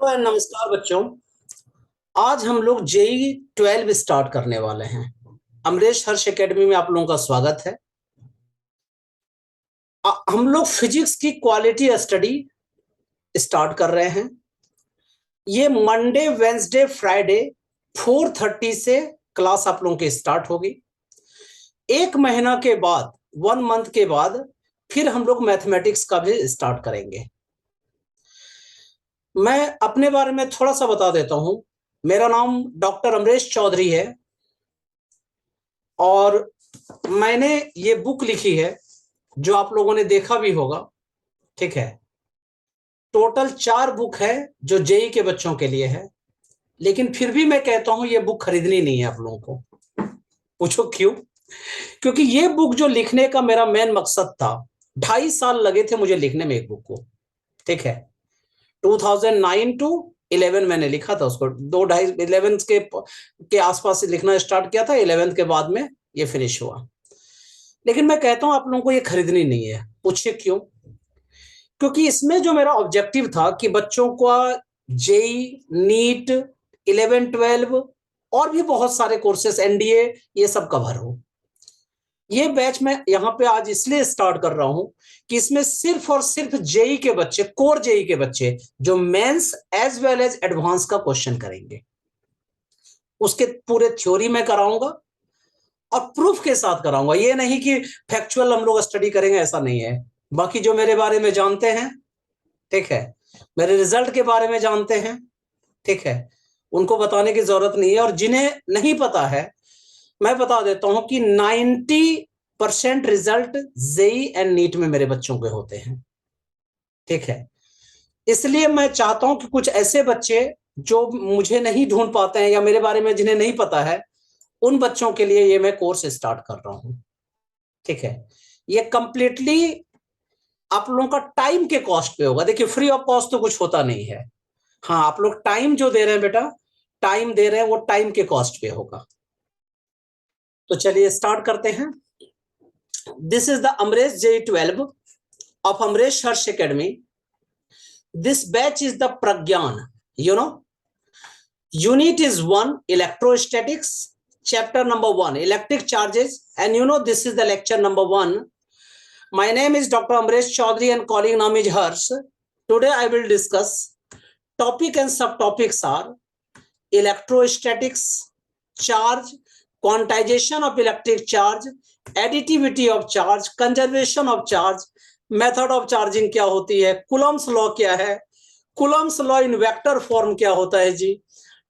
Hello नमस्कार बच्चों। आज हम लोग जेई 12 स्टार्ट करने वाले हैं। अमरेश हर्ष एकेडमी में आप लोगों का स्वागत है। हम लोग फिजिक्स की क्वालिटी स्टडी स्टार्ट कर रहे हैं। ये मंडे वेंसडे फ्राइडे 4:30 से क्लास आप लोगों की स्टार्ट होगी। एक महीना के बाद 1 मंथ के बाद फिर हम लोग मैथमेटिक्स का भी स्टार्ट करेंगे। मैं अपने बारे में थोड़ा सा बता देता हूं। मेरा नाम डॉक्टर अमरेश चौधरी है और मैंने ये बुक लिखी है जो आप लोगों ने देखा भी होगा। ठीक है, टोटल 4 बुक है जो जेई के बच्चों के लिए है, लेकिन फिर भी मैं कहता हूं ये बुक खरीदनी नहीं है आप लोगों को। पूछो क्यों? क्योंकि ये बुक जो लिखने का मेरा मेन मकसद था, 2.5 साल लगे थे मुझे लिखने में एक बुक को। ठीक है, 2009 टू 11 मैंने लिखा था उसको। 2 ढाई 11 के आसपास से लिखना स्टार्ट किया था, 11 के बाद में ये फिनिश हुआ। लेकिन मैं कहता हूं आप लोगों को ये खरीदनी नहीं है। पूछिए क्यों? क्योंकि इसमें जो मेरा ऑब्जेक्टिव था कि बच्चों का जेई, नीट, 11-12 और भी बहुत सारे कोर्सेस, एनडीए, ये सब कवर हो। ये बैच मैं यहां पे आज इसलिए स्टार्ट कर रहा हूं कि इसमें सिर्फ और सिर्फ जेई के बच्चे, कोर जेई के बच्चे जो mains as well as advance का क्वेश्चन करेंगे, उसके पूरे थ्योरी में कराऊंगा और प्रूफ के साथ कराऊंगा। ये नहीं कि फैक्चुअल हम लोग स्टडी करेंगे, ऐसा नहीं है। बाकी जो मेरे बारे में जानते हैं, ठीक है, मेरे रिजल्ट के बारे में जानते हैं, ठीक है, उनको बताने की जरूरत नहीं है। और जिन्हें नहीं पता है, मैं बता देता हूं कि 90% रिजल्ट जेई एंड नीट में मेरे बच्चों के होते हैं। ठीक है, इसलिए मैं चाहता हूं कि कुछ ऐसे बच्चे जो मुझे नहीं ढूंढ पाते हैं या मेरे बारे में जिन्हें नहीं पता है, उन बच्चों के लिए ये मैं कोर्स स्टार्ट कर रहा हूं। ठीक है, ये कंप्लीटली आप लोगों का टाइम के कॉस्ट पे होगा। देखिए, फ्री ऑफ कॉस्ट तो कुछ होता नहीं है। हाँ, आप लोग टाइम जो दे रहे हैं बेटा, टाइम दे रहे हैं, वो टाइम के कॉस्ट पे होगा। तो चलिए स्टार्ट करते हैं। This is the Amresh JEE 12 of Amresh Harsh academy. This batch is the Pragyan, you know. Unit is 1, electrostatics. Chapter number 1, electric charges. And you know, this is the lecture number 1. My name is Dr. Amresh Chaudhary and colleague name is Harsh. Today I will discuss topic and subtopics are electrostatics, charge, quantization of electric charge, additivity of charge, conservation of charge, method of charging क्या होती है, Coulomb's law क्या है, Coulomb's law in vector form क्या होता है जी,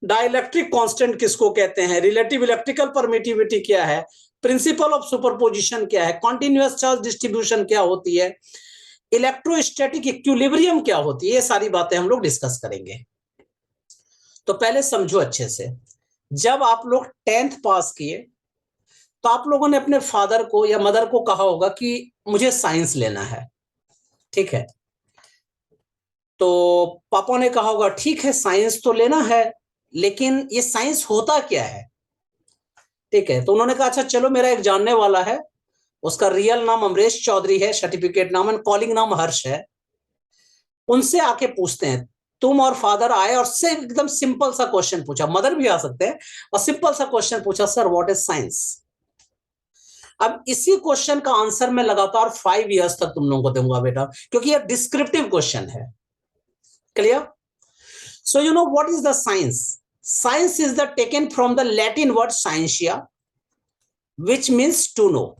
dielectric constant किसको कहते हैं, रिलेटिव इलेक्ट्रिकल परमिटिविटी क्या है, प्रिंसिपल ऑफ सुपरपोजिशन क्या है, कॉन्टिन्यूअस चार्ज डिस्ट्रीब्यूशन क्या होती है, इलेक्ट्रोस्टैटिक इक्विलिब्रियम क्या होती है, ये सारी बातें हम लोग डिस्कस करेंगे। तो पहले समझो अच्छे से। जब आप लोग 10th पास किए तो आप लोगों ने अपने फादर को या मदर को कहा होगा कि मुझे साइंस लेना है। ठीक है, तो पापा ने कहा होगा ठीक है साइंस तो लेना है, लेकिन ये साइंस होता क्या है। ठीक है, तो उन्होंने कहा अच्छा चलो, मेरा एक जानने वाला है, उसका रियल नाम अमरेश चौधरी है, सर्टिफिकेट नाम एंड कॉलिंग नाम हर्ष है, उनसे आके पूछते हैं। तुम और फादर आए और से एकदम सिंपल सा क्वेश्चन पूछा, मदर भी आ सकते हैं, और सिंपल सा क्वेश्चन पूछा, सर व्हाट इज साइंस। अब इसी क्वेश्चन का आंसर मैं लगातार 5 इयर्स तक तुम लोगों को दूंगा बेटा, क्योंकि यह डिस्क्रिप्टिव क्वेश्चन है। Clear? So you know what is the science? Science is the taken from the Latin word scientia, which means to know,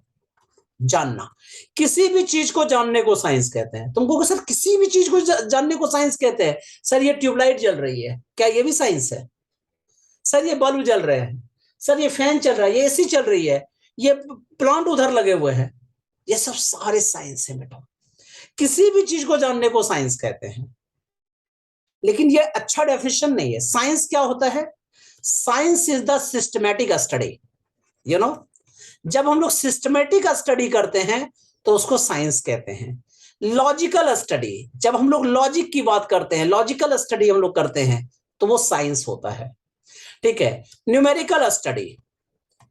जानना। किसी भी चीज को जानने को साइंस कहते हैं। तुमको सर किसी भी चीज को जानने को साइंस कहते हैं। सर ये ट्यूबलाइट जल रही है, क्या ये भी साइंस है? सर ये बल्ब जल रहे हैं, सर ये फैन चल रहा है, ये एसी चल रही है, ये प्लांट उधर लगे हुए हैं, ये सब सारे साइंस है बेटा। किसी भी चीज को जानने को साइंस कहते हैं। लेकिन ये अच्छा डेफिनेशन नहीं है। साइंस क्या होता है? Science is the systematic study, you know. जब हम लोग सिस्टमैटिक स्टडी करते हैं तो उसको साइंस कहते हैं। लॉजिकल स्टडी, जब हम लोग लॉजिक की बात करते हैं, लॉजिकल स्टडी हम लोग करते हैं, तो वो साइंस होता है। ठीक है, न्यूमेरिकल स्टडी,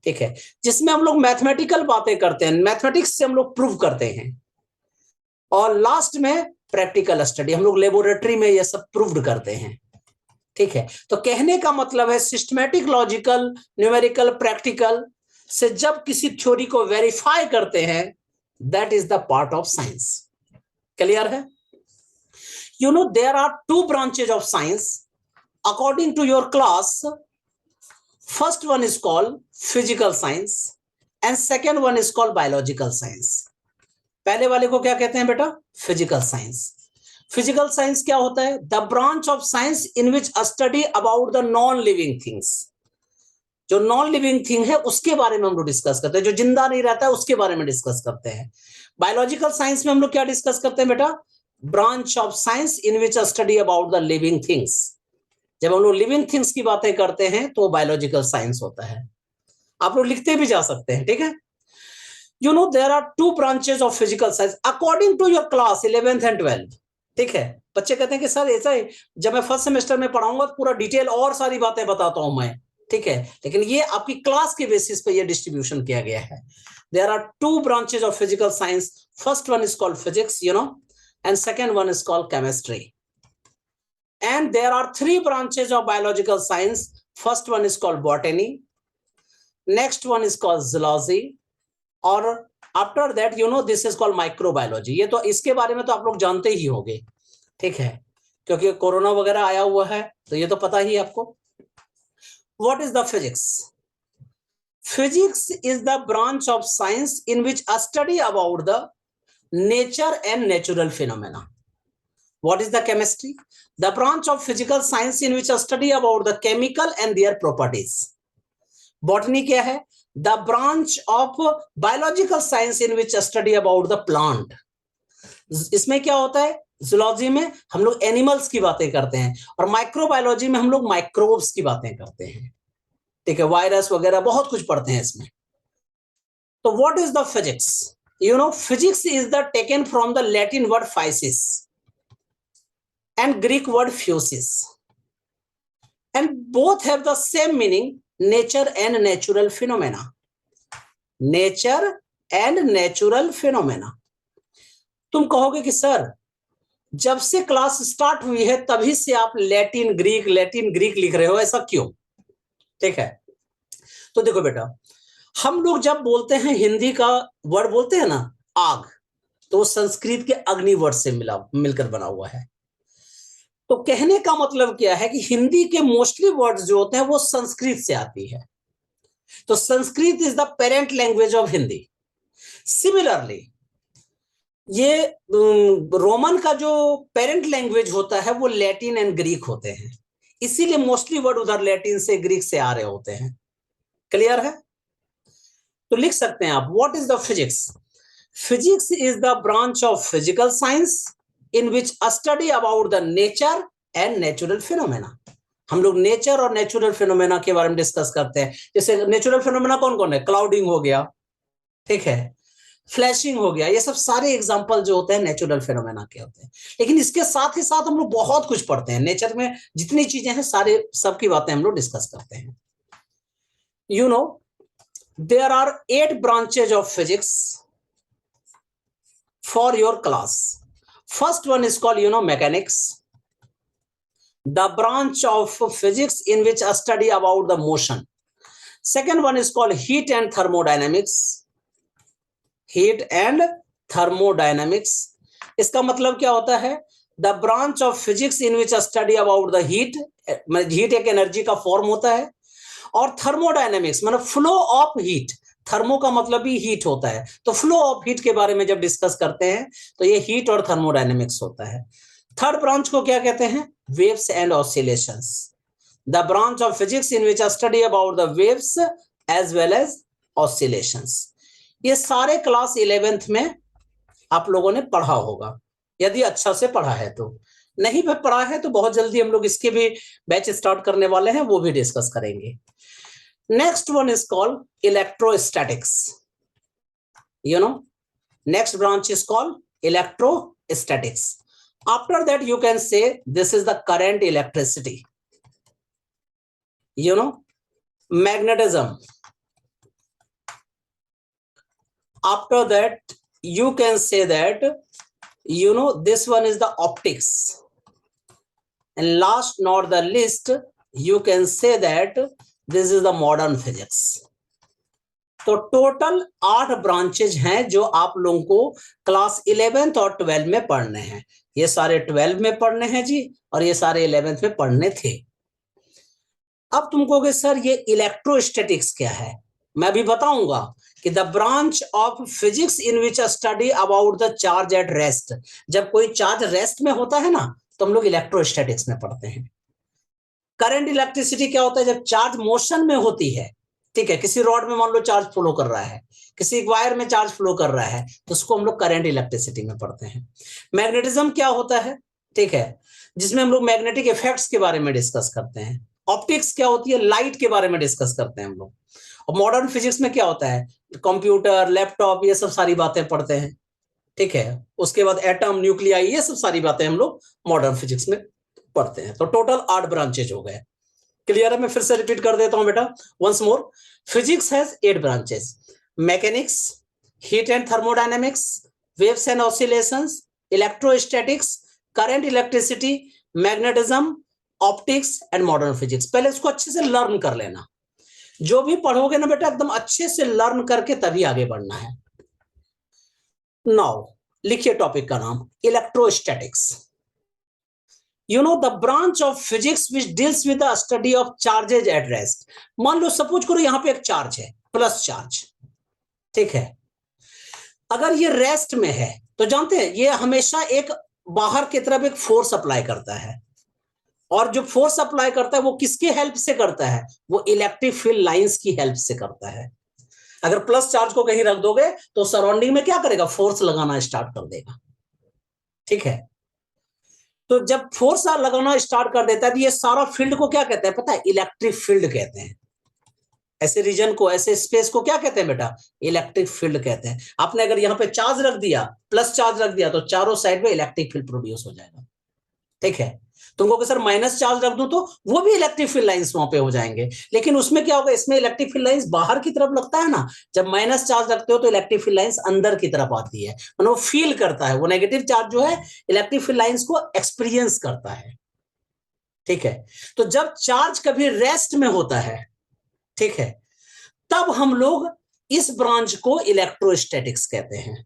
ठीक है, जिसमें हम लोग मैथमेटिकल बातें करते हैं, मैथमेटिक्स से हम लोग प्रूव करते हैं। और लास्ट में प्रैक्टिकल स्टडी, हम लोग लेबोरेटरी में ये सब प्रूव्ड करते हैं। ठीक है, तो कहने का मतलब है सिस्टमैटिक, लॉजिकल, न्यूमेरिकल, प्रैक्टिकल से जब किसी थ्योरी को वेरीफाई करते हैं, that is the part of science. Clear है? You know there are two branches of science according to your class. First one is called physical science and second one is called biological science. पहले वाले को क्या कहते हैं बेटा? Physical science. Physical science क्या होता है? The branch of science in which study about the non living things. जो नॉन लिविंग थिंग है उसके बारे में हम लोग डिस्कस करते हैं, जो जिंदा नहीं रहता है उसके बारे में डिस्कस करते हैं। बायोलॉजिकल साइंस में हम लोग क्या डिस्कस करते हैं बेटा? Branch of science in which study about the living things. जब हम लोग लिविंग थिंग्स की बातें करते हैं तो बायोलॉजिकल साइंस होता है। आप लोग लिखते भी जा सकते हैं, ठीक है? You know there are two branches of physical science according to your class 11th and 12th। ठीक है, बच्चे कहते हैं कि सर ऐसा है, जब मैं फर्स्ट सेमेस्टर में पढ़ाऊंगा तो पूरा डिटेल और सारी बातें बताता हूं मैं, ठीक है, लेकिन ये आपकी क्लास के बेसिस पे ये डिस्ट्रीब्यूशन किया गया है। There are two branches of physical science. First one is called physics, you know, and second one is called chemistry. And there are three branches of biological science. First one is called botany, next one is called zoology, और after that you know this is called microbiology. ये तो इसके बारे में तो आप लोग जानते ही होंगे, ठीक है, क्योंकि कोरोना वगैरह आया हुआ है तो ये तो पता ही है आपको। What is the physics? Physics is the branch of science in which study about the nature and natural phenomena. What is the chemistry? The branch of physical science in which study about the chemical and their properties. Botany क्या है? The branch of biological science in which study about the plant. इसमें क्या होता है? Zoology में हम लोग animals की बातें करते हैं और माइक्रोबायोलॉजी में हम लोग माइक्रोब्स की बातें करते हैं, ठीक है, वायरस वगैरह बहुत कुछ पढ़ते हैं इसमें। तो what is the physics? You know physics is the taken from the Latin word physis and Greek word physis, and both have the same meaning, nature and natural phenomena. Nature and natural phenomena. तुम कहोगे कि sir जब से class start हुई है तभी से आप लैटिन ग्रीक लिख रहे हो, ऐसा क्यों? ठीक है, तो देखो बेटा, हम लोग जब बोलते हैं हिंदी का वर्ड बोलते हैं ना आग, तो वो संस्कृत के अग्नि वर्ड से मिलकर बना हुआ है। तो कहने का मतलब क्या है कि हिंदी के मोस्टली वर्ड्स जो होते हैं वो संस्कृत से आती है, तो Sanskrit is the parent language of Hindi. Similarly ये रोमन का जो पेरेंट लैंग्वेज होता है वो लैटिन एंड ग्रीक होते हैं, इसीलिए मोस्टली वर्ड उधर लैटिन से ग्रीक से आ रहे होते हैं। क्लियर है? तो लिख सकते हैं आप what is the physics? Physics is the branch of physical science in which a study about the nature and natural phenomena। हम लोग नेचर और नेचुरल फिनोमेना के बारे में डिस्कस करते हैं। जैसे नेचुरल फिनोमेना कौन कौन है? क्लाउडिंग हो गया, ठीक है, फ्लैशिंग हो गया, ये सब सारे एग्जांपल जो होते हैं नेचुरल फिनोमेना के होते हैं। लेकिन इसके साथ ही साथ हम लोग बहुत कुछ पढ़ते हैं, नेचर में जितनी चीजें हैं सारे सबकी बातें हम लोग डिस्कस करते हैं। You know there are 8 branches of physics for your class. First one is called, you know, mechanics, the branch of physics in which a study about the motion. Second one is called heat and thermodynamics, heat and thermodynamics। इसका मतलब क्या होता है? The branch of physics in which a study about the heat, heat एक energy का form होता है, और थर्मोडायनेमिक्स मतलब फ्लो ऑफ हीट, थर्मो का मतलब भी हीट होता है, तो फ्लो ऑफ हीट के बारे में जब डिस्कस करते हैं तो ये हीट और थर्मोडायनेमिक्स होता है। थर्ड ब्रांच को क्या कहते हैं? Waves and oscillations, the branch of physics in which study about the waves as well as oscillations. ये सारे क्लास 11th में आप लोगों ने पढ़ा होगा, यदि अच्छा से पढ़ा है तो। नहीं भी पढ़ा है तो बहुत जल्दी हम लोग इसके भी बैच स्टार्ट करने वाले हैं, वो भी डिस्कस करेंगे। Next one is called electrostatics. You know, next branch is called electrostatics. After that, you can say this is the current electricity. You know, magnetism. After that, you can say that, you know, this one is the optics. and last not the least, you can say that this is the modern physics. तो total 8 branches हैं जो आप लोगों को class 11th और 12 में पढ़ने हैं। ये सारे 12 में पढ़ने हैं जी, और ये सारे 11th में पढ़ने थे। अब तुम कहोगे सर ये इलेक्ट्रोस्टैटिक्स क्या है? मैं भी बताऊंगा कि the branch of physics in which study about the charge at rest. जब कोई चार्ज रेस्ट में होता है ना, तो हम लोग इलेक्ट्रोस्टैटिक्स में पढ़ते हैं। करंट इलेक्ट्रिसिटी क्या होता है? जब चार्ज मोशन में होती है, ठीक है, किसी रॉड में मान लो चार्ज फ्लो कर रहा है, किसी वायर में चार्ज फ्लो कर रहा है, तो उसको हम लोग करंट इलेक्ट्रिसिटी में पढ़ते हैं। मैग्नेटिज्म क्या होता है? ठीक है, जिसमें हम लोग मैग्नेटिक इफेक्ट्स के बारे में डिस्कस करते हैं। ऑप्टिक्स क्या होती है? लाइट के बारे में डिस्कस करते हैं हम लोग। और मॉडर्न फिजिक्स में क्या होता है? कंप्यूटर, लैपटॉप, ये सब सारी बातें पढ़ते हैं। ठीक है, उसके बाद एटम, न्यूक्लियाई, ये सब सारी बातें हम लोग मॉडर्न फिजिक्स में पढ़ते हैं। तो टोटल 8 ब्रांचेज हो गए। क्लियर है? मैं फिर से रिपीट कर देता हूं बेटा, once more. Physics has 8 branches: mechanics, heat and thermodynamics, waves and oscillations, electrostatics, current electricity, magnetism, optics and modern physics. पहले इसको अच्छे से लर्न कर लेना। जो भी पढ़ोगे ना बेटा, एकदम अच्छे से लर्न करके तभी आगे बढ़ना है। नाउ लिखिए टॉपिक का नाम, electrostatics. You know the branch of physics which deals with the study of charges at rest. मान लो सपोज करो यहां पे एक चार्ज है, प्लस चार्ज, ठीक है। अगर ये रेस्ट में है तो जानते हैं ये हमेशा एक बाहर की तरफ एक फोर्स अप्लाई करता है, और जो फोर्स अप्लाई करता है वो किसके हेल्प से करता है? वो इलेक्ट्रिक फील्ड लाइंस की हेल्प से करता है। अगर प्लस चार्ज को कहीं रख दोगे तो सराउंडिंग में क्या करेगा? फोर्स लगाना स्टार्ट कर देगा। ठीक है, तो जब फोर्स लगाना स्टार्ट कर देता है तो ये सारा फील्ड को क्या कहते हैं पता है? इलेक्ट्रिक फील्ड कहते हैं। ऐसे रीजन को, ऐसे स्पेस को क्या कहते हैं बेटा? इलेक्ट्रिक फील्ड कहते हैं। आपने अगर यहाँ पे चार्ज रख दिया, प्लस चार्ज रख दिया, तो चारों साइड में इलेक्ट्रिक फील्ड प्रोड्यूस हो जाएगा। ठीक है, तुमको सर माइनस चार्ज रख दूं तो वो भी इलेक्ट्रिक फील्ड लाइंस वहां पे हो जाएंगे, लेकिन उसमें क्या होगा? इसमें इलेक्ट्रिक फील्ड लाइंस बाहर की तरफ लगता है ना। जब माइनस चार्ज रखते हो तो इलेक्ट्रिक फील्ड लाइंस अंदर की तरफ आती है, मतलब वो फील करता है। वो नेगेटिव चार्ज जो है इलेक्ट्रिक फील्ड लाइंस को एक्सपीरियंस करता है। ठीक है, तो जब चार्ज कभी रेस्ट में होता है, ठीक है, तब हम लोग इस ब्रांच को इलेक्ट्रोस्टैटिक्स कहते हैं।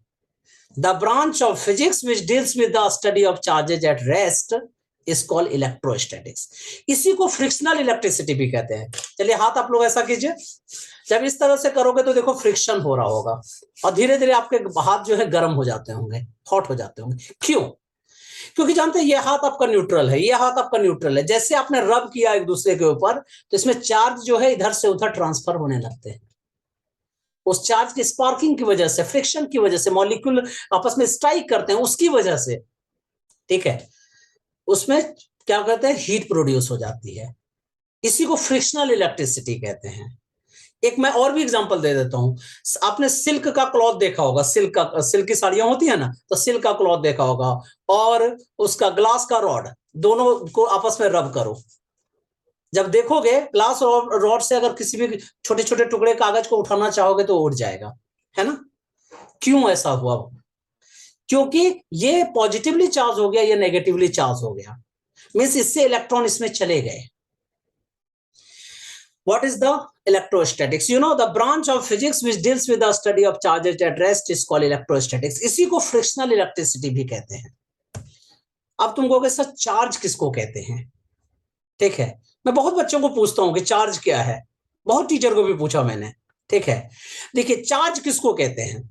The branch of physics which deals with the study of charges at rest is called electrostatics. इसी को फ्रिक्शनल इलेक्ट्रिसिटी भी कहते हैं। चलिए हाथ आप लोग ऐसा कीजिए, जब इस तरह से करोगे तो देखो फ्रिक्शन हो रहा होगा, और धीरे धीरे आपके हाथ जो है गर्म हो जाते होंगे, हॉट हो जाते होंगे। क्यों? क्योंकि जानते हैं ये हाथ आपका न्यूट्रल है, ये हाथ आपका न्यूट्रल है। जैसे आपने रब किया एक दूसरे के ऊपर, तो इसमें चार्ज जो है इधर से उधर ट्रांसफर होने लगते हैं। उस चार्ज की स्पार्किंग की वजह से, फ्रिक्शन की वजह से, मॉलिक्यूल आपस में स्ट्राइक करते हैं, उसकी वजह से, ठीक है, उसमें क्या कहते हैं? हीट प्रोड्यूस हो जाती है। इसी को फ्रिक्शनल इलेक्ट्रिसिटी कहते हैं। एक मैं और भी एग्जांपल दे देता हूं। आपने सिल्क का क्लॉथ देखा होगा, सिल्क की साड़ियां होती है ना, तो सिल्क का क्लॉथ देखा होगा, और उसका ग्लास का रॉड, दोनों को आपस में रब करो। जब देखोगे ग्लास और रॉड से अगर किसी भी छोटे छोटे टुकड़े कागज को उठाना चाहोगे तो उड़ जाएगा, है ना? क्यों ऐसा हुआ? क्योंकि ये पॉजिटिवली चार्ज हो गया, ये नेगेटिवली चार्ज हो गया, मींस इससे इलेक्ट्रॉन इसमें चले गए। What is the electrostatics? You know the branch of physics which deals with the study of charges at rest is called electrostatics. इसी को फ्रिक्शनल इलेक्ट्रिसिटी भी कहते हैं। अब तुम कहोगे सर चार्ज किसको कहते हैं? ठीक है, मैं बहुत बच्चों को पूछता हूं कि चार्ज क्या है, बहुत टीचर को भी पूछा मैंने। ठीक है, देखिए चार्ज किसको कहते हैं?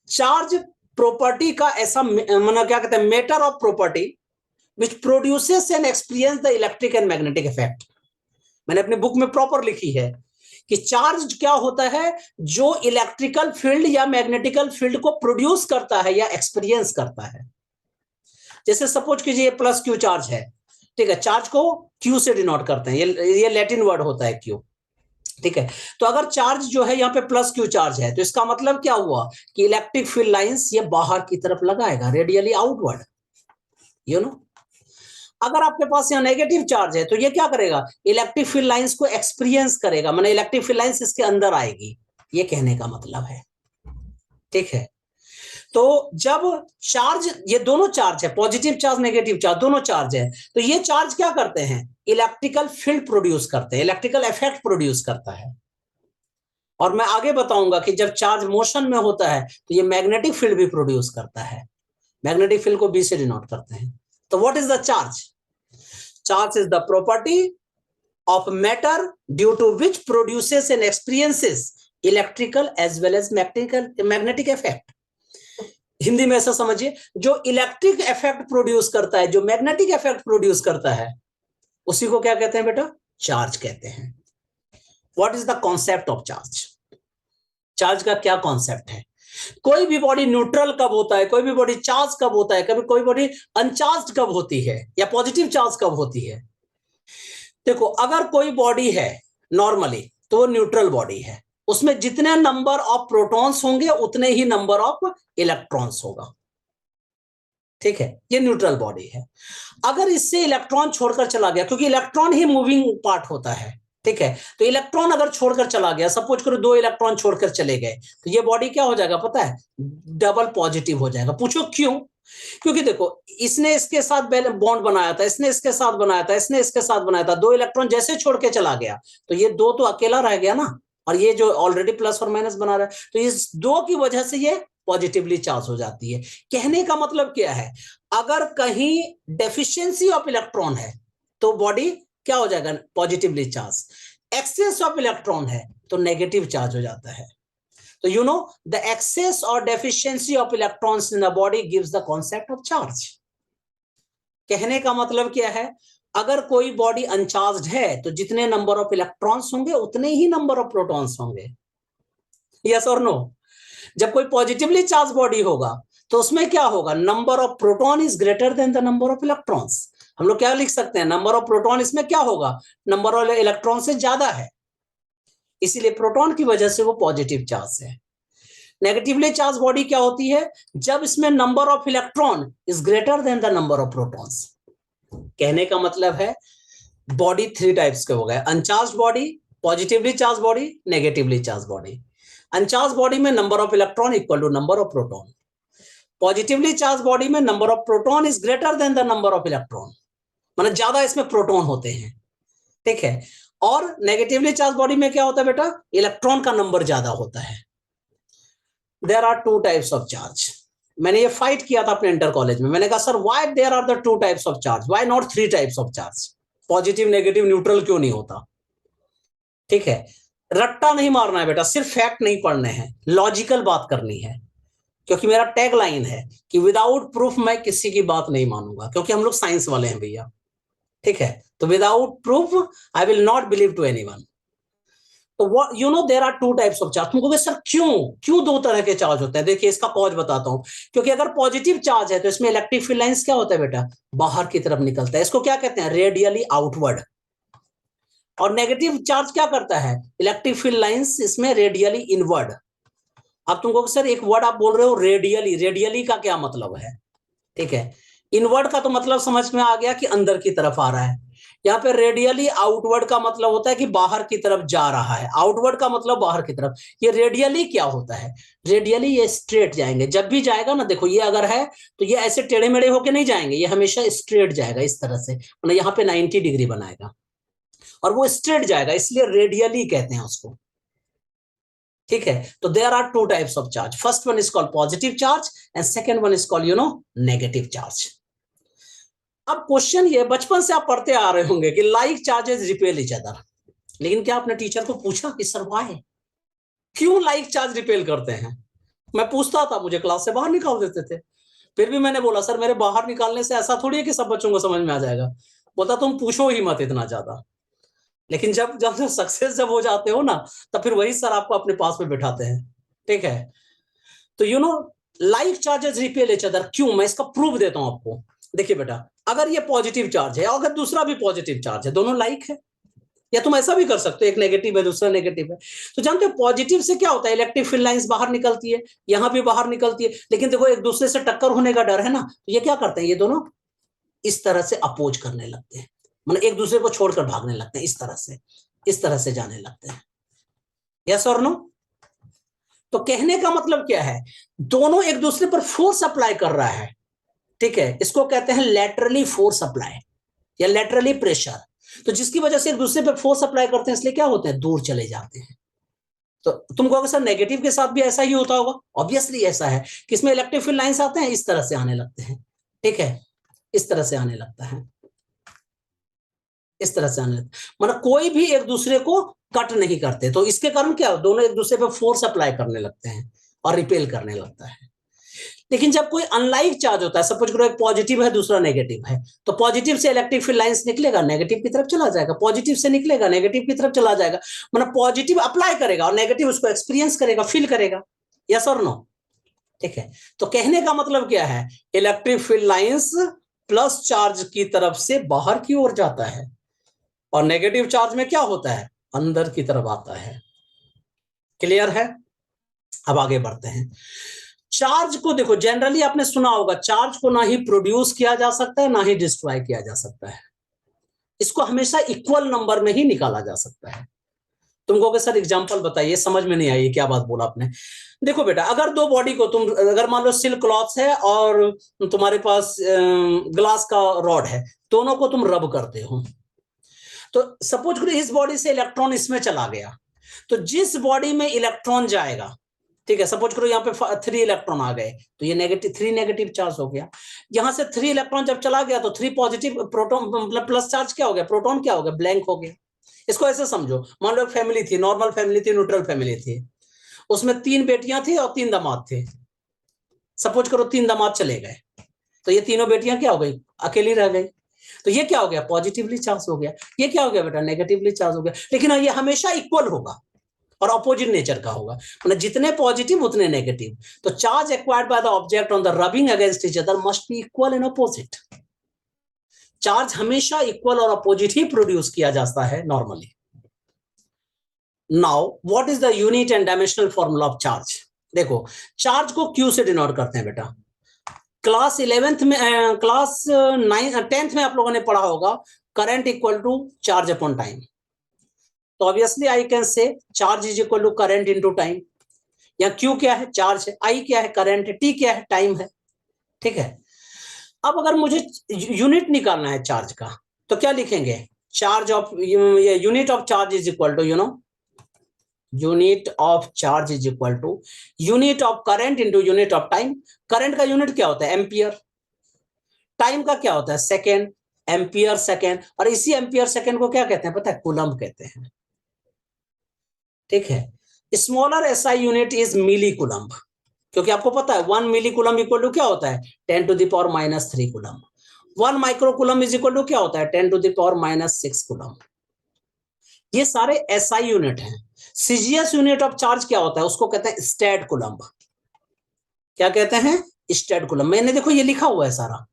चार्ज प्रॉपर्टी का ऐसा मतलब क्या कहते हैं? Matter of property which produces and experience the electric and magnetic effect. मैंने अपनी बुक में प्रॉपर लिखी है कि चार्ज क्या होता है? जो इलेक्ट्रिकल फील्ड या मैग्नेटिकल फील्ड को प्रोड्यूस करता है या एक्सपीरियंस करता है। जैसे सपोज कीजिए प्लस क्यू चार्ज है, ठीक है, चार्ज को क्यू से डिनोट करते हैं, ये लैटिन वर्ड होता है क्यू। ठीक है, तो अगर चार्ज जो है यहाँ पे प्लस क्यू चार्ज है, तो इसका मतलब क्या हुआ कि इलेक्ट्रिक फील्ड लाइंस ये बाहर की तरफ लगाएगा, रेडियली आउटवर्ड, यू नो। अगर आपके पास यहाँ नेगेटिव चार्ज है तो ये क्या करेगा? इलेक्ट्रिक फील्ड लाइंस को एक्सपीरियंस करेगा, माने इलेक्ट्रिक फील्ड लाइंस इसके अंदर आएगी, ये कहने का मतलब है। ठीक है, तो जब चार्ज, ये दोनों चार्ज है, पॉजिटिव चार्ज नेगेटिव चार्ज दोनों चार्ज है, तो ये चार्ज क्या करते हैं, इलेक्ट्रिकल फील्ड प्रोड्यूस करते हैं, इलेक्ट्रिकल इफेक्ट प्रोड्यूस करता है। और मैं आगे बताऊंगा कि जब चार्ज मोशन में होता है तो ये मैग्नेटिक फील्ड भी प्रोड्यूस करता है। मैग्नेटिक फील्ड को बी से डिनोट करते हैं। तो what is the charge? Charge is the property of matter due to which produces and experiences electrical as well as magnetic effect. Hindi में ऐसा समझिए, जो इलेक्ट्रिक इफेक्ट प्रोड्यूस करता है, जो मैग्नेटिक इफेक्ट प्रोड्यूस करता है, उसी को क्या कहते हैं बेटा? चार्ज कहते हैं। What is the concept of charge? Charge का क्या कॉन्सेप्ट है? कोई भी बॉडी न्यूट्रल कब होता है, कोई भी बॉडी चार्ज कब होता है, कभी कोई बॉडी अनचार्ज कब होती है, या पॉजिटिव चार्ज कब होती है? देखो, अगर कोई बॉडी है नॉर्मली तो वो न्यूट्रल बॉडी है, उसमें जितने नंबर ऑफ प्रोटॉन्स होंगे उतने ही नंबर ऑफ इलेक्ट्रॉन्स होगा। ठीक है, ये न्यूट्रल बॉडी है। अगर इससे इलेक्ट्रॉन छोड़कर चला गया, क्योंकि इलेक्ट्रॉन ही मूविंग पार्ट होता है, ठीक है, तो इलेक्ट्रॉन अगर छोड़कर चला गया, सपोज करो 2 इलेक्ट्रॉन छोड़कर चले गए, तो ये बॉडी क्या हो जाएगा पता है? डबल पॉजिटिव हो जाएगा। पूछो क्यों? क्योंकि देखो, इसने इसके साथ बॉन्ड बनाया था, इसने इसके साथ बनाया था, इसने इसके साथ बनाया था, 2 इलेक्ट्रॉन जैसे छोड़ के चला गया तो ये 2 तो अकेला रह गया ना, और ये जो ऑलरेडी प्लस और माइनस बना रहा है, तो इस 2 की वजह से ये पॉजिटिवली चार्ज हो जाती है। कहने का मतलब क्या है? अगर कहीं डेफिशिएंसी ऑफ इलेक्ट्रॉन है तो बॉडी क्या हो जाएगा? Positively charge. Excess of electron है तो नेगेटिव चार्ज हो जाता है। तो you know the excess or deficiency of electrons in the body gives the concept of charge. कहने का मतलब क्या है? अगर कोई बॉडी अनचार्ज्ड है तो जितने नंबर ऑफ इलेक्ट्रॉन्स होंगे उतने ही नंबर ऑफ प्रोटॉन्स होंगे। यस और नो? जब कोई पॉजिटिवली चार्ज बॉडी होगा तो उसमें क्या होगा? Number of proton is greater than the number of electrons. हम लोग क्या लिख सकते हैं? नंबर ऑफ प्रोटॉन इसमें क्या होगा? नंबर ऑफ इलेक्ट्रॉन से ज्यादा है, इसीलिए प्रोटॉन की वजह से वो पॉजिटिव चार्ज है। नेगेटिवली चार्ज बॉडी क्या होती है? जब इसमें number of electron is greater than the number of protons. कहने का मतलब है बॉडी 3 टाइप्स के हो गए: uncharge body, positively charge body, negatively charge body. Uncharge body में number of electron equal to number of proton. Positively charge body में number of proton is greater than the number of electron, मतलब ज्यादा इसमें proton होते हैं। ठीक है। और नेगेटिवली चार्ज बॉडी में क्या होता है बेटा? इलेक्ट्रॉन का नंबर ज्यादा होता है। There are 2 types of charge. मैंने ये फाइट किया था अपने इंटर कॉलेज में। मैंने कहा sir why there are the 2 types of charge, why not 3 types of charge? Positive negative neutral क्यों नहीं होता? ठीक है, रट्टा नहीं मारना है बेटा, सिर्फ फैक्ट नहीं पढ़ने हैं, लॉजिकल बात करनी है। क्योंकि मेरा टैग लाइन है कि विदाउट प्रूफ मैं किसी की बात नहीं मानूंगा, क्योंकि हम लोग साइंस वाले हैं भैया। ठीक है, तो without proof I will not believe to anyone. तो what you know there are 2 types of charge. तुमको सर क्यों 2 तरह के चार्ज होते हैं? देखिए इसका कॉज बताता हूं। क्योंकि अगर पॉजिटिव चार्ज है तो इसमें इलेक्ट्रिक फील्ड लाइंस क्या होता है बेटा? बाहर की तरफ निकलता है, इसको क्या कहते हैं? Radially outward. और नेगेटिव चार्ज क्या करता है? इलेक्ट्रिक फील्ड लाइंस इसमें रेडियली इनवर्ड। अब तुमको सर एक वर्ड आप बोल रहे हो रेडियली, रेडियली का क्या मतलब है? ठीक है, इनवर्ड का तो मतलब समझ में आ गया कि अंदर की तरफ आ रहा है। यहाँ पे रेडियली आउटवर्ड का मतलब होता है कि बाहर की तरफ जा रहा है। आउटवर्ड का मतलब बाहर की तरफ। ये रेडियली क्या होता है? रेडियली ये स्ट्रेट जाएंगे, जब भी जाएगा ना, देखो ये अगर है तो ये ऐसे टेढ़े मेढ़े होके नहीं जाएंगे, ये हमेशा स्ट्रेट जाएगा इस तरह से, मतलब यहाँ पे 90 डिग्री बनाएगा और वो स्ट्रेट जाएगा, इसलिए रेडियली कहते हैं उसको। ठीक है, तो there are 2 types of charge. First one is called positive charge and second one is called negative charge. अब क्वेश्चन ये, बचपन से आप पढ़ते आ रहे होंगे कि like charges repel each other, लेकिन क्या आपने टीचर को पूछा कि सर व्हाई, क्यों लाइक चार्ज रिपेल करते हैं? मैं पूछता था, मुझे क्लास से बाहर निकाल देते थे। फिर भी मैंने बोला सर मेरे बाहर निकालने से ऐसा थोड़ी है कि सब बच्चों को समझ में आ जाएगा। बोलता तुम पूछो ही मत इतना ज्यादा। लेकिन जब जब सक्सेस जब हो जाते हो ना, तब फिर वही सर आपको अपने पास में बिठाते हैं। ठीक है, तो like charges repel each other. क्यों? मैं इसका प्रूफ देता हूं आपको। देखिए बेटा, अगर ये पॉजिटिव चार्ज है और अगर दूसरा भी पॉजिटिव चार्ज है, दोनों लाइक है, या तुम ऐसा भी कर सकते हो एक नेगेटिव है दूसरा नेगेटिव है, तो जानते हो पॉजिटिव से क्या होता है? इलेक्ट्रिक फील्ड लाइंस बाहर निकलती है, यहां भी बाहर निकलती है, लेकिन देखो एक दूसरे से टक्कर होने का डर है ना, तो ये क्या करते हैं? ये दोनों इस तरह से अपोज करने लगते हैं, मतलब एक दूसरे को छोड़कर भागने लगते हैं, इस तरह से जाने लगते हैं। यस और नो? तो कहने का मतलब क्या है, दोनों एक दूसरे पर फोर्स अप्लाई कर रहा है, ठीक है, इसको कहते हैं लेटरली फोर्स अप्लाई या लेटरली प्रेशर। तो जिसकी वजह से एक दूसरे पर फोर्स अप्लाई करते हैं, इसलिए क्या होते हैं, दूर चले जाते हैं। तो तुम कहोगे सर नेगेटिव के साथ भी ऐसा ही होता होगा, ऑब्वियसली ऐसा है कि इसमें इलेक्ट्रिक फील्ड लाइंस आते हैं, इस तरह से आने लगते हैं, ठीक है, इस तरह से आने लगता है, इस तरह से आने लगता है, मतलब कोई भी एक दूसरे को कट नहीं करते। तो इसके कारण क्या, दोनों एक दूसरे पर फोर्स अप्लाई करने लगते हैं और रिपेल करने लगता है। लेकिन जब कोई अनलाइक चार्ज होता है, सपोज करो एक पॉजिटिव है दूसरा नेगेटिव है, तो पॉजिटिव से इलेक्ट्रिक फील्ड लाइंस निकलेगा, नेगेटिव की तरफ चला जाएगा, पॉजिटिव से निकलेगा, नेगेटिव की तरफ चला जाएगा, मतलब पॉजिटिव अप्लाई करेगा और नेगेटिव उसको एक्सपीरियंस करेगा, फील करेगा, यस और नो, ठीक है। तो कहने का मतलब क्या है, electric field lines plus charge की तरफ से बाहर की ओर जाता है और नेगेटिव चार्ज में क्या होता है, अंदर की तरफ आता है। क्लियर है? अब आगे बढ़ते हैं। चार्ज को देखो, जनरली आपने सुना होगा, चार्ज को ना ही प्रोड्यूस किया जा सकता है ना ही डिस्ट्रॉय किया जा सकता है, इसको हमेशा इक्वल नंबर में ही निकाला जा सकता है। तुम कहोगे सर एग्जांपल बताइए, समझ में नहीं आई क्या बात बोला आपने। देखो बेटा, अगर दो बॉडी को तुम, अगर मान लो सिल्क क्लॉथ है और तुम्हारे पास ग्लास का रॉड है, दोनों को तुम रब करते हो, तो सपोज करो इस बॉडी से इलेक्ट्रॉन इसमें चला गया, तो जिस बॉडी में इलेक्ट्रॉन जाएगा, ठीक है, सपोज करो यहाँ पे 3 इलेक्ट्रॉन आ गए, तो ये नेगेटिव 3 नेगेटिव चार्ज हो गया। यहां से 3 इलेक्ट्रॉन जब चला गया तो 3 पॉजिटिव, प्रोटॉन मतलब प्लस चार्ज क्या हो गया, प्रोटॉन क्या हो गया, ब्लैंक हो गया। इसको ऐसे समझो, मान लो एक फैमिली थी, नॉर्मल फैमिली थी, न्यूट्रल फैमिली थी, उसमें 3 बेटियां थी और 3 दामाद थे। सपोज करो 3 दामाद चले गए, तो ये तीनों बेटियां क्या हो गई, अकेली रह गई, तो ये क्या हो गया, पॉजिटिवली चार्ज हो गया। ये क्या हो गया बेटा, नेगेटिवली चार्ज हो गया। लेकिन ये हमेशा इक्वल होगा और अपोजिट नेचर का होगा, मतलब जितने पॉजिटिव उतने नेगेटिव। तो charge acquired by the object on the rubbing against each other must be equal and opposite. Charge हमेशा इक्वल और अपोजिट ही प्रोड्यूस किया जाता है normally. Now what is the unit and dimensional formula of charge. देखो, charge को Q से denote करते हैं बेटा। क्लास 11th में, क्लास 10th में आप लोगों ने पढ़ा होगा, current equal to charge upon time. तो obviously I can say charge is equal to current into time. या Q क्या है, चार्ज है, I क्या है, करंट है, T क्या है, टाइम है, ठीक है। अब अगर मुझे यूनिट निकालना है चार्ज का, तो क्या लिखेंगे, charge of, unit of charge is equal to, unit of charge is equal to unit of current into unit of time. Current का यूनिट क्या होता है, एम्पियर। टाइम का क्या होता है, सेकेंड, एम्पियर सेकेंड। और इसी एम्पियर सेकेंड को क्या कहते हैं पता है, कूलम्ब कहते हैं, ठीक है। Smaller SI unit is milli coulomb, क्योंकि आपको पता है 1 मिली कूलम्ब इक्वल टू क्या होता है, 10 to the power -3 coulomb. 1 micro coulomb is equal to क्या होता है, 10 टू द पावर -6 कूलम्ब। ये सारे एसआई यूनिट हैं। सीजीएस यूनिट ऑफ चार्ज क्या होता है, उसको कहते हैं स्टेड कूलम्ब। क्या कहते हैं, स्टेड कूलम्ब। मैंने देखो ये लिखा हुआ है सारा,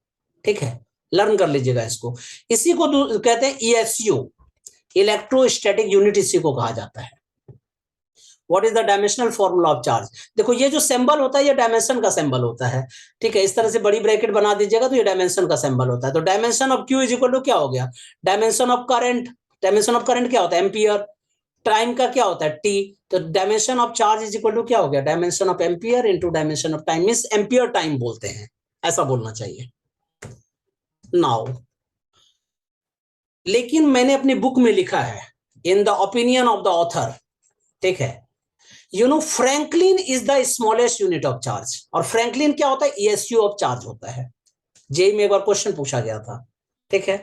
ठीक है, लर्न कर लीजिएगा इसको। इसी को कहते हैं ईएसयू, इलेक्ट्रोस्टैटिक यूनिट, इसी को कहा जाता है। What is the dimensional formula of charge. देखो ये जो सिंबल होता है, ये डायमेंशन का सिंबल होता है, ठीक है। इस तरह से बड़ी ब्रैकेट बना दीजिएगा तो ये डायमेंशन का सिंबल होता है। तो dimension of Q is equal to क्या हो गया, dimension of current. Dimension of current क्या होता है, एम्पियर। टाइम का क्या होता है, टी। तो dimension of charge is equal to क्या हो गया, dimension of ampere into dimension of time, means ampere time बोलते हैं, ऐसा बोलना चाहिए। नाउ लेकिन मैंने अपनी बुक में लिखा है, in the opinion of the author, ठीक है, Franklin is the smallest unit of charge. और फ्रैंकलिन क्या होता है, ईएसयू ऑफ चार्ज होता है। जेई में एक बार क्वेश्चन पूछा गया था, ठीक है।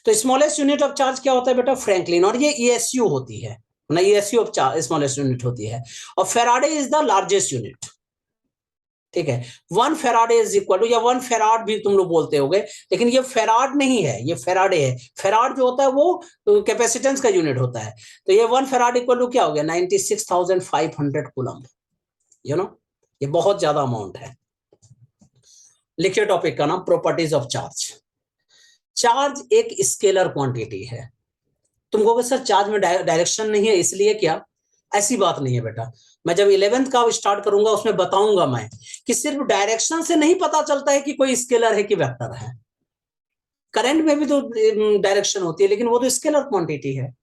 तो स्मॉलेस्ट यूनिट ऑफ चार्ज क्या होता है बेटा, फ्रैंकलिन, और ये ईएसयू होती है ना, ईएसयू ऑफ चार्ज स्मॉलेस्ट यूनिट होती है। और Faraday is the largest unit, ठीक है। 1 फेराडे इज इक्वल टू, या 1 फेराड भी तुम लोग बोलते होगे, लेकिन ये फेराड नहीं है, ये फेराडे है। फेराड जो होता है वो कैपेसिटेंस का यूनिट होता है। तो ये 1 फेराड इक्वल टू क्या हो गया, 96,500 कूलम्ब। ये बहुत ज्यादा अमाउंट है। लिखिए टॉपिक का नाम, प्रॉपर्टीज ऑफ चार्ज। चार्ज एक स्केलर क्वांटिटी है। तुम कहोगे सर चार्ज में डायरेक्शन नहीं है, इसलिए क्या, ऐसी बात नहीं है बेटा। मैं जब 11th का स्टार्ट करूंगा उसमें बताऊंगा मैं कि सिर्फ डायरेक्शन से नहीं पता चलता है कि कोई स्केलर है कि वेक्टर है। करंट में भी तो डायरेक्शन होती है, लेकिन वो तो स्केलर क्वांटिटी है।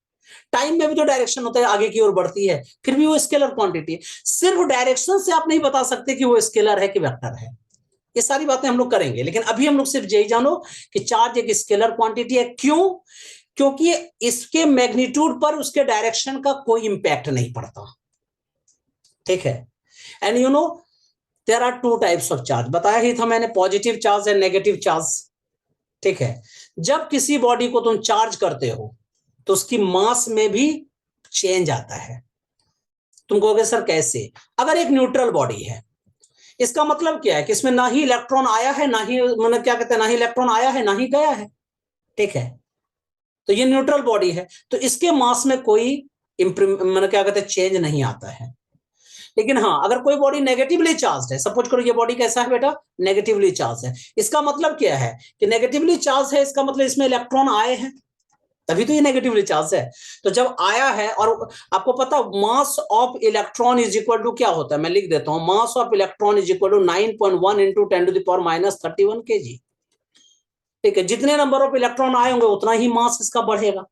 टाइम में भी तो डायरेक्शन होता है, आगे की ओर बढ़ती है, फिर भी वो स्केलर क्वांटिटी है। सिर्फ डायरेक्शन से आप नहीं बता सकते कि वो स्केलर है कि वेक्टर है। ये सारी बातें हम लोग करेंगे, लेकिन अभी हम लोग सिर्फ यही जानो कि चार्ज एक स्केलर क्वांटिटी है। क्यों? क्योंकि इसके मैग्नीट्यूड पर उसके डायरेक्शन का कोई इंपैक्ट नहीं पड़ता, ठीक है। And you know there are two types of charge, बताया ही था मैंने, positive charge and negative charge, ठीक है। जब किसी बॉडी को तुम चार्ज करते हो तो उसकी मास में भी चेंज आता है। तुम कहोगे सर कैसे? अगर एक न्यूट्रल बॉडी है, इसका मतलब क्या है कि इसमें ना ही इलेक्ट्रॉन आया है, ना ही मतलब क्या कहते हैं, ना ही इलेक्ट्रॉन आया है ना ही गया है, ठीक है। तो ये न्यूट्रल बॉडी है, तो इसके मास में कोई मतलब क्या कहते हैं चेंज नहीं आता है। लेकिन हाँ, अगर कोई बॉडी नेगेटिवली चार्ज है, सपोज करो ये बॉडी कैसा है बेटा, नेगेटिवली चार्ज है, इसका मतलब क्या है कि नेगेटिवली चार्ज है, इसका मतलब इसमें इलेक्ट्रॉन आए हैं, तभी तो ये नेगेटिवली चार्ज है। तो जब आया है, और आपको पता mass of electron is equal to क्या होता है, मैं लिख देता हूं, mass of electron is equal to 9.1 into 10⁻³ kg, ठीक है। जितने नंबर ऑफ इलेक्ट्रॉन आए होंगे उतना ही मास इसका बढ़ेगा,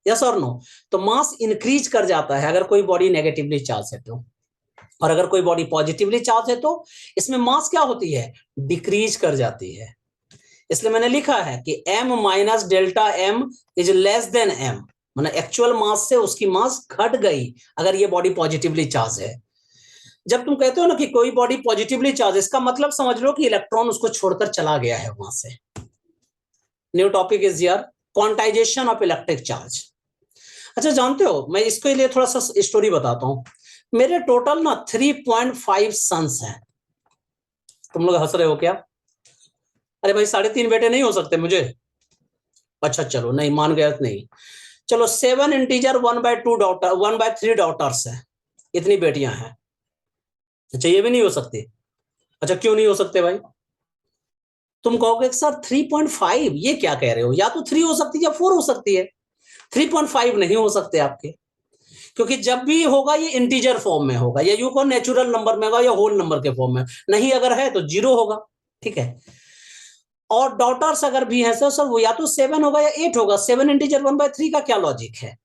यस और नो। तो मास इंक्रीज कर जाता है अगर कोई बॉडी नेगेटिवली चार्ज है तो, और अगर कोई बॉडी पॉजिटिवली चार्ज है तो इसमें मास क्या होती है, डिक्रीज कर जाती है। इसलिए मैंने लिखा है कि m minus delta m is less than m, मतलब एक्चुअल मास से उसकी मास घट गई अगर ये बॉडी पॉजिटिवली चार्ज है। जब तुम कहते हो ना कि कोई बॉडी पॉजिटिवली चार्ज, इसका मतलब समझ लो कि इलेक्ट्रॉन उसको छोड़कर चला गया है वहां से। New topic is here, quantization of electric charge. अच्छा जानते हो, मैं इसके लिए थोड़ा सा स्टोरी बताता हूं। मेरे टोटल ना 3.5 सन्स हैं। तुम लोग हंस रहे हो क्या? अरे भाई 3.5 बेटे नहीं हो सकते मुझे? अच्छा चलो, नहीं मान गया तो नहीं, चलो 7 इंटीजर 1/2 डॉटर 1/3 डॉटर्स है, इतनी बेटियां हैं। अच्छा ये भी नहीं हो सकती? अच्छा क्यों नहीं हो सकते भाई? तुम कहोगे सर 3.5 ये क्या कह रहे हो, या तो 3 हो सकती है या 4 हो सकती है, 3.5 नहीं हो सकते आपके, क्योंकि जब भी होगा ये इंटीजर फॉर्म में होगा, या यू को नेचुरल नंबर में होगा, या होल नंबर के फॉर्म में, नहीं अगर है तो 0 होगा, ठीक है। और डॉटर्स अगर भी है सर वो या तो 7 होगा या 8 होगा, 7 इंटीजर 1/3 का क्या लॉजिक है?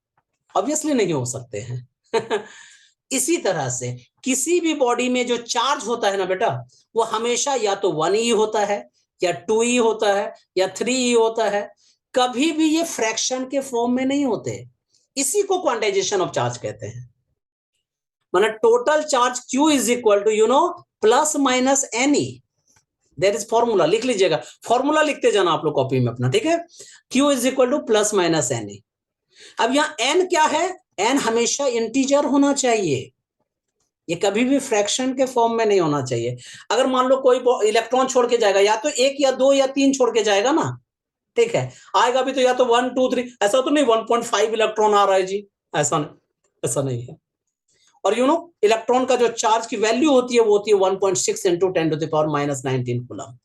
ऑब्वियसली नहीं हो सकते हैं। इसी तरह से किसी भी बॉडी में जो चार्ज होता है ना बेटा, वो हमेशा या तो 1e होता है, या 2e होता है, या 3e होता है, कभी भी ये फ्रैक्शन के फॉर्म में नहीं होते। इसी को क्वांटाइजेशन ऑफ चार्ज कहते हैं। मतलब total charge Q is equal to plus minus NE। There is formula, लिख लीजिएगा, फॉर्मूला लिखते जाना आप लोग कॉपी में अपना, ठीक है। Q is equal to plus minus NE। अब यहां n क्या है, n हमेशा इंटीजर होना चाहिए, ये कभी भी फ्रैक्शन के फॉर्म में नहीं होना चाहिए। अगर मान लो कोई इलेक्ट्रॉन छोड़ के जाएगा, या तो 1 या 2 या 3 छोड़ के जाएगा ना, ठीक है, आएगा भी तो या तो 1 2 3, ऐसा तो नहीं 1.5 इलेक्ट्रॉन आ रहा है जी, ऐसा नहीं है। और इलेक्ट्रॉन का जो चार्ज की वैल्यू होती है वो होती है 1.6 इंटू 10⁻⁹ कूलम।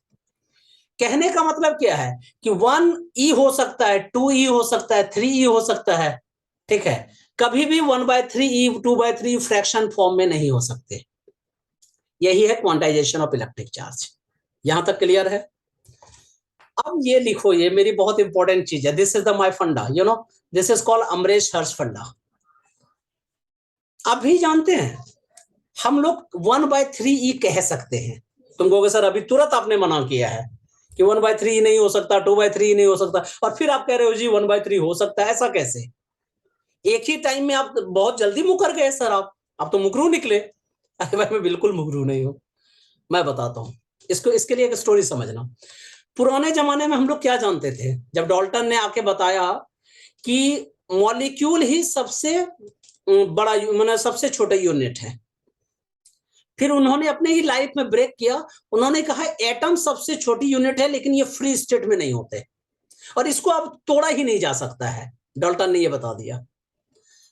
कहने का मतलब क्या है कि 1e हो सकता है, 2e हो सकता है, 3e हो सकता है, ठीक है, कभी भी 1/3e 2/3 फ्रैक्शन फॉर्म में नहीं हो सकते। यही है क्वांटाइजेशन ऑफ इलेक्ट्रिक चार्ज। यहां तक क्लियर है? अब ये लिखो, ये मेरी बहुत इंपॉर्टेंट चीज है, दिस इज द माय फंडा, दिस इज कॉल्ड अमरीश हर्ष फंडा। आप भी जानते हैं हम लोग 1/3e कह सकते हैं। तुम कहोगे सर अभी तुरंत आपने मना किया है कि 1/3 नहीं हो सकता, 2/3 नहीं हो सकता, और फिर आप कह रहे हो जी 1/3 हो सकता है, ऐसा कैसे? एक ही टाइम में आप बहुत जल्दी मुकर गए सर, आप तो मुकरू निकले। अरे भाई मैं बिल्कुल मुकरू नहीं हूं, मैं बताता हूं इसको, इसके लिए एक स्टोरी समझना। पुराने जमाने में हम लोग क्या जानते थे, जब डाल्टन ने आके बताया कि मॉलिक्यूल ही सबसे बड़ा मतलब सबसे छोटा यूनिट है, फिर उन्होंने अपने ही लाइफ में ब्रेक किया, उन्होंने कहा एटम सबसे छोटी यूनिट है लेकिन ये फ्री स्टेट में नहीं होते, और इसको अब तोड़ा ही नहीं जा सकता है, डाल्टन ने ये बता दिया।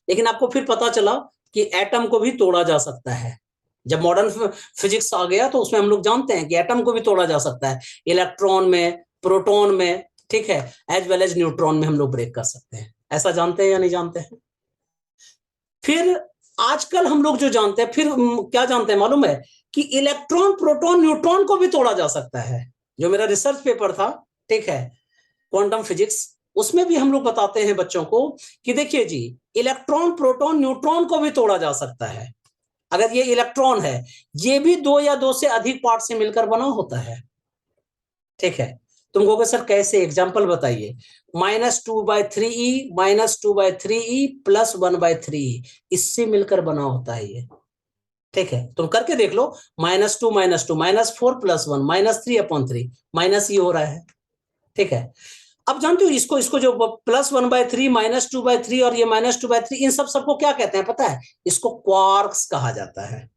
लेकिन आपको फिर पता चला कि एटम को भी तोड़ा जा सकता है। जब मॉडर्न फिजिक्स आ गया तो उसमें हम लोग जानते हैं कि एटम को भी तोड़ा जा सकता है, इलेक्ट्रॉन में, प्रोटॉन में, ठीक है, एज वेल एज न्यूट्रॉन में हम लोग ब्रेक कर सकते हैं। ऐसा जानते हैं या नहीं जानते हैं? फिर आजकल हम लोग जो जानते हैं, फिर क्या जानते हैं मालूम है, कि इलेक्ट्रॉन प्रोटॉन न्यूट्रॉन को भी तोड़ा जा सकता है। जो मेरा रिसर्च पेपर था, ठीक है, क्वांटम फिजिक्स, उसमें भी हम लोग बताते हैं बच्चों को कि देखिए जी, इलेक्ट्रॉन प्रोटॉन न्यूट्रॉन को भी तोड़ा जा सकता है। अगर ये इलेक्ट्रॉन है, ये भी 2 या 2 से अधिक पार्ट से मिलकर बना होता है। ठीक है, तुम कहोगे सर कैसे, एग्जाम्पल बताइए। -2/3e -2/3e प्लस 1/3e, इससे मिलकर बना होता है ये। ठीक है, तुम करके देख लो, -2 -2 -4 + 1 -3/3 माइनस ही हो रहा है। ठीक है, अब जानते हो इसको, इसको जो +1/3 -2/3 और ये -2/3, इन सबको क्या कहते हैं पता है? इसको क्वार्क्स कहा जाता है।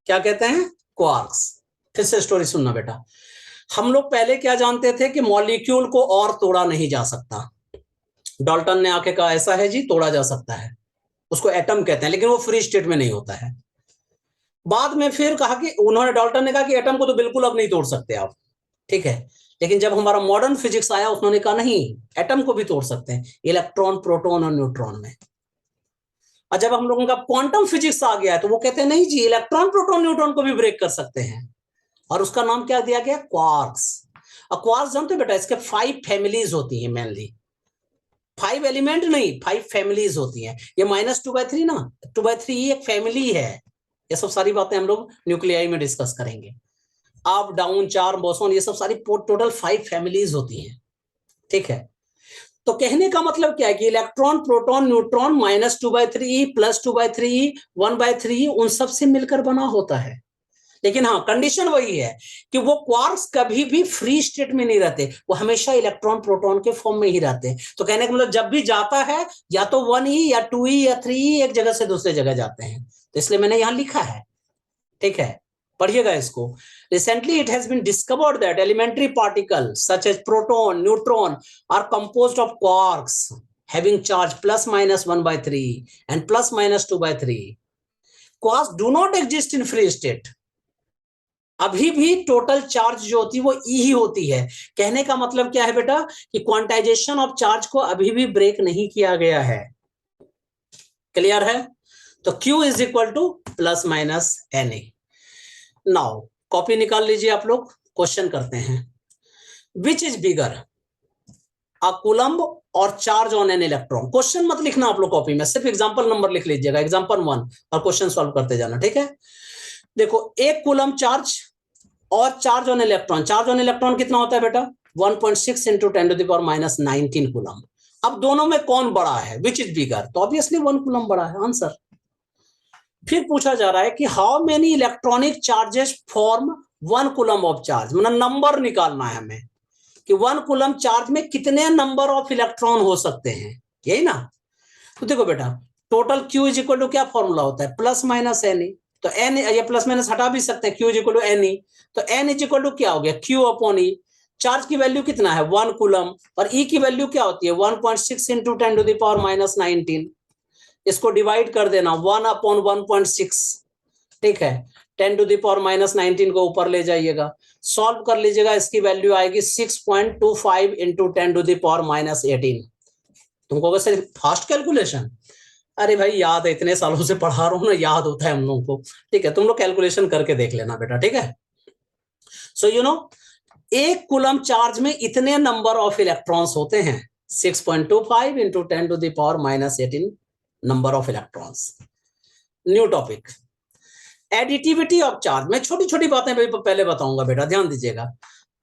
क्या कहते हैं? क्वार्क्स। फिर से स्टोरी सुनना बेटा। हम लोग पहले क्या जानते थे कि मॉलिक्यूल को और तोड़ा नहीं जा सकता। डाल्टन ने आके कहा ऐसा है जी, तोड़ा जा सकता है, उसको एटम कहते हैं, लेकिन वो फ्री स्टेट में नहीं होता है। बाद में फिर कहा कि उन्होंने, डाल्टन ने कहा कि एटम को तो बिल्कुल अब नहीं तोड़ सकते आप। ठीक है, लेकिन जब हमारा मॉडर्न फिजिक्स आया, उन्होंने कहा नहीं, एटम को भी तोड़ सकते हैं, इलेक्ट्रॉन प्रोटॉन और न्यूट्रॉन में। और जब हम लोगों का क्वांटम फिजिक्स आ गया, तो वो कहते हैं नहीं जी, इलेक्ट्रॉन प्रोटॉन न्यूट्रॉन को भी ब्रेक कर सकते हैं, और उसका नाम क्या दिया गया? क्वार्क्स। और क्वार्क्स जानते हो बेटा, इसके 5 फैमिलीज होती हैं मेनली। 5 एलिमेंट नहीं, 5 फैमिलीज होती हैं। ये -2/3 ना, 2/3 एक फैमिली है। ये सब सारी बातें हम लोग न्यूक्लियाई में डिस्कस करेंगे। अप डाउन, चार्म, बोसोन, ये सब सारी टोटल 5 फैमिलीज होती हैं। ठीक है, तो कहने का मतलब क्या है कि electron proton neutron -2/3e plus 2/3e 1/3e उन सब से मिलकर बना होता है। लेकिन हाँ, कंडीशन वही है कि वो क्वार्क्स कभी भी फ्री स्टेट में नहीं रहते, वो हमेशा इलेक्ट्रॉन प्रोटॉन के फॉर्म में ही रहते हैं। तो कहने का मतलब जब भी जाता है, या तो 1e या 2e या 3e, एक जगह से दूसरे जगह जाते हैं। तो इसलिए मैंने यहां लिखा है। ठीक है, पढ़िएगा इसको। Recently it has been discovered that elementary particle such as proton, neutron are composed of quarks having charge ±1/3 and ±2/3. Quarks do not exist in free state. अभी भी टोटल चार्ज जो होती है वो ई ही होती है। कहने का मतलब क्या है बेटा कि क्वांटाइजेशन ऑफ चार्ज को अभी भी ब्रेक नहीं किया गया है। क्लियर है? तो Q is equal to ±Na। Now copy निकाल लीजिए आप लोग, क्वेश्चन करते हैं। Which is bigger, a coulomb or charge on an electron? Question मत लिखना आप लोग कॉपी में, सिर्फ एग्जांपल नंबर लिख लीजिएगा, एग्जांपल 1, और क्वेश्चन सॉल्व करते जाना। ठीक है, देखो, एक कूलम्ब चार्ज और charge on electron. Charge on electron कितना होता है बेटा? 1.6 इंटू 10⁻⁻19 कूलम्ब। अब दोनों में कौन बड़ा है? विच इज बिगर? तो ऑब्वियसली 1 कूलम्ब बड़ा है, आंसर। फिर पूछा जा रहा है कि how many electronic charges form 1 coulomb of charge, मतलब नंबर निकालना है हमें कि 1 कूलम्ब चार्ज में कितने नंबर ऑफ इलेक्ट्रॉन हो सकते हैं, यही ना? तो देखो बेटा, total Q is equal to क्या फॉर्मूला होता है? ±Ne। तो n, ये प्लस माइनस हटा भी सकते हैं, Q is equal to Ne। तो n इज इक्वल टू क्या हो गया? Q/E। चार्ज की वैल्यू कितना है? 1 कूलम, और E की वैल्यू क्या होती है? 1.6 इंटू 10⁻⁻19। इसको डिवाइड कर देना, 1/1.6। ठीक है, 10⁻⁻19 को ऊपर ले जाइएगा, सॉल्व कर लीजिएगा, इसकी वैल्यू आएगी 6.25 इंटू 10⁻⁻18। तुमको सर फास्ट कैलकुलेशन? अरे भाई याद है, इतने सालों से पढ़ा रहा हूं ना, याद होता है हम लोगों को। ठीक है, तुम लोग कैलकुलेशन करके देख लेना बेटा। ठीक है, सो यू नो, एक कूलम चार्ज में इतने नंबर ऑफ इलेक्ट्रॉन्स होते हैं, 6.25 into 10⁻⁻18 number of electrons. New topic, additivity of charge. मैं छोटी छोटी बातें पहले बताऊंगा बेटा, ध्यान दीजिएगा।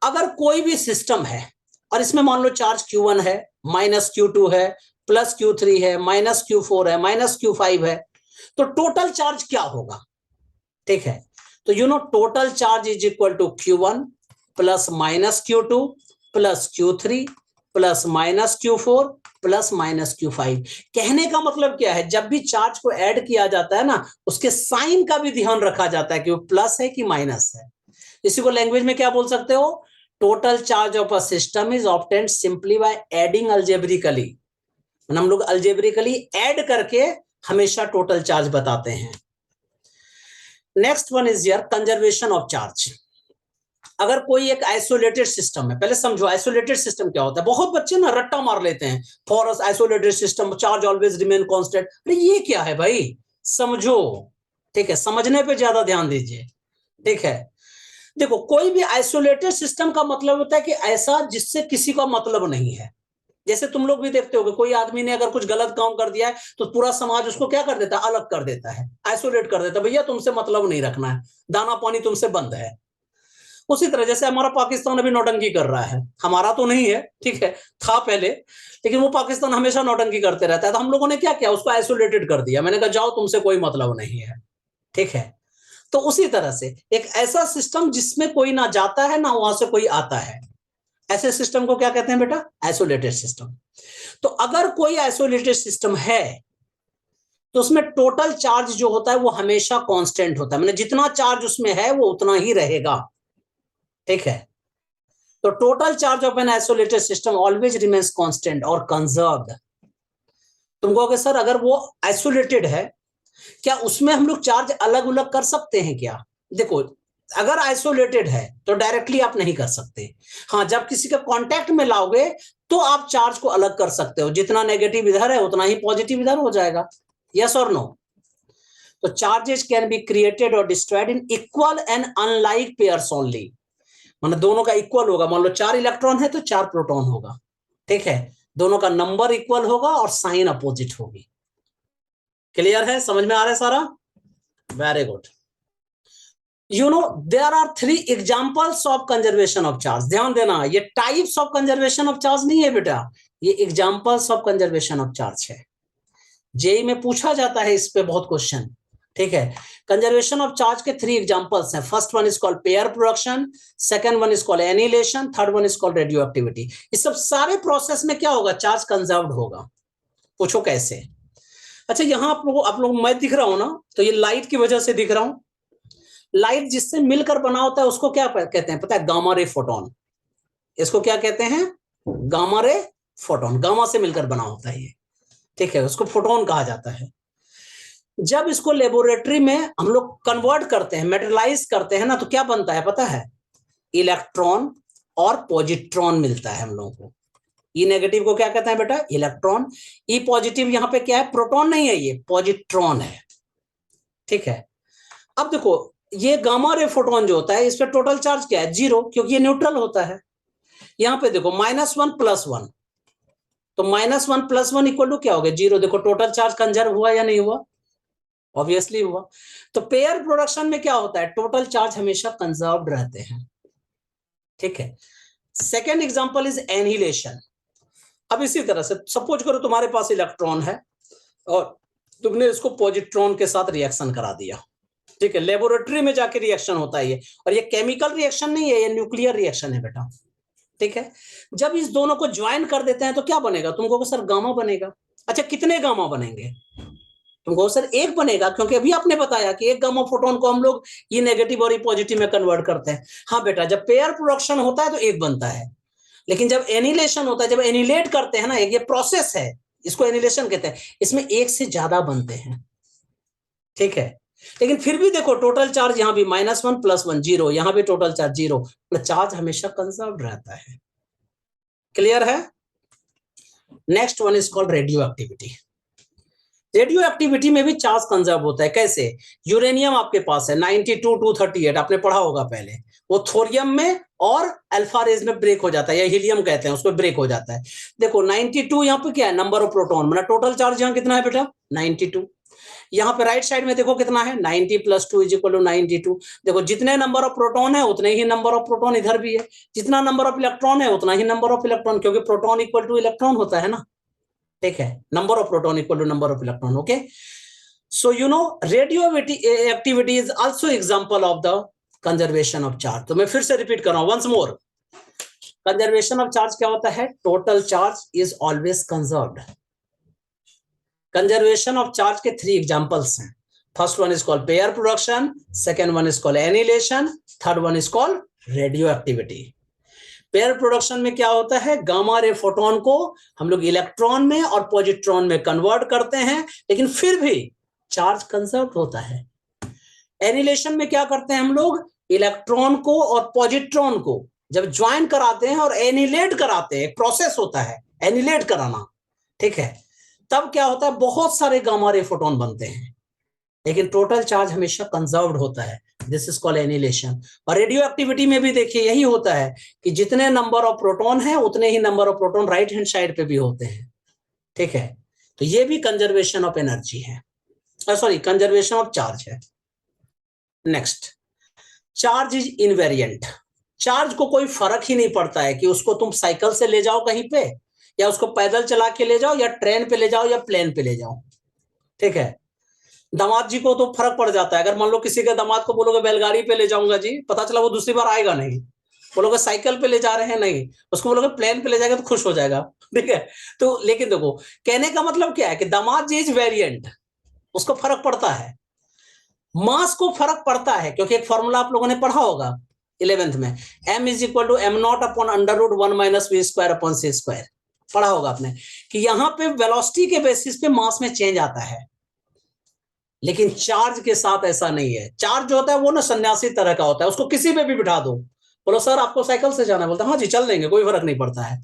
अगर कोई भी सिस्टम है और इसमें मान लो चार्ज Q1 है, -Q2 है, +Q3 है, -Q4 है, -Q5 है, तो टोटल चार्ज क्या होगा? ठीक है, तो you know total charge is equal to Q1 plus -Q2 plus Q3 plus -Q4 plus -Q5। कहने का मतलब क्या है, जब भी चार्ज को ऐड किया जाता है ना, उसके साइन का भी ध्यान रखा जाता है कि वो प्लस है कि माइनस है। इसी को लैंग्वेज में क्या बोल सकते हो? Total charge of a system is obtained simply by adding algebraically. हम लोग अल्जेब्रिकली ऐड करके हमेशा टोटल चार्ज बताते हैं। Next one is here conservation of charge. अगर कोई एक आइसोलेटेड सिस्टम है, पहले समझो आइसोलेटेड सिस्टम क्या होता है। बहुत बच्चे ना रट्टा मार लेते हैं, for us isolated system charge always remain constant. अरे ये क्या है भाई, समझो। ठीक है, समझने पे ज्यादा ध्यान दीजिए। ठीक है, देखो, कोई भी आइसोलेटेड सिस्टम का मतलब होता है कि ऐसा जिससे किसी का मतलब नहीं है। जैसे तुम लोग भी देखते हो कि कोई आदमी ने अगर कुछ गलत काम कर दिया है तो पूरा समाज उसको क्या कर देता है, अलग कर देता है, आइसोलेट कर देता है, भैया तुमसे मतलब नहीं रखना है, दाना पानी तुमसे बंद है। उसी तरह जैसे हमारा पाकिस्तान अभी नौटंकी कर रहा है, हमारा तो नहीं है, ठीक है, था पहले, लेकिन वो पाकिस्तान हमेशा नौटंकी करते रहता है, तो हम लोगों ने क्या किया, उसको आइसोलेटेड कर दिया। मैंने कहा जाओ तुमसे कोई मतलब नहीं है, ठीक है। तो उसी तरह से एक ऐसा सिस्टम जिसमें कोई ना जाता है ना वहां से कोई आता है, ऐसे सिस्टम को क्या कहते हैं बेटा, आइसोलेटेड सिस्टम। तो अगर कोई आइसोलेटेड सिस्टम है तो उसमें टोटल चार्ज जो होता है वो हमेशा कांस्टेंट होता है, मतलब जितना चार्ज उसमें है वो उतना ही रहेगा, ठीक है। तो total charge of an isolated system always remains constant और कंजर्व्ड। तुम कहोगे सर अगर वो आइसोलेटेड है क्या उसमें हम लोग चार्ज अलग अलग कर सकते हैं क्या? देखो अगर आइसोलेटेड है तो डायरेक्टली आप नहीं कर सकते, हाँ जब किसी के कांटेक्ट में लाओगे तो आप चार्ज को अलग कर सकते हो, जितना नेगेटिव इधर है उतना ही पॉजिटिव इधर हो जाएगा, यस और नो। तो चार्जेस कैन बी क्रिएटेड और destroyed in equal and unlike pairs only, मतलब दोनों का इक्वल होगा, मान लो 4 इलेक्ट्रॉन है तो 4 प्रोटॉन होगा, ठीक है, दोनों का नंबर इक्वल होगा और साइन अपोजिट होगी। क्लियर है, समझ में आ रहा है सारा? Very good. You know there are 3 examples of conservation of charge. ध्यान देना ये types of conservation of charge नहीं है बेटा, ये examples of conservation of charge है। जेई में पूछा जाता है इस पे बहुत क्वेश्चन, ठीक है। कंजर्वेशन ऑफ चार्ज के 3 एग्जांपल्स हैं। First one is called pair production, second one is called annihilation, third one is called radio activity. इस सब सारे प्रोसेस में क्या होगा, चार्ज कंजर्व्ड होगा। पूछो कैसे? अच्छा यहां आप लोग मैं दिख रहा हूं ना, तो ये लाइट की वजह से दिख रहा हूं। लाइट जिससे मिलकर बना होता है उसको क्या कहते हैं पता है, गामा रे फोटोन। इसको क्या कहते हैं, गामा रे फोटोन, गामा से मिलकर बना होता है ये, ठीक है, उसको फोटोन कहा जाता है। जब इसको लेबोरेटरी में हम लोग कन्वर्ट करते हैं, मेटेरियलाइज करते हैं ना, तो क्या बनता है पता है, इलेक्ट्रॉन और पॉजिट्रॉन मिलता है हम लोगों को। ई नेगेटिव को क्या कहते हैं बेटा, इलेक्ट्रॉन। ई पॉजिटिव यहां पे क्या है, प्रोटॉन नहीं है, ये पॉजिट्रॉन है, ठीक है। अब देखो ये गामा रे फोटोन जो होता है इस पे टोटल चार्ज क्या है, 0, क्योंकि ये न्यूट्रल होता है। यहां पे देखो -1 + 1, तो -1 + 1 इक्वल टू क्या हो गया, 0। देखो टोटल चार्ज कंजर्व हुआ या नहीं हुआ, ऑब्वियसली हुआ। तो पेयर प्रोडक्शन में क्या होता है, टोटल चार्ज हमेशा कंजर्व्ड रहते हैं, ठीक है। Second example is annihilation. अब इसी तरह से सपोज करो तुम्हारे पास इलेक्ट्रॉन है और तुमने इसको पॉजिट्रॉन के साथ रिएक्शन करा दिया, ठीक है। लेबोरेटरी में जाके रिएक्शन होता है ये, और ये केमिकल रिएक्शन नहीं है, ये न्यूक्लियर रिएक्शन है बेटा, ठीक है। जब इस दोनों को ज्वाइन कर देते हैं तो क्या बनेगा, तुमको सर गामा बनेगा। अच्छा कितने गामा बनेंगे, तुमको सर एक बनेगा, क्योंकि अभी आपने बताया कि एक गामा फोटोन को हम लोग ये नेगेटिव और ये पॉजिटिव में कन्वर्ट करते हैं। हाँ बेटा जब पेयर प्रोडक्शन होता है तो एक बनता है, लेकिन जब एनिलेशन होता है, जब एनिलेट करते हैं ना, ये प्रोसेस है, इसको एनिलेशन कहते हैं, इसमें एक से ज्यादा बनते हैं, ठीक है। लेकिन फिर भी देखो टोटल चार्ज यहाँ भी -1 + 1 0, यहाँ भी टोटल चार्ज 0, चार्ज हमेशा कंजर्व रहता है। क्लियर है? Next one is called radio activity. Radio activity में भी चार्ज कंजर्व होता है। कैसे? यूरेनियम आपके पास है 92 238, आपने पढ़ा होगा पहले, वो थोरियम में और अल्फा रेज में ब्रेक हो जाता है, या हीलियम कहते हैं, उसमें ब्रेक हो जाता है। देखो 92 यहाँ पे क्या है, नंबर ऑफ प्रोटॉन, मतलब टोटल चार्ज यहाँ कितना है बेटा, 92। यहाँ पे राइट साइड में देखो कितना है, 90 + 2 = 92। देखो जितने नंबर ऑफ प्रोटॉन है उतने ही नंबर ऑफ प्रोटॉन इधर भी है, जितना नंबर ऑफ इलेक्ट्रॉन है उतना ही नंबर ऑफ इलेक्ट्रॉन, क्योंकि प्रोटॉन इक्वल टू इलेक्ट्रॉन होता है ना, ठीक है। Number of proton equal to number of electron, okay. So you know radioactivity is also example of the conservation of charge. तो मैं फिर से रिपीट कर रहा हूं once more. Conservation of charge क्या होता है, total charge is always conserved. Conservation of charge के 3 एग्जांपल्स हैं। First one is called pair production, second one is called annihilation, third one is called radio activity. Pair production में क्या होता है, gamma ray photon को हम लोग electron में और पॉजिट्रॉन में कन्वर्ट करते हैं, लेकिन फिर भी चार्ज कंजर्व होता है। एनिलेशन में क्या करते हैं हम लोग, इलेक्ट्रॉन को और पॉजिट्रॉन को जब ज्वाइन कराते हैं और एनिलेट कराते हैं, प्रोसेस होता है एनिलेट कराना, ठीक है, तब क्या होता है, बहुत सारे गामा रे फोटोन बनते हैं, लेकिन टोटल चार्ज हमेशा कंजर्व्ड होता है, दिस इज कॉल्ड एनिलेशन। और रेडियो एक्टिविटी में भी देखिए यही होता है कि जितने नंबर ऑफ प्रोटॉन है उतने ही number of proton right hand side पे भी होते हैं, ठीक है। तो ये भी कंजर्वेशन ऑफ एनर्जी है, सॉरी कंजर्वेशन ऑफ चार्ज है। Next, charge is invariant. Charge को कोई फर्क ही नहीं पड़ता है कि उसको तुम साइकिल से ले जाओ कहीं पे, या उसको पैदल चला के ले जाओ, या ट्रेन पे ले जाओ, या प्लेन पे ले जाओ, ठीक है। दामाद जी को तो फर्क पड़ जाता है, अगर मान लो किसी के दामाद को बोलोगे बैलगाड़ी पे ले जाऊंगा जी, पता चला वो दूसरी बार आएगा नहीं। बोलोगे साइकिल पे ले जा रहे हैं, नहीं। उसको बोलोगे प्लेन पे ले जाएगा तो खुश हो जाएगा, ठीक है। तो लेकिन देखो कहने का मतलब क्या है कि दामाद जी इज वेरिएंट, उसको फर्क पड़ता है। मास को फर्क पड़ता है, क्योंकि एक फॉर्मूला आप लोगों ने पढ़ा होगा 11th में, m is equal to M naught upon under root 1 minus V square upon C square. पढ़ा होगा आपने कि यहां पे वेलोसिटी के बेसिस पे मास में चेंज आता है, लेकिन चार्ज के साथ ऐसा नहीं है। चार्ज जो होता है वो ना सन्यासी तरह का होता है, उसको किसी पे भी बिठा दो, बोलो सर आपको साइकिल से जाना है, बोलता हाँ जी चल देंगे, कोई फर्क नहीं पड़ता है।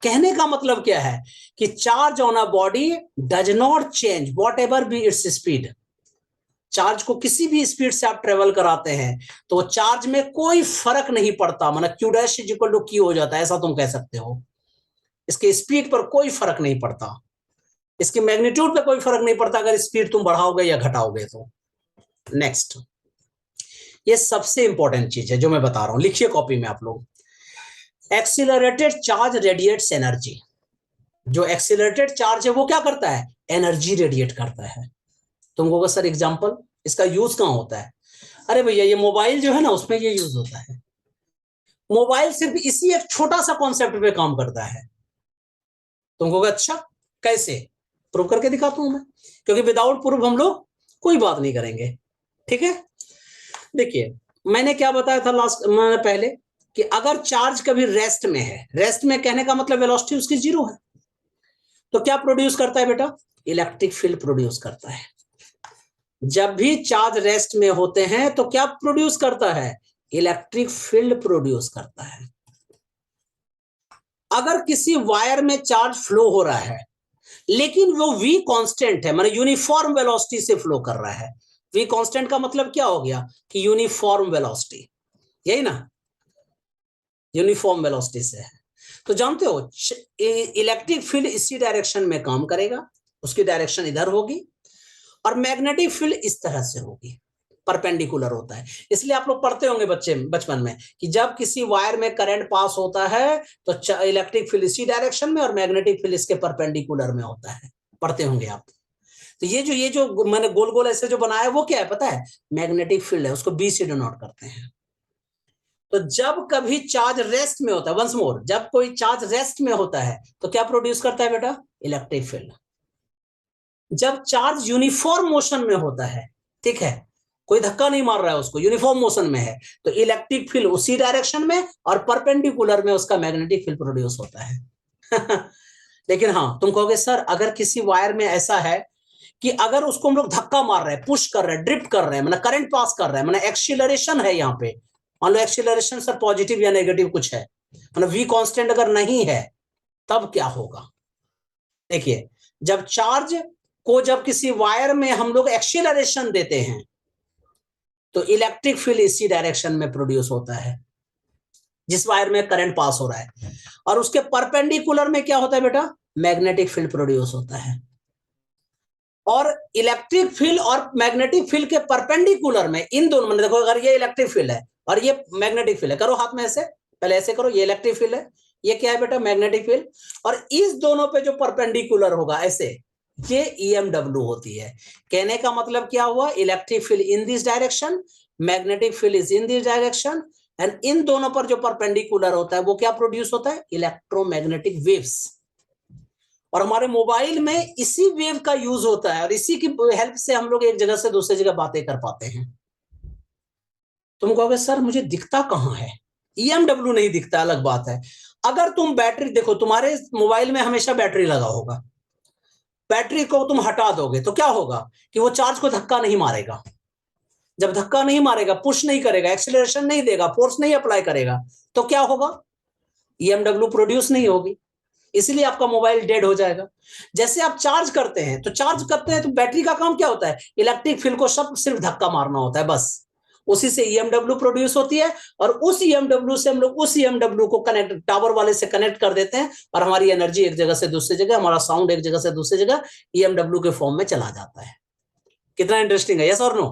कहने का मतलब क्या है कि charge on a body does not change what ever be its speed. Charge को किसी भी स्पीड से आप ट्रेवल कराते हैं तो चार्ज में कोई फर्क नहीं पड़ता, मतलब Q dash is equal to Q हो जाता है, ऐसा तुम कह सकते हो। इसके स्पीड पर कोई फर्क नहीं पड़ता, इसकी मैग्नीट्यूड पे कोई फर्क नहीं पड़ता अगर स्पीड तुम बढ़ाओगे या घटाओगे तो। नेक्स्ट, ये सबसे इंपॉर्टेंट चीज है जो मैं बता रहा हूं, लिखिए कॉपी में आप लोग। Accelerated charge radiates energy. जो एक्सीलरेटेड चार्ज है वो क्या करता है, एनर्जी रेडिएट करता है। तुमको कहोगे सर एग्जांपल, इसका यूज कहां होता है? अरे भैया ये मोबाइल जो है ना उसमें ये यूज होता है। मोबाइल सिर्फ इसी एक छोटा सा कॉन्सेप्ट पे काम करता है। तुमको कहोगे अच्छा कैसे, प्रूव करके दिखाता हूं मैं, क्योंकि विदाउट प्रूफ हम लोग कोई बात नहीं करेंगे, ठीक है। देखिए मैंने क्या बताया था लास्ट मैंने पहले कि अगर चार्ज कभी रेस्ट में है, रेस्ट में कहने का मतलब वेलोसिटी उसकी 0 है, तो क्या प्रोड्यूस करता है बेटा, इलेक्ट्रिक फील्ड प्रोड्यूस करता है। जब भी चार्ज रेस्ट में होते हैं तो क्या प्रोड्यूस करता है, इलेक्ट्रिक फील्ड प्रोड्यूस करता है। अगर किसी वायर में चार्ज फ्लो हो रहा है लेकिन वो v कांस्टेंट है, मतलब यूनिफॉर्म वेलोसिटी से फ्लो कर रहा है। v कांस्टेंट का मतलब क्या हो गया कि यूनिफॉर्म वेलोसिटी, यही ना, यूनिफॉर्म वेलोसिटी से है। तो जानते हो इलेक्ट्रिक फील्ड इसी डायरेक्शन में काम करेगा, उसकी डायरेक्शन इधर होगी, और मैग्नेटिक फील्ड इस तरह से होगी, परपेंडिकुलर होता है। इसलिए आप लोग पढ़ते होंगे बच्चे बचपन में कि जब किसी वायर में करंट पास होता है तो इलेक्ट्रिक फील्ड इसी डायरेक्शन में और मैग्नेटिक फील्ड इसके परपेंडिकुलर में होता है, पढ़ते होंगे आप। तो ये जो मैंने गोल गोल ऐसे जो बनाया वो क्या है पता है, मैग्नेटिक फील्ड है, उसको बी से डिनोट करते हैं। तो जब कभी चार्ज रेस्ट में होता है, वंस मोर, जब कोई चार्ज रेस्ट में होता है तो क्या प्रोड्यूस करता है बेटा, इलेक्ट्रिक फील्ड। जब चार्ज यूनिफॉर्म मोशन में होता है, ठीक है, कोई धक्का नहीं मार रहा है उसको, यूनिफॉर्म मोशन में है, तो इलेक्ट्रिक फील्ड उसी डायरेक्शन में और परपेंडिकुलर में उसका मैग्नेटिक फील्ड प्रोड्यूस होता है। लेकिन हाँ तुम कहोगे सर अगर किसी वायर में ऐसा है कि अगर उसको हम लोग धक्का मार रहे हैं, पुश कर रहे हैं, ड्रिफ्ट कर रहे हैं, मतलब करंट पास कर रहे हैं, मतलब एक्सीलरेशन है यहाँ पे, मान लो एक्सीलरेशन सर पॉजिटिव या नेगेटिव कुछ है, मतलब v कांस्टेंट अगर नहीं है तब क्या होगा। देखिए जब चार्ज को जब किसी वायर में हम लोग एक्सीलरेशन देते हैं तो इलेक्ट्रिक फील्ड इसी डायरेक्शन में प्रोड्यूस होता है जिस वायर में करंट पास हो रहा है, और उसके परपेंडिकुलर में क्या होता है बेटा, मैग्नेटिक फील्ड प्रोड्यूस होता है। और इलेक्ट्रिक फील्ड और मैग्नेटिक फील्ड के परपेंडिकुलर में, इन दोनों में देखो, अगर ये इलेक्ट्रिक फील्ड है और ये मैग्नेटिक फील्ड है, करो हाथ में ऐसे, पहले ऐसे करो, ये इलेक्ट्रिक फील्ड है, ये क्या है बेटा, मैग्नेटिक फील्ड, और इस दोनों पे जो परपेंडिकुलर होगा ऐसे, ये EMW होती है। कहने का मतलब क्या हुआ, electric field in this direction, magnetic field is in this direction, and in दोनों पर जो परपेंडिकुलर होता है वो क्या प्रोड्यूस होता है, इलेक्ट्रोमैग्नेटिक वेव्स। और हमारे मोबाइल में इसी वेव का यूज होता है और इसी की हेल्प से हम लोग एक जगह से दूसरी जगह बातें कर पाते हैं। तुम कहोगे सर मुझे दिखता कहां है, EMW नहीं दिखता, अलग बात है। अगर तुम बैटरी देखो, तुम्हारे मोबाइल में हमेशा बैटरी लगा होगा, बैटरी को तुम हटा दोगे तो क्या होगा कि वो चार्ज को धक्का नहीं मारेगा। जब धक्का नहीं मारेगा, पुश नहीं करेगा, एक्सीलरेशन नहीं देगा, फोर्स नहीं अप्लाई करेगा, तो क्या होगा, EMW प्रोड्यूस नहीं होगी, इसलिए आपका मोबाइल डेड हो जाएगा। जैसे आप चार्ज करते हैं तो बैटरी का काम क्या होता है, इलेक्ट्रिक फील्ड को सब सिर्फ धक्का मारना होता है बस, उसी से ईएमडब्ल्यू प्रोड्यूस होती है, और उस ईएमडब्ल्यू से हम लोग उस ईएमडब्ल्यू को कनेक्ट टावर वाले से कनेक्ट कर देते हैं, और हमारी एनर्जी एक जगह से दूसरी जगह, हमारा साउंड एक जगह से दूसरी जगह ईएमडब्ल्यू के फॉर्म में चला जाता है। कितना इंटरेस्टिंग है, यस और नो?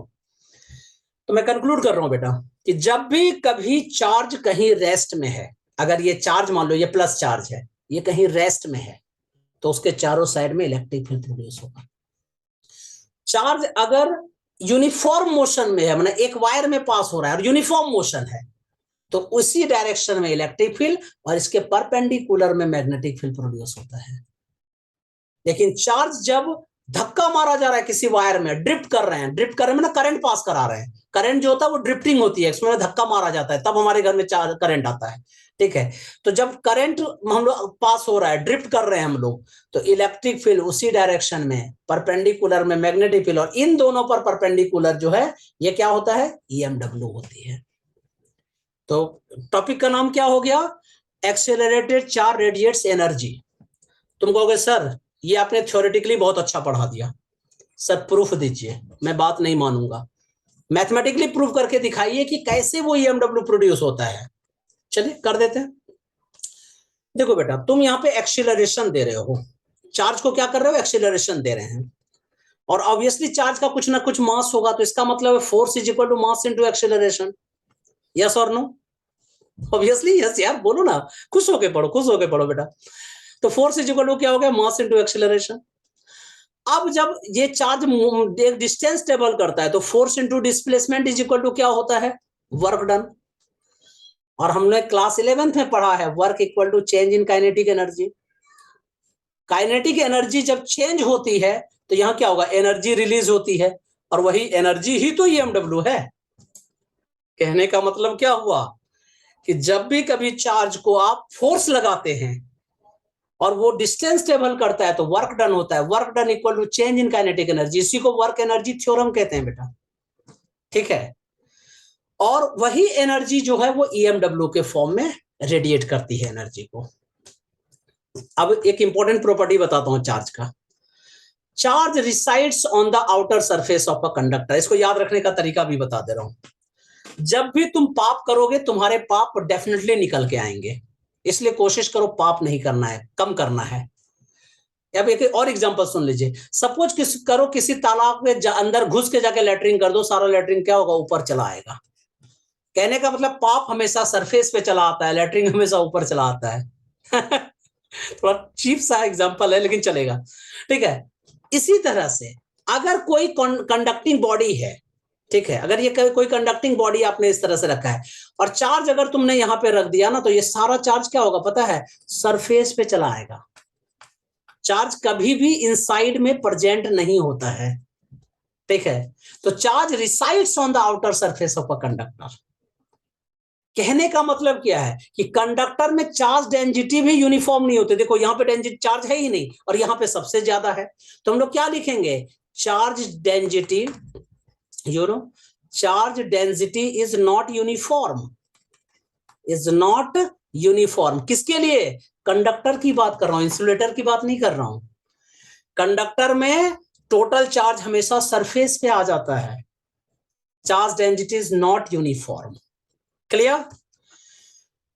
तो मैं कंक्लूड कर रहा हूं बेटा कि जब भी कभी चार्ज कहीं रेस्ट में है, अगर ये चार्ज मान लो ये प्लस चार्ज है, ये कहीं रेस्ट में है, तो उसके चारों साइड में इलेक्ट्रिक फील्ड प्रोड्यूस होगा। चार्ज अगर यूनिफॉर्म मोशन में है, मतलब एक वायर में पास हो रहा है और यूनिफॉर्म मोशन है, तो उसी डायरेक्शन में इलेक्ट्रिक फील्ड और इसके परपेंडिकुलर में मैग्नेटिक फील्ड प्रोड्यूस होता है। लेकिन चार्ज जब धक्का मारा जा रहा है किसी वायर में, ड्रिफ्ट कर रहे हैं, ड्रिफ्ट कर रहे हैं मतलब करंट पास करा रहे हैं, करंट जो होता है वो ड्रिफ्टिंग होती है, इसमें धक्का मारा जाता है, तब हमारे घर में करंट आता है, ठीक है। तो जब करंट हम लोग पास हो रहा है, ड्रिफ्ट कर रहे हैं हम लोग, तो इलेक्ट्रिक फील्ड उसी डायरेक्शन में परपेंडिकुलर में मैग्नेटिक फील्ड, और इन दोनों पर परपेंडिकुलर जो है ये क्या होता है, ईएमडब्ल्यू होती है। तो टॉपिक का नाम क्या हो गया, एक्सेलरेटेड चार्ज रेडिएट्स एनर्जी। तुम कहोगे सर ये आपने थ्योरेटिकली बहुत अच्छा पढ़ा दिया, सर प्रूफ दीजिए। मैं बात नहीं मानूंगा, मैथमेटिकली प्रूफ करके दिखाइए कि कैसे वो ईएमडब्ल्यू प्रोड्यूस होता है। चलिए कर देते हैं। देखो बेटा, तुम यहाँ पे एक्सीलरेशन दे रहे हो, चार्ज को क्या कर रहे हो, एक्सीलरेशन दे रहे हैं, और ऑब्वियसली चार्ज का कुछ ना कुछ मास होगा, तो इसका मतलब है force is equal to mass into acceleration. Yes और नो? ऑब्वियसली यस यार, बोलो ना, खुश होके पढ़ो, खुश होके पढ़ो बेटा। तो फोर्स इज इक्वल टू क्या हो गया, मास इनटू एक्सीलरेशन। अब जब ये चार्ज एक डिस्टेंस ट्रेवल करता है, तो force into displacement is equal to क्या होता है, वर्क डन। और हमने क्लास 11th में पढ़ा है, work equal to change in kinetic energy. Kinetic energy जब चेंज होती है तो यहां क्या होगा, एनर्जी रिलीज होती है, और वही एनर्जी ही तो ईएमडब्ल्यू है। कहने का मतलब क्या हुआ कि जब भी कभी चार्ज को आप फोर्स लगाते हैं और वो डिस्टेंस ट्रेवल करता है, तो वर्क डन होता है, work done equal to change in kinetic energy. इसी को वर्क एनर्जी थ्योरम कहते हैं बेटा, ठीक है। और वही एनर्जी जो है वो ईएमडब्ल्यू के फॉर्म में रेडिएट करती है एनर्जी को। अब एक इंपॉर्टेंट प्रॉपर्टी बताता हूं चार्ज का, charge resides on the outer surface of a conductor. इसको याद रखने का तरीका भी बता दे रहा हूं। जब भी तुम पाप करोगे, तुम्हारे पाप डेफिनेटली निकल के आएंगे, इसलिए कोशिश करो पाप नहीं करना है, कम करना है। अब एक और एग्जांपल सुन लीजिए। सपोज किसी तालाब के अंदर घुस के जाके लेटरिन कर दो, सारा लेटरिन क्या होगा, ऊपर चला आएगा। कहने का मतलब पाप हमेशा सरफेस पे चला आता है, लेटरिन हमेशा ऊपर चला आता है। थोड़ा चीप सा एग्जांपल है लेकिन चलेगा, ठीक है। इसी तरह से अगर कोई कंडक्टिंग बॉडी है, ठीक है, अगर ये कोई कंडक्टिंग बॉडी आपने इस तरह से रखा है, और चार्ज अगर तुमने यहां पे रख दिया ना, तो ये सारा चार्ज क्या होगा पता है, सरफेस पे चला आएगा। चार्ज कभी भी इनसाइड में प्रेजेंट नहीं होता है, ठीक है। तो charge resides on the outer surface of a conductor. कहने का मतलब क्या है कि कंडक्टर में चार्ज डेंसिटी भी यूनिफॉर्म नहीं होती। देखो यहां पे डेंसिटी चार्ज है ही नहीं, और यहां पे सबसे ज्यादा है, तो हम लोग क्या लिखेंगे, charge density, charge density is not uniform, is not uniform. किसके लिए, कंडक्टर की बात कर रहा हूं, इंसुलेटर की बात नहीं कर रहा हूं। कंडक्टर में टोटल चार्ज हमेशा सरफेस पे आ जाता है, charge density is not uniform. Clear?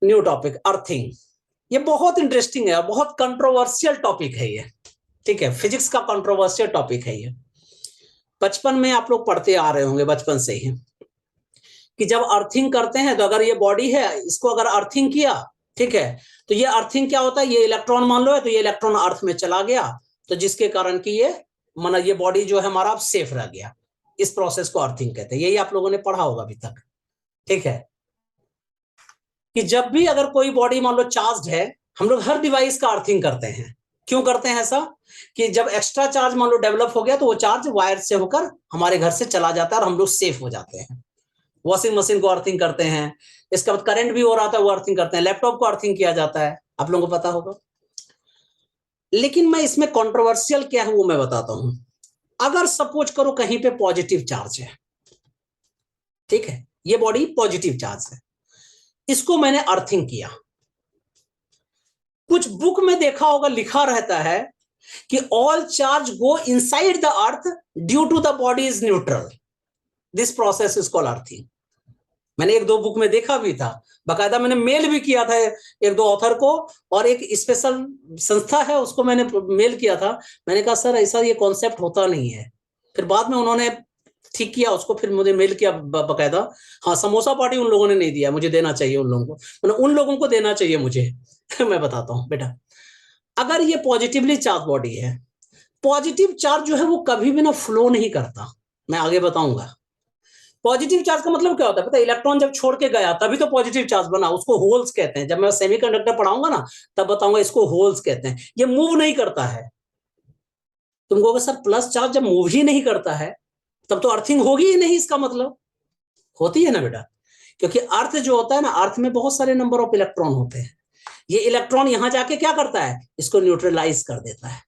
New topic, earthing. ये बहुत इंटरेस्टिंग है, बहुत कंट्रोवर्शियल टॉपिक है ये, ठीक है, फिजिक्स का कंट्रोवर्शियल टॉपिक है ये। बचपन में आप लोग पढ़ते आ रहे होंगे बचपन से ही, कि जब अर्थिंग करते हैं, तो अगर ये बॉडी है, इसको अगर अर्थिंग किया, ठीक है, तो ये अर्थिंग क्या होता है, ये इलेक्ट्रॉन मान लो है, तो ये इलेक्ट्रॉन अर्थ में चला गया, तो जिसके कारण कि ये माना ये बॉडी जो है हमारा सेफ रह गया। इस प्रोसेस को अर्थिंग कहते हैं, यही आप लोगों ने पढ़ा होगा अभी तक, ठीक है। कि जब भी अगर कोई बॉडी मान लो चार्ज है, हम लोग हर डिवाइस का अर्थिंग करते हैं। क्यों करते हैं ऐसा, कि जब एक्स्ट्रा चार्ज मान लो डेवलप हो गया, तो वो चार्ज वायर से होकर हमारे घर से चला जाता है और हम लोग सेफ हो जाते हैं। वॉशिंग मशीन को अर्थिंग करते हैं, इसके बाद करंट भी हो रहा था वो अर्थिंग करते हैं, लैपटॉप को अर्थिंग किया जाता है, आप लोगों को पता होगा। लेकिन मैं इसमें कंट्रोवर्शियल क्या है वो मैं बताता हूं। अगर सपोज करो कहीं पे पॉजिटिव चार्ज है, ठीक है, ये बॉडी पॉजिटिव चार्ज है, इसको मैंने अर्थिंग किया। कुछ बुक में देखा होगा लिखा रहता है कि all charge go inside the earth due to the body is neutral, this process is called earthing. मैंने एक दो बुक में देखा भी था, बाकायदा मैंने मेल भी किया था एक दो ऑथर को, और एक स्पेशल संस्था है उसको मैंने मेल किया था। मैंने कहा सर ऐसा ये कॉन्सेप्ट होता नहीं है। फिर बाद में उन्होंने ठीक किया उसको, फिर मुझे मेल किया बाकायदा। हाँ, समोसा पार्टी उन लोगों ने नहीं दिया, मुझे देना चाहिए उन लोगों को, मतलब उन लोगों को देना चाहिए मुझे। मैं बताता हूँ बेटा, अगर ये पॉजिटिवली चार्ज बॉडी है, पॉजिटिव चार्ज जो है वो कभी भी ना फ्लो नहीं करता। मैं आगे बताऊंगा। पॉजिटिव चार्ज का मतलब क्या होता है पता है? इलेक्ट्रॉन जब छोड़ के गया तभी तो पॉजिटिव चार्ज बना, उसको होल्स कहते हैं। जब मैं सेमीकंडक्टर पढ़ाऊंगा ना तब बताऊंगा इसको होल्स कहते हैं। ये मूव नहीं करता है। तुम कहोगे सर प्लस चार्ज जब मूव ही नहीं करता है तब तो अर्थिंग होगी ही नहीं, इसका मतलब होती है ना बेटा, क्योंकि अर्थ जो होता है ना, अर्थ में बहुत सारे नंबर ऑफ इलेक्ट्रॉन होते हैं। ये इलेक्ट्रॉन यहां जाके क्या करता है, इसको न्यूट्रलाइज कर देता है।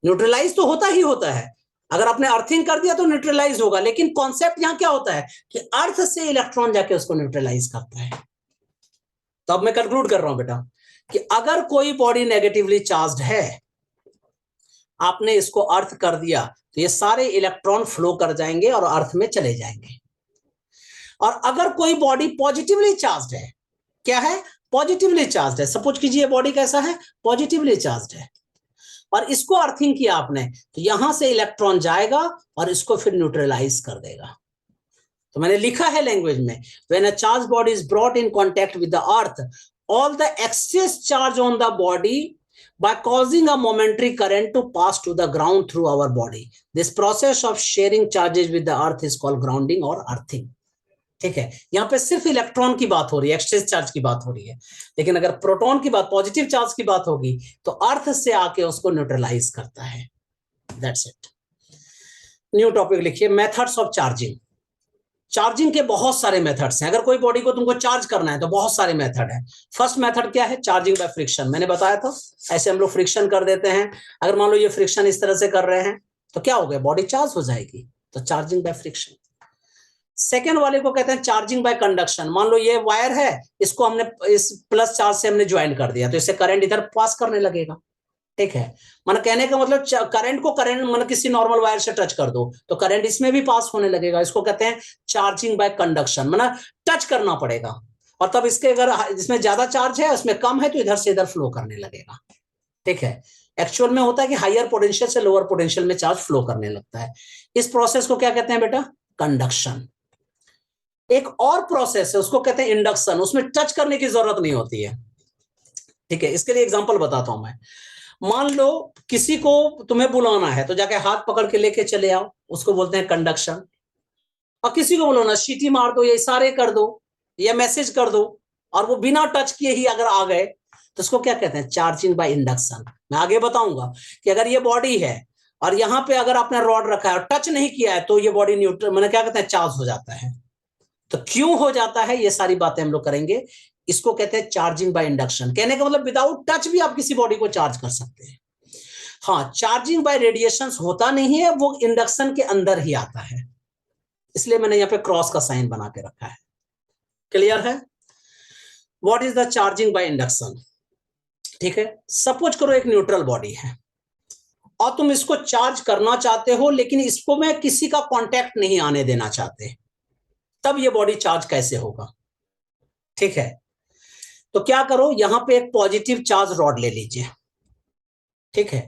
न्यूट्रलाइज तो होता ही होता है, अगर आपने अर्थिंग कर दिया तो न्यूट्रलाइज होगा, लेकिन कॉन्सेप्ट यहां क्या होता है कि अर्थ से इलेक्ट्रॉन जाके उसको न्यूट्रलाइज करता है। तो अब मैं कंक्लूड कर रहा हूं बेटा कि अगर कोई बॉडी नेगेटिवली चार्ज्ड है, आपने इसको अर्थ कर दिया तो ये सारे इलेक्ट्रॉन फ्लो कर जाएंगे और अर्थ में चले जाएंगे। और अगर कोई बॉडी पॉजिटिवली चार्ज्ड है, क्या है, पॉजिटिवली चार्ज्ड है, सपोज कीजिए बॉडी कैसा है, पॉजिटिवली चार्ज्ड है, और इसको अर्थिंग किया आपने तो यहां से इलेक्ट्रॉन जाएगा और इसको फिर न्यूट्रलाइज कर देगा। तो मैंने लिखा है लैंग्वेज में, when a charge body is brought in contact with the earth, all the excess charge on the body by causing a momentary current to pass to the ground through our body. This process of sharing charges with the earth is called grounding or earthing. ठीक है, यहां पे सिर्फ electron की बात हो रही है, एक्सचेंज चार्ज की बात हो रही है, लेकिन अगर प्रोटॉन की बात, पॉजिटिव चार्ज की बात होगी तो अर्थ से आके उसको न्यूट्रलाइज करता है। That's it. न्यू टॉपिक लिखिए, मेथड्स ऑफ चार्जिंग। चार्जिंग के बहुत सारे मेथड्स हैं। अगर कोई बॉडी को तुमको चार्ज करना है तो बहुत सारे मेथड है। फर्स्ट मेथड क्या है, चार्जिंग बाय फ्रिक्शन। मैंने बताया था, ऐसे हम लोग फ्रिक्शन कर देते हैं। अगर मान लो ये फ्रिक्शन इस तरह से कर रहे हैं तो क्या हो गया, बॉडी चार्ज हो जाएगी, तो चार्जिंग बाय फ्रिक्शन। सेकेंड वाले को कहते हैं चार्जिंग बाय कंडक्शन। मान लो ये वायर है, इसको हमने इस प्लस चार्ज से हमने ज्वाइन कर दिया तो इससे करंट इधर पास करने लगेगा। ठीक है, मन कहने का मतलब करंट को करंट मन किसी नॉर्मल वायर से टच कर दो तो करंट इसमें भी पास होने लगेगा। इसको कहते हैं चार्जिंग बाय कंडक्शन, मतलब टच करना पड़ेगा, और तब इसके अगर इसमें ज्यादा चार्ज है उसमें कम है तो इधर से इधर फ्लो करने लगेगा। ठीक है, एक्चुअल में होता है कि हायर पोटेंशियल से लोअर पोटेंशियल में चार्ज फ्लो करने लगता है। इस प्रोसेस को क्या कहते हैं बेटा, कंडक्शन। एक और प्रोसेस है उसको कहते हैं इंडक्शन, उसमें टच करने की जरूरत नहीं होती है। ठीक है, इसके लिए एग्जांपल बताता हूं मैं। मान लो किसी को तुम्हें बुलाना है तो जाके हाथ पकड़ के लेके चले आओ, उसको बोलते हैं कंडक्शन। और किसी को बुलाना, सीटी मार दो या इशारे कर दो या मैसेज कर दो और वो बिना टच किए ही अगर आ गए तो उसको क्या कहते हैं, चार्जिंग बाय इंडक्शन। मैं आगे बताऊंगा कि अगर ये बॉडी है और यहां पे अगर आपने रॉड रखा है और टच नहीं किया है तो ये बॉडी न्यूट्रल, मैंने क्या कहते हैं, चार्ज हो जाता है। तो क्यों हो जाता है ये सारी बातें हम लोग करेंगे। इसको कहते हैं चार्जिंग बाय इंडक्शन। कहने का मतलब विदाउट टच भी आप किसी बॉडी को चार्ज कर सकते हैं। हाँ, चार्जिंग बाय रेडिएशन होता नहीं है, वो इंडक्शन के अंदर ही आता है, इसलिए मैंने यहाँ पे क्रॉस का साइन बना के रखा है। क्लियर है, what is the charging by induction. ठीक है, सपोज करो एक न्यूट्रल बॉडी है और तुम इसको चार्ज करना चाहते हो, लेकिन इसको मैं किसी का कांटेक्ट नहीं आने देना चाहते, तब ये बॉडी चार्ज कैसे होगा। ठीक है, तो क्या करो, यहां पे एक पॉजिटिव चार्ज रॉड ले लीजिए। ठीक है,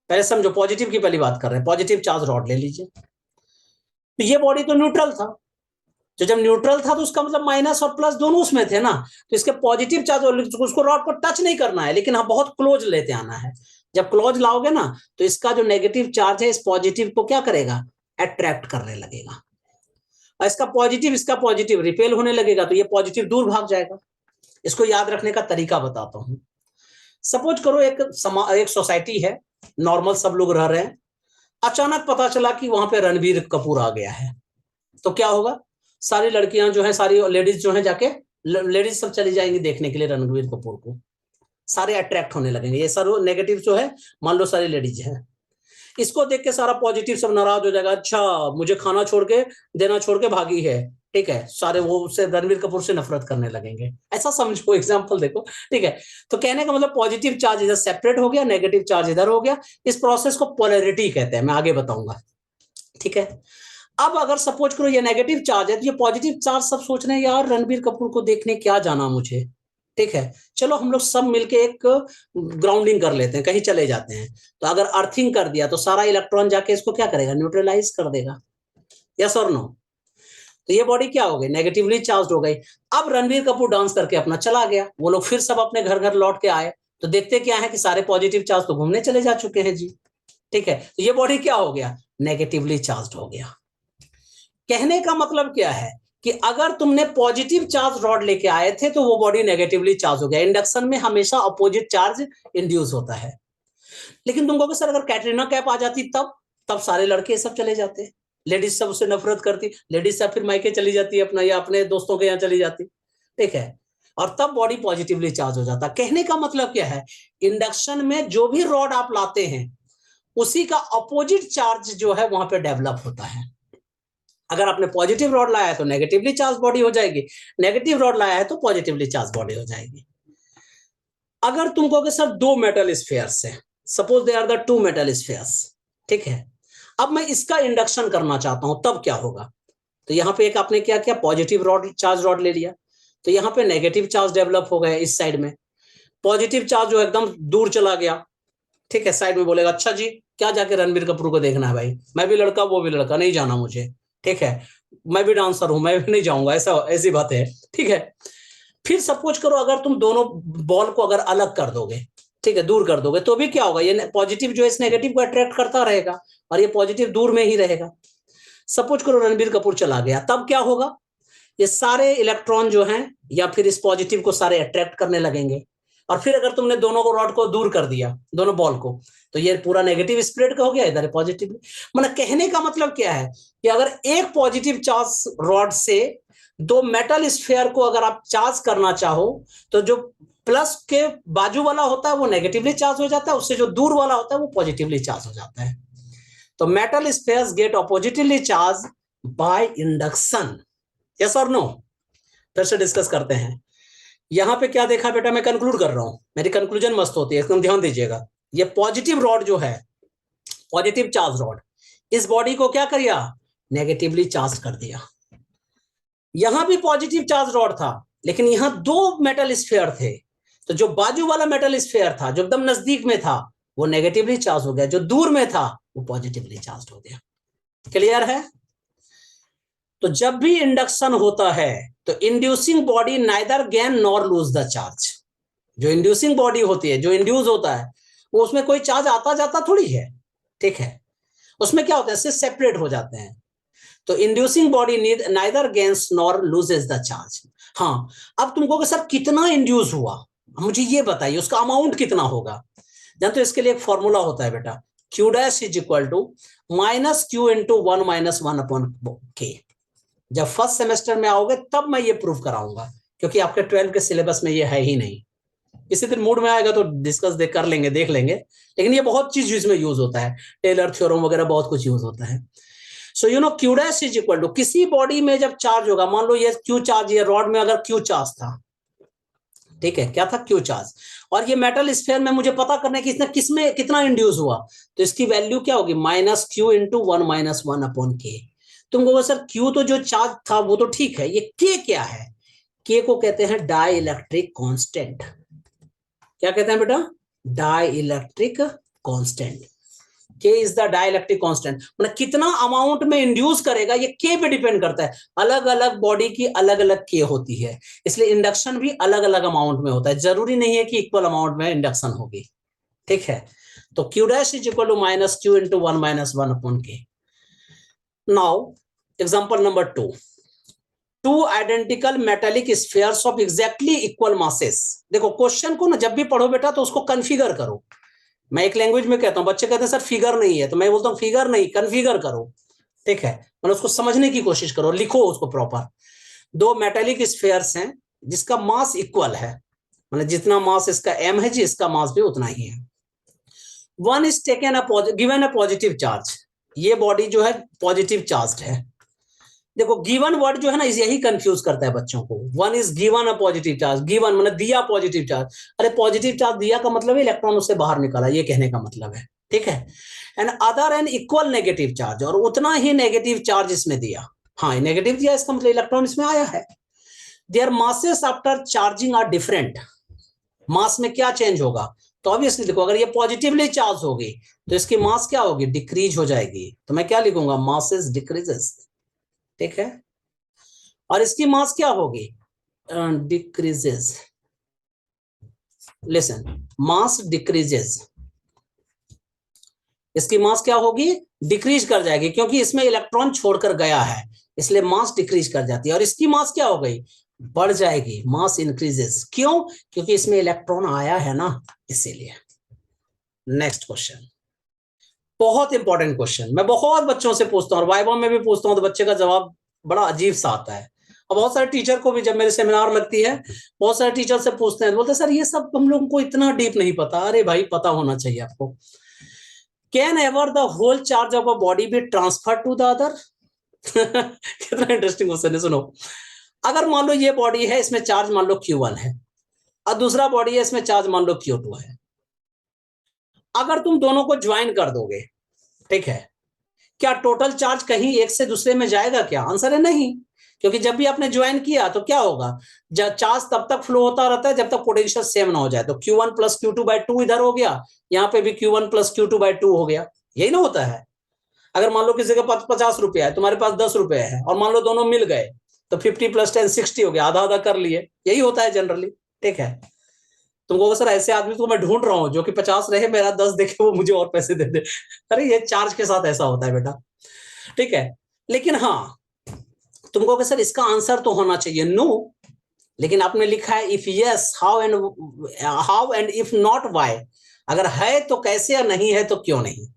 पहले समझो, पॉजिटिव की पहली बात कर रहे हैं, पॉजिटिव चार्ज रॉड ले लीजिए। तो ये बॉडी तो न्यूट्रल था, तो जब न्यूट्रल था तो उसका मतलब माइनस और प्लस दोनों उसमें थे ना, तो इसके पॉजिटिव चार्ज, उसको रॉड को टच नहीं करना है लेकिन हाँ बहुत क्लोज लेते आना है। जब क्लोज लाओगे ना तो इसका जो नेगेटिव चार्ज है इस पॉजिटिव को क्या करेगा, अट्रैक्ट करने लगेगा, और इसका पॉजिटिव रिपेल होने लगेगा, तो ये पॉजिटिव दूर भाग जाएगा। इसको याद रखने का तरीका बताता हूं। सपोज करो एक सोसाइटी है, नॉर्मल सब लोग रह रहे हैं, अचानक पता चला कि वहां पे रणबीर कपूर आ गया है, तो क्या होगा, सारी लड़कियां जो है, सारी लेडीज जो है, जाके लेडीज सब चली जाएंगी देखने के लिए रणबीर कपूर को, सारे अट्रैक्ट होने लगेंगे। ये सारे नेगेटिव जो है, मान लो सारी लेडीज है, इसको देख के सारा पॉजिटिव सब नाराज हो जाएगा, अच्छा मुझे खाना छोड़ के देना छोड़ के भागी है। ठीक है, सारे वो उससे रणबीर कपूर से नफरत करने लगेंगे, ऐसा समझो, एग्जांपल देखो। ठीक है, तो कहने का मतलब पॉजिटिव चार्ज इधर सेपरेट हो गया, नेगेटिव चार्ज इधर हो गया। इस प्रोसेस को पोलैरिटी कहते हैं, मैं आगे बताऊंगा। ठीक है, अब अगर सपोज करो ये नेगेटिव चार्ज है तो ये पॉजिटिव चार्ज सब सोच रहे हैं यार रणबीर कपूर को देखने क्या जाना मुझे, ठीक है, चलो हम लोग सब मिलके एक ग्राउंडिंग कर लेते हैं, कहीं चले जाते हैं। तो अगर अर्थिंग कर दिया तो सारा इलेक्ट्रॉन जाके इसको क्या करेगा, न्यूट्रलाइज कर देगा, यस और नो। तो ये बॉडी क्या हो गई, नेगेटिवली चार्ज हो गई। अब रणबीर कपूर डांस करके अपना चला गया, वो लोग फिर सब अपने घर घर लौट के आए, तो देखते क्या है कि सारे पॉजिटिव चार्ज तो घूमने चले जा चुके हैं जी, ठीक है। तो ये बॉडी क्या हो गया, नेगेटिवली चार्ज हो गया। कहने का मतलब क्या है कि अगर तुमने पॉजिटिव चार्ज रॉड लेके आए थे तो वो बॉडी नेगेटिवली चार्ज हो गया। इंडक्शन में हमेशा अपोजिट चार्ज इंड्यूस होता है। लेकिन तुम कहोगे सर अगर कैटरीना कैफ आ जाती तब तब सारे लड़के सब चले जाते, लेडीज सब उससे नफरत करती, लेडीज सब फिर मायके चली जाती अपना या अपने दोस्तों के यहाँ चली जाती, ठीक है, और तब बॉडी पॉजिटिवली चार्ज हो जाता। कहने का मतलब क्या है, इंडक्शन में जो भी रॉड आप लाते हैं उसी का अपोजिट चार्ज जो है वहां पे डेवलप होता है। अगर आपने पॉजिटिव रॉड लाया है तो नेगेटिवली चार्ज बॉडी हो जाएगी, नेगेटिव रॉड लाया है तो पॉजिटिवली चार्ज बॉडी हो जाएगी। अगर तुम कहोगे सर दो मेटल स्फीयर्स है, suppose they are the two metal spheres, ठीक है, अब मैं इसका इंडक्शन करना चाहता हूं तब क्या होगा। तो यहां पे एक आपने क्या किया, पॉजिटिव रॉड चार्ज रॉड ले लिया, तो यहां पे नेगेटिव चार्ज डेवलप हो गया इस साइड में, पॉजिटिव चार्ज जो एकदम दूर चला गया, ठीक है, साइड में बोलेगा अच्छा जी क्या जाके रणबीर कपूर को देखना है भाई, मैं भी लड़का वो भी लड़का, नहीं जाना मुझे, ठीक है, मैं भी डांसर हूं मैं भी नहीं जाऊंगा, ऐसा ऐसी बात है, ठीक है। फिर सपोज करो अगर तुम दोनों बॉल को अगर अलग कर दोगे, ठीक है, दूर कर दोगे, तो भी क्या होगा, ये पॉजिटिव जो है इस नेगेटिव को अट्रैक्ट करता रहेगा और ये पॉजिटिव दूर में ही रहेगा। सपोज करो रणबीर कपूर चला गया, तब क्या होगा, ये सारे इलेक्ट्रॉन जो हैं या फिर इस पॉजिटिव को सारे अट्रैक्ट करने लगेंगे। और फिर अगर तुमने दोनों को रॉड को दूर कर दिया, दोनों बॉल को, तो ये पूरा नेगेटिव स्प्रेड का हो गया, इधर पॉजिटिव। मतलब कहने का मतलब क्या है कि अगर एक पॉजिटिव चार्ज रॉड से दो मेटल स्फीयर को अगर आप चार्ज करना चाहो तो जो प्लस के बाजू वाला होता है वो नेगेटिवली चार्ज हो जाता है, उससे जो दूर वाला होता है वो पॉजिटिवली चार्ज हो जाता है। तो metal spheres get oppositively charge by induction, yes और नो। फिर से डिस्कस करते हैं। यहां पे क्या देखा बेटा, मैं कंक्लूड कर रहा हूं, मेरी कंक्लूजन मस्त होती है, एकदम ध्यान दीजिएगा। ये पॉजिटिव रॉड जो है, पॉजिटिव चार्ज रॉड, इस बॉडी को क्या किया, नेगेटिवली चार्ज कर दिया। यहां भी पॉजिटिव चार्ज रॉड था लेकिन यहां दो मेटल स्फीयर थे, तो जो बाजू वाला मेटल स्फीयर था जो एकदम नजदीक में था वो नेगेटिवली चार्ज हो गया, जो दूर में था वो पॉजिटिवली चार्ज हो गया। क्लियर है। तो जब भी इंडक्शन होता है तो inducing body neither gain nor lose the charge. जो इंड्यूसिंग बॉडी होती है, जो इंड्यूस होता है, वो उसमें कोई चार्ज आता जाता थोड़ी है, ठीक है, उसमें क्या होता है, इससे सेपरेट हो जाते हैं। तो inducing body neither gains nor loses the charge. हाँ, अब तुम कहोगे सर कितना इंड्यूस हुआ, मुझे ये बताइए उसका अमाउंट कितना होगा। जानते हो इसके लिए एक फॉर्मूला होता है बेटा, Q dash is equal to minus Q into one minus one upon K. जब फर्स्ट सेमेस्टर में आओगे तब मैं ये प्रूव कराऊंगा, क्योंकि आपके 12 के सिलेबस में ये है ही नहीं। किसी दिन मूड में आएगा तो डिस्कस कर लेंगे, देख लेंगे, लेकिन ये बहुत चीज इसमें यूज होता है, टेलर थ्योरम वगैरह बहुत कुछ यूज होता है। So you know Q dash is equal to, किसी बॉडी में जब चार्ज होगा, मान लो ये क्यू चार्ज, ये रॉड में अगर क्यू चार्ज था, ठीक है, क्या था, क्यू चार्ज, और ये मेटल स्फीयर में मुझे पता करना है कि इसने किसमें कितना इंड्यूस हुआ, तो इसकी वैल्यू क्या होगी, minus Q into one minus one upon के। तुम कहोगे सर क्यू तो जो चार्ज था वो तो ठीक है, ये के क्या है, के को कहते हैं डाई इलेक्ट्रिक कॉन्स्टेंट। क्या कहते हैं बेटा, डाई इलेक्ट्रिक कॉन्स्टेंट। के इज द डाइलेक्ट्रिक कांस्टेंट, मतलब कितना अमाउंट में इंड्यूस करेगा ये के पे डिपेंड करता है। अलग अलग बॉडी की अलग अलग के होती है, इसलिए इंडक्शन भी अलग अलग अमाउंट में होता है, जरूरी नहीं है कि इक्वल अमाउंट में इंडक्शन होगी, ठीक है। तो Q dash is equal to minus Q into one minus one upon K. Now example number 2, two identical metallic spheres of exactly equal masses. देखो क्वेश्चन को ना जब भी पढ़ो बेटा तो उसको कन्फिगर करो। मैं एक लैंग्वेज में कहता हूं, बच्चे कहते हैं सर फिगर नहीं है, तो मैं बोलता हूं फिगर नहीं, कन्फिगर करो, ठीक है, मतलब उसको समझने की कोशिश करो, लिखो उसको प्रॉपर। दो मेटेलिक स्फीयर्स हैं जिसका मास इक्वल है, मतलब जितना मास इसका m है जी, इसका मास भी उतना ही है। One is taken given a positive charge, ये बॉडी जो है पॉजिटिव चार्ज है, देखो गिवन वर्ड जो है ना यही कंफ्यूज करता है बच्चों को। One is given a positive charge, given मतलब दिया पॉजिटिव चार्ज। अरे पॉजिटिव चार्ज दिया का मतलब है इलेक्ट्रॉन उससे बाहर निकाला, ये कहने का मतलब है, ठीक है। And other N equal negative charge, और उतना ही नेगेटिव चार्ज इसमें दिया। हाँ नेगेटिव दिया, इसका मतलब इलेक्ट्रॉन इसमें आया है। Their masses after charging are different. Mass में क्या चेंज होगा, तो ऑब्वियसली देखो अगर ये पॉजिटिवली चार्ज होगी तो इसकी मास क्या होगी, डिक्रीज हो जाएगी। तो मैं क्या लिखूंगा, मासेस डिक्रीजेस, ठीक है। और इसकी मास क्या होगी, डिक्रीजेस। लिसन, मास डिक्रीजेस, इसकी मास क्या होगी, डिक्रीज कर जाएगी, क्योंकि इसमें इलेक्ट्रॉन छोड़कर गया है, इसलिए मास डिक्रीज कर जाती है। और इसकी मास क्या हो गई, बढ़ जाएगी, मास इंक्रीजेस। क्यों, क्योंकि इसमें इलेक्ट्रॉन आया है ना, इसीलिए। नेक्स्ट क्वेश्चन, बहुत इंपॉर्टेंट क्वेश्चन, मैं बहुत बच्चों से पूछता हूँ और वाइवा में भी पूछता हूँ, तो बच्चे का जवाब बड़ा अजीब सा आता है। और बहुत सारे टीचर को भी, जब मेरे सेमिनार लगती है, बहुत सारे टीचर से पूछते हैं, बोलते सर ये सब हम लोगों को इतना डीप नहीं पता। अरे भाई पता होना चाहिए आपको। Can ever the whole charge of a body be transfer to the other? कितना इंटरेस्टिंग क्वेश्चन है, सुनो। अगर मान लो ये बॉडी है, इसमें चार्ज मान लो Q1 है, और दूसरा बॉडी है, इसमें चार्ज मान लो Q2 है। अगर तुम दोनों को ज्वाइन कर दोगे, ठीक है, क्या टोटल चार्ज कहीं एक से दूसरे में जाएगा क्या? आंसर है नहीं, क्योंकि जब भी आपने ज्वाइन किया तो क्या होगा, जब चार्ज तब तक फ्लो होता रहता है जब तक पोटेंशियल सेम ना हो जाए। तो Q1 प्लस Q2/2 इधर हो गया, यहाँ पे भी Q1 प्लस Q2/2 हो गया, यही ना होता है। अगर मान लो किसी के पास 50 रुपया है, तुम्हारे पास 10 रुपए है, और मान लो दोनों मिल गए, तो 50 + 10 60 हो गया, आधा आधा कर लिए, यही होता है जनरली, ठीक है। तुमको सर ऐसे आदमी को मैं ढूंढ रहा हूँ जो कि 50 रहे, मेरा 10 देखे, वो मुझे और पैसे दे दे। अरे ये चार्ज के साथ ऐसा होता है बेटा, ठीक है। लेकिन हाँ, तुमको सर इसका आंसर तो होना चाहिए नो, लेकिन आपने लिखा है if yes how and if not why. अगर है तो कैसे, या नहीं है तो क्यों नहीं,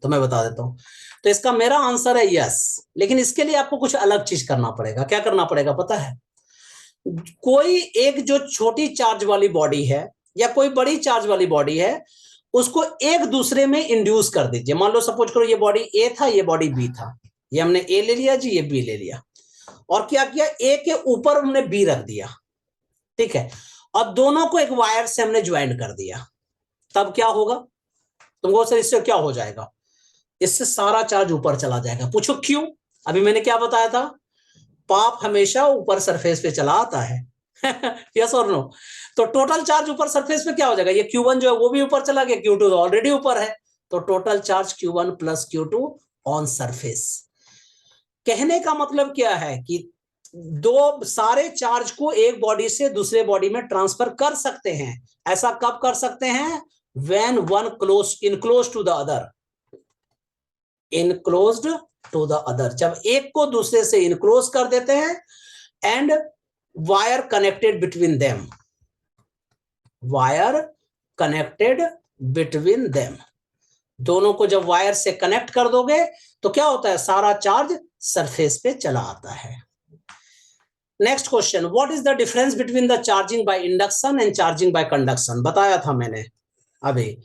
तो मैं बता देता हूं। तो इसका मेरा आंसर है यस, लेकिन इसके लिए आपको कुछ अलग चीज करना पड़ेगा। क्या करना पड़ेगा पता है, कोई एक जो छोटी चार्ज वाली बॉडी है या कोई बड़ी चार्ज वाली बॉडी है, उसको एक दूसरे में इंड्यूस कर दीजिए। मान लो सपोज करो ये बॉडी ए था, ये बॉडी बी था, ये हमने ए ले लिया जी, ये बी ले लिया, और क्या किया, ए के ऊपर हमने बी रख दिया, ठीक है, और दोनों को एक वायर से हमने ज्वाइन कर दिया। तब क्या होगा, तुमको सर इससे क्या हो जाएगा, इससे सारा चार्ज ऊपर चला जाएगा। पूछो क्यों, अभी मैंने क्या बताया था, पाप हमेशा ऊपर सरफेस पे चला आता है। यस और नो? तो टोटल चार्ज ऊपर सरफेस पे क्या हो जाएगा, ये Q1 जो है वो भी ऊपर चला गया, Q2 तो ऑलरेडी ऊपर है, तो total charge Q1 + Q2 on surface. कहने का मतलब क्या है कि दो सारे चार्ज को एक बॉडी से दूसरे बॉडी में ट्रांसफर कर सकते हैं। ऐसा कब कर सकते हैं, when one enclose to the other, enclosed to the other, जब एक को दूसरे से इनक्लोज कर देते हैं, and wire connected between them, wire connected between them, दोनों को जब वायर से कनेक्ट कर दोगे तो क्या होता है, सारा चार्ज सरफेस पे चला आता है। Next question, what is the difference between the charging by induction and charging by conduction? बताया था मैंने अभी,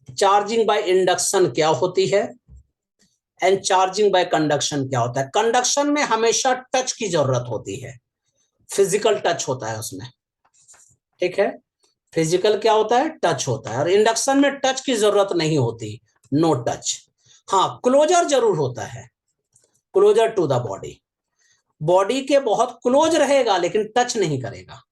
चार्जिंग बाय इंडक्शन क्या होती है एंड चार्जिंग बाय कंडक्शन क्या होता है। कंडक्शन में हमेशा टच की जरूरत होती है, फिजिकल टच होता है उसमें, ठीक है, फिजिकल क्या होता है, टच होता है। और इंडक्शन में टच की जरूरत नहीं होती, नो टच। हाँ क्लोजर जरूर होता है, closure to the body, body के बहुत क्लोज रहेगा लेकिन टच नहीं करेगा।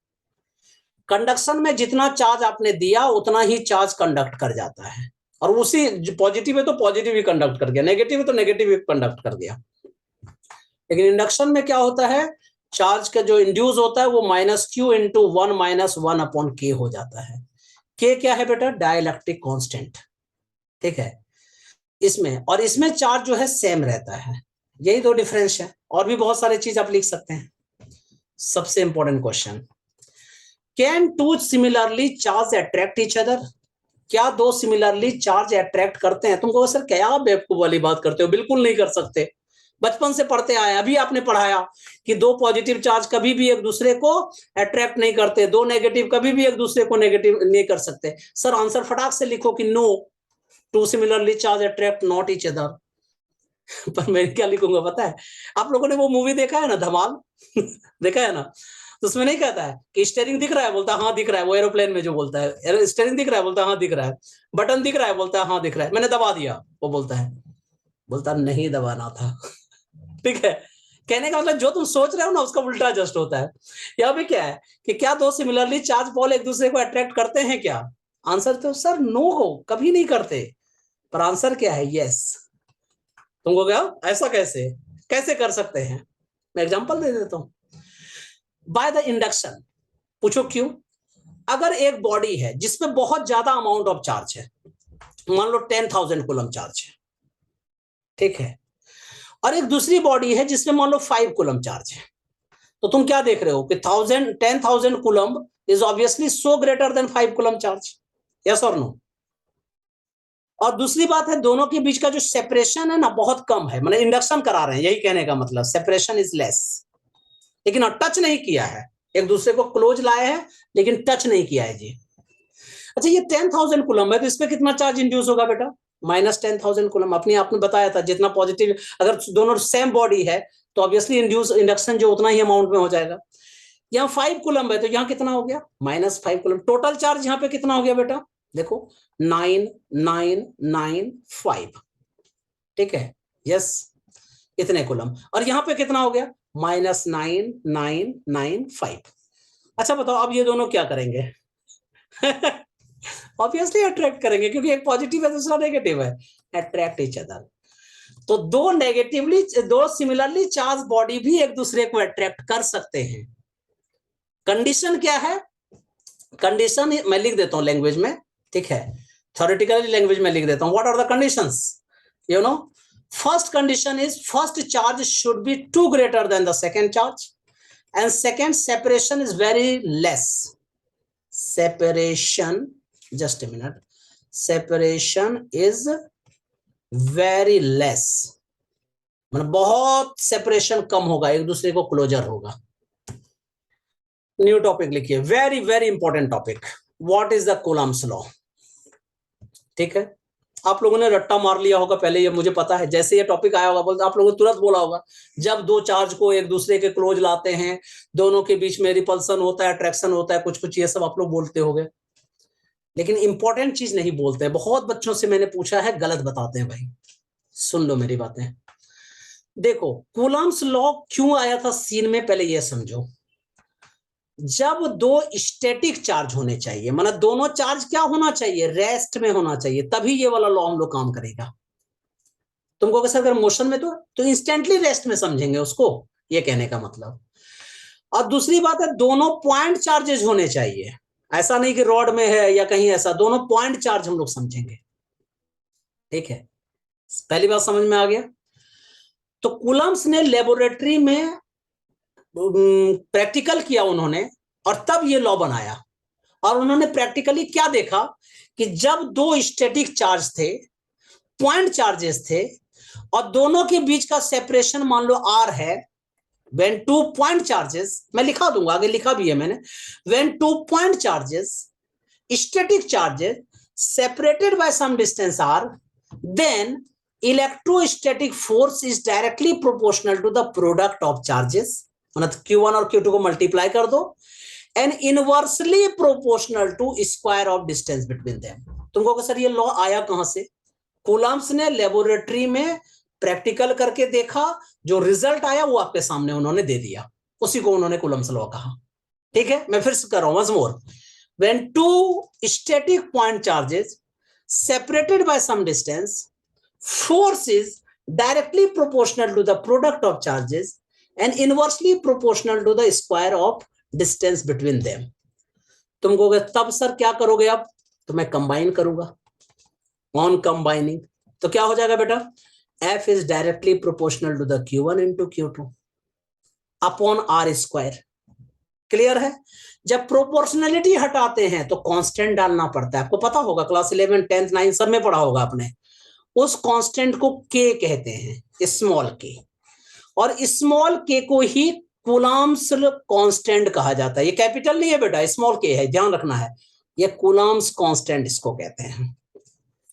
कंडक्शन में जितना चार्ज आपने दिया उतना ही चार्ज कंडक्ट कर जाता है, और उसी पॉजिटिव है तो पॉजिटिव ही कंडक्ट कर गया, नेगेटिव है तो नेगेटिव ही कंडक्ट कर गया। लेकिन इंडक्शन में क्या होता है, चार्ज का जो इंड्यूस होता है वो -Q × 1 - 1/K हो जाता है। K क्या है बेटा, डाइलेक्ट्रिक कांस्टेंट, ठीक है इसमें, और इसमें चार्ज जो है सेम रहता है। यही दो डिफरेंस है, और भी बहुत सारे चीज आप लिख सकते हैं। सबसे important question, can to similarly charge attract each other? क्या दो सिमिलरली चार्ज अट्रैक्ट करते हैं? तुमको सर क्या बेवकूफ वाली बात करते हो, बिल्कुल नहीं कर सकते, बचपन से पढ़ते आए, अभी आपने पढ़ाया कि दो पॉजिटिव चार्ज कभी भी एक दूसरे को अट्रैक्ट नहीं करते, दो नेगेटिव कभी भी एक दूसरे को नेगेटिव नहीं कर सकते। सर आंसर फटाक से लिखो कि no, to similarly charge attract not each other. पर मैं क्या लिखूंगा पता है? आप लोगों ने वो मूवी देखा है ना, धमाल? देखा है ना? तो उसमें नहीं कहता है कि स्टीयरिंग दिख रहा है, बोलता है हाँ दिख रहा है, वो एरोप्लेन में जो बोलता है स्टीयरिंग दिख रहा है, बोलता है हाँ दिख रहा है, बटन दिख रहा है, बोलता है हाँ दिख रहा है, मैंने दबा दिया, वो बोलता नहीं दबाना था। ठीक है, कहने का मतलब जो तुम सोच रहे हो ना उसका उल्टा जस्ट होता है। यहाँ पे क्या है कि क्या दो सिमिलरली चार्ज बॉल एक दूसरे को अट्रैक्ट करते हैं क्या? आंसर तो सर नो हो, कभी नहीं करते। पर आंसर क्या है? यस। तुमको क्या ऐसा कैसे कैसे कर सकते हैं? मैं एग्जांपल दे देता हूं। By the induction. पूछो क्यों? अगर एक बॉडी है जिसमें बहुत ज्यादा अमाउंट ऑफ चार्ज है, मान लो 10,000 कूलम चार्ज है, ठीक है, और एक दूसरी बॉडी है जिसमें मान लो 5 कूलम चार्ज है, तो तुम क्या देख रहे हो कि 10,000 coulomb is obviously so greater than 5 coulomb charge. Yes और नो? और दूसरी बात है, दोनों के बीच का जो सेपरेशन है ना बहुत कम है, मतलब इंडक्शन करा रहे हैं, यही कहने का मतलब सेपरेशन इज लेस। लेकिन टच नहीं किया है, एक दूसरे को क्लोज लाए हैं लेकिन टच नहीं किया है जी। अच्छा, ये 10,000 कूलम है तो इसमें कितना चार्ज इंड्यूस होगा बेटा? -10,000 कूलम। अपने आपने बताया था जितना पॉजिटिव, अगर दोनों सेम बॉडी है तो ऑब्वियसली इंड्यूस इंडक्शन जो उतना ही अमाउंट में हो जाएगा। यहाँ 5 कूलम है तो यहाँ कितना हो गया? -5 कूलम। टोटल चार्ज यहाँ पे कितना हो गया बेटा? देखो 9995। ठीक है, यस, इतने कूलम। और यहाँ पे कितना हो गया? -9995। अच्छा बताओ, अब ये दोनों क्या करेंगे? ऑब्वियसली अट्रैक्ट करेंगे, क्योंकि एक पॉजिटिव है दूसरा नेगेटिव है, अट्रैक्ट ईच अदर। तो दो सिमिलरली चार्ज बॉडी भी एक दूसरे को अट्रैक्ट कर सकते हैं। कंडीशन क्या है? कंडीशन मैं लिख देता हूं लैंग्वेज में, ठीक है, थ्योरेटिकली लैंग्वेज में लिख देता हूं। What are the conditions? You know, first condition is first charge should be too greater than the second charge, and second separation is very less. Separation, just a minute, separation is very less, मतलब बहुत separation कम होगा, एक दूसरे को closure होगा। New topic लिखिए, very very important topic, what is the Coulomb's law. ठीक है, आप लोगों ने रट्टा मार लिया होगा पहले, ये मुझे पता है, जैसे ये टॉपिक आया होगा बोलते आप लोगों ने तुरंत बोला होगा, जब दो चार्ज को एक दूसरे के क्लोज लाते हैं, दोनों के बीच में रिपल्सन होता है, अट्रैक्शन होता है, कुछ कुछ ये सब आप लोग बोलते होंगे, लेकिन इंपॉर्टेंट चीज नहीं बोलते हैं। बहुत बच्चों से मैंने पूछा है, गलत बताते हैं भाई, सुन लो मेरी बातें। देखो, कूलम्स लॉ क्यों आया था सीन में, पहले ये समझो। जब दो स्टैटिक चार्ज होने चाहिए, मतलब दोनों चार्ज क्या होना चाहिए? रेस्ट में होना चाहिए, तभी ये वाला लॉ हम लोग काम करेगा। तुमको सर अगर मोशन में तो इंस्टेंटली रेस्ट में समझेंगे उसको, ये कहने का मतलब। और दूसरी बात है, दोनों पॉइंट चार्जेज होने चाहिए, ऐसा नहीं कि रॉड में है या कहीं ऐसा, दोनों पॉइंट चार्ज हम लोग समझेंगे। ठीक है, पहली बात समझ में आ गया? तो कूलम्स ने लेबोरेटरी में प्रैक्टिकल किया उन्होंने, और तब ये लॉ बनाया। और उन्होंने प्रैक्टिकली क्या देखा कि जब दो स्टैटिक चार्ज थे, पॉइंट चार्जेस थे, और दोनों के बीच का सेपरेशन मान लो r है, when two point charges, मैं लिखा दूंगा, आगे लिखा भी है मैंने, when two point charges, static charges separated by some distance r, then electrostatic force is directly proportional to the product of charges, मतलब q1 और q2 को मल्टीप्लाई कर दो, and inversely proportional to square of distance between them। तुमको कि sir ये law आया कहां से? कूलम्स ने लेबोरेटरी में प्रैक्टिकल करके देखा, जो रिजल्ट आया वो आपके सामने उन्होंने दे दिया, उसी को उन्होंने कूलम्स लॉ कहा। ठीक है, मैं फिर से कर रहा हूं, once more, when two static point charges separated by some distance, force is directly proportional to the product of charges and inversely proportional to the square of distance between them। तुम कहोगे तब सर क्या करोगे अब? तो मैं combine करूंगा, on combining, तो क्या हो जाएगा बेटा? F is directly proportional to the Q1 into Q2 upon R square. Clear है? जब प्रोपोर्शनलिटी हटाते हैं तो कांस्टेंट डालना पड़ता है, आपको पता होगा, क्लास 11, 10, 9 सब में पढ़ा होगा आपने। उस कांस्टेंट को K कहते हैं, स्मॉल k, और स्मॉल k को ही कूलम्स कांस्टेंट कहा जाता है। ये कैपिटल नहीं है बेटा, स्मॉल k है, ध्यान रखना है, ये कूलम्स कांस्टेंट इसको कहते हैं।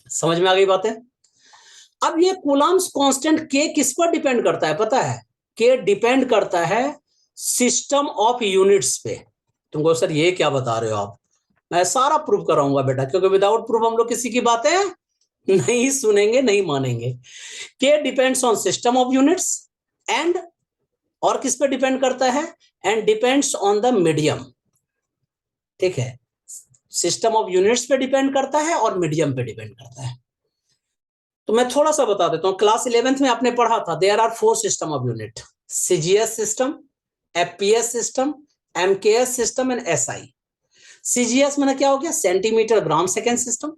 समझ में आ गई बातें? अब ये कूलम्ब्स कांस्टेंट के किस पर डिपेंड करता है पता है? के डिपेंड करता है सिस्टम ऑफ यूनिट्स पे। तुमको सर ये क्या बता रहे हो आप? मैं सारा प्रूव कराऊंगा बेटा, क्योंकि विदाउट प्रूफ हम लोग किसी की बातें नहीं सुनेंगे, नहीं मानेंगे। के depends on system of units and, और किस पे डिपेंड करता है? And depends on the medium. ठीक है, सिस्टम ऑफ यूनिट्स पे डिपेंड करता है और मीडियम पे डिपेंड करता है। तो मैं थोड़ा सा बता देता हूं। क्लास 11th में आपने पढ़ा था there are 4 system of unit, CGS system, FPS system, MKS system and SI. CGS में क्या हो गया? Centimetre gram second system.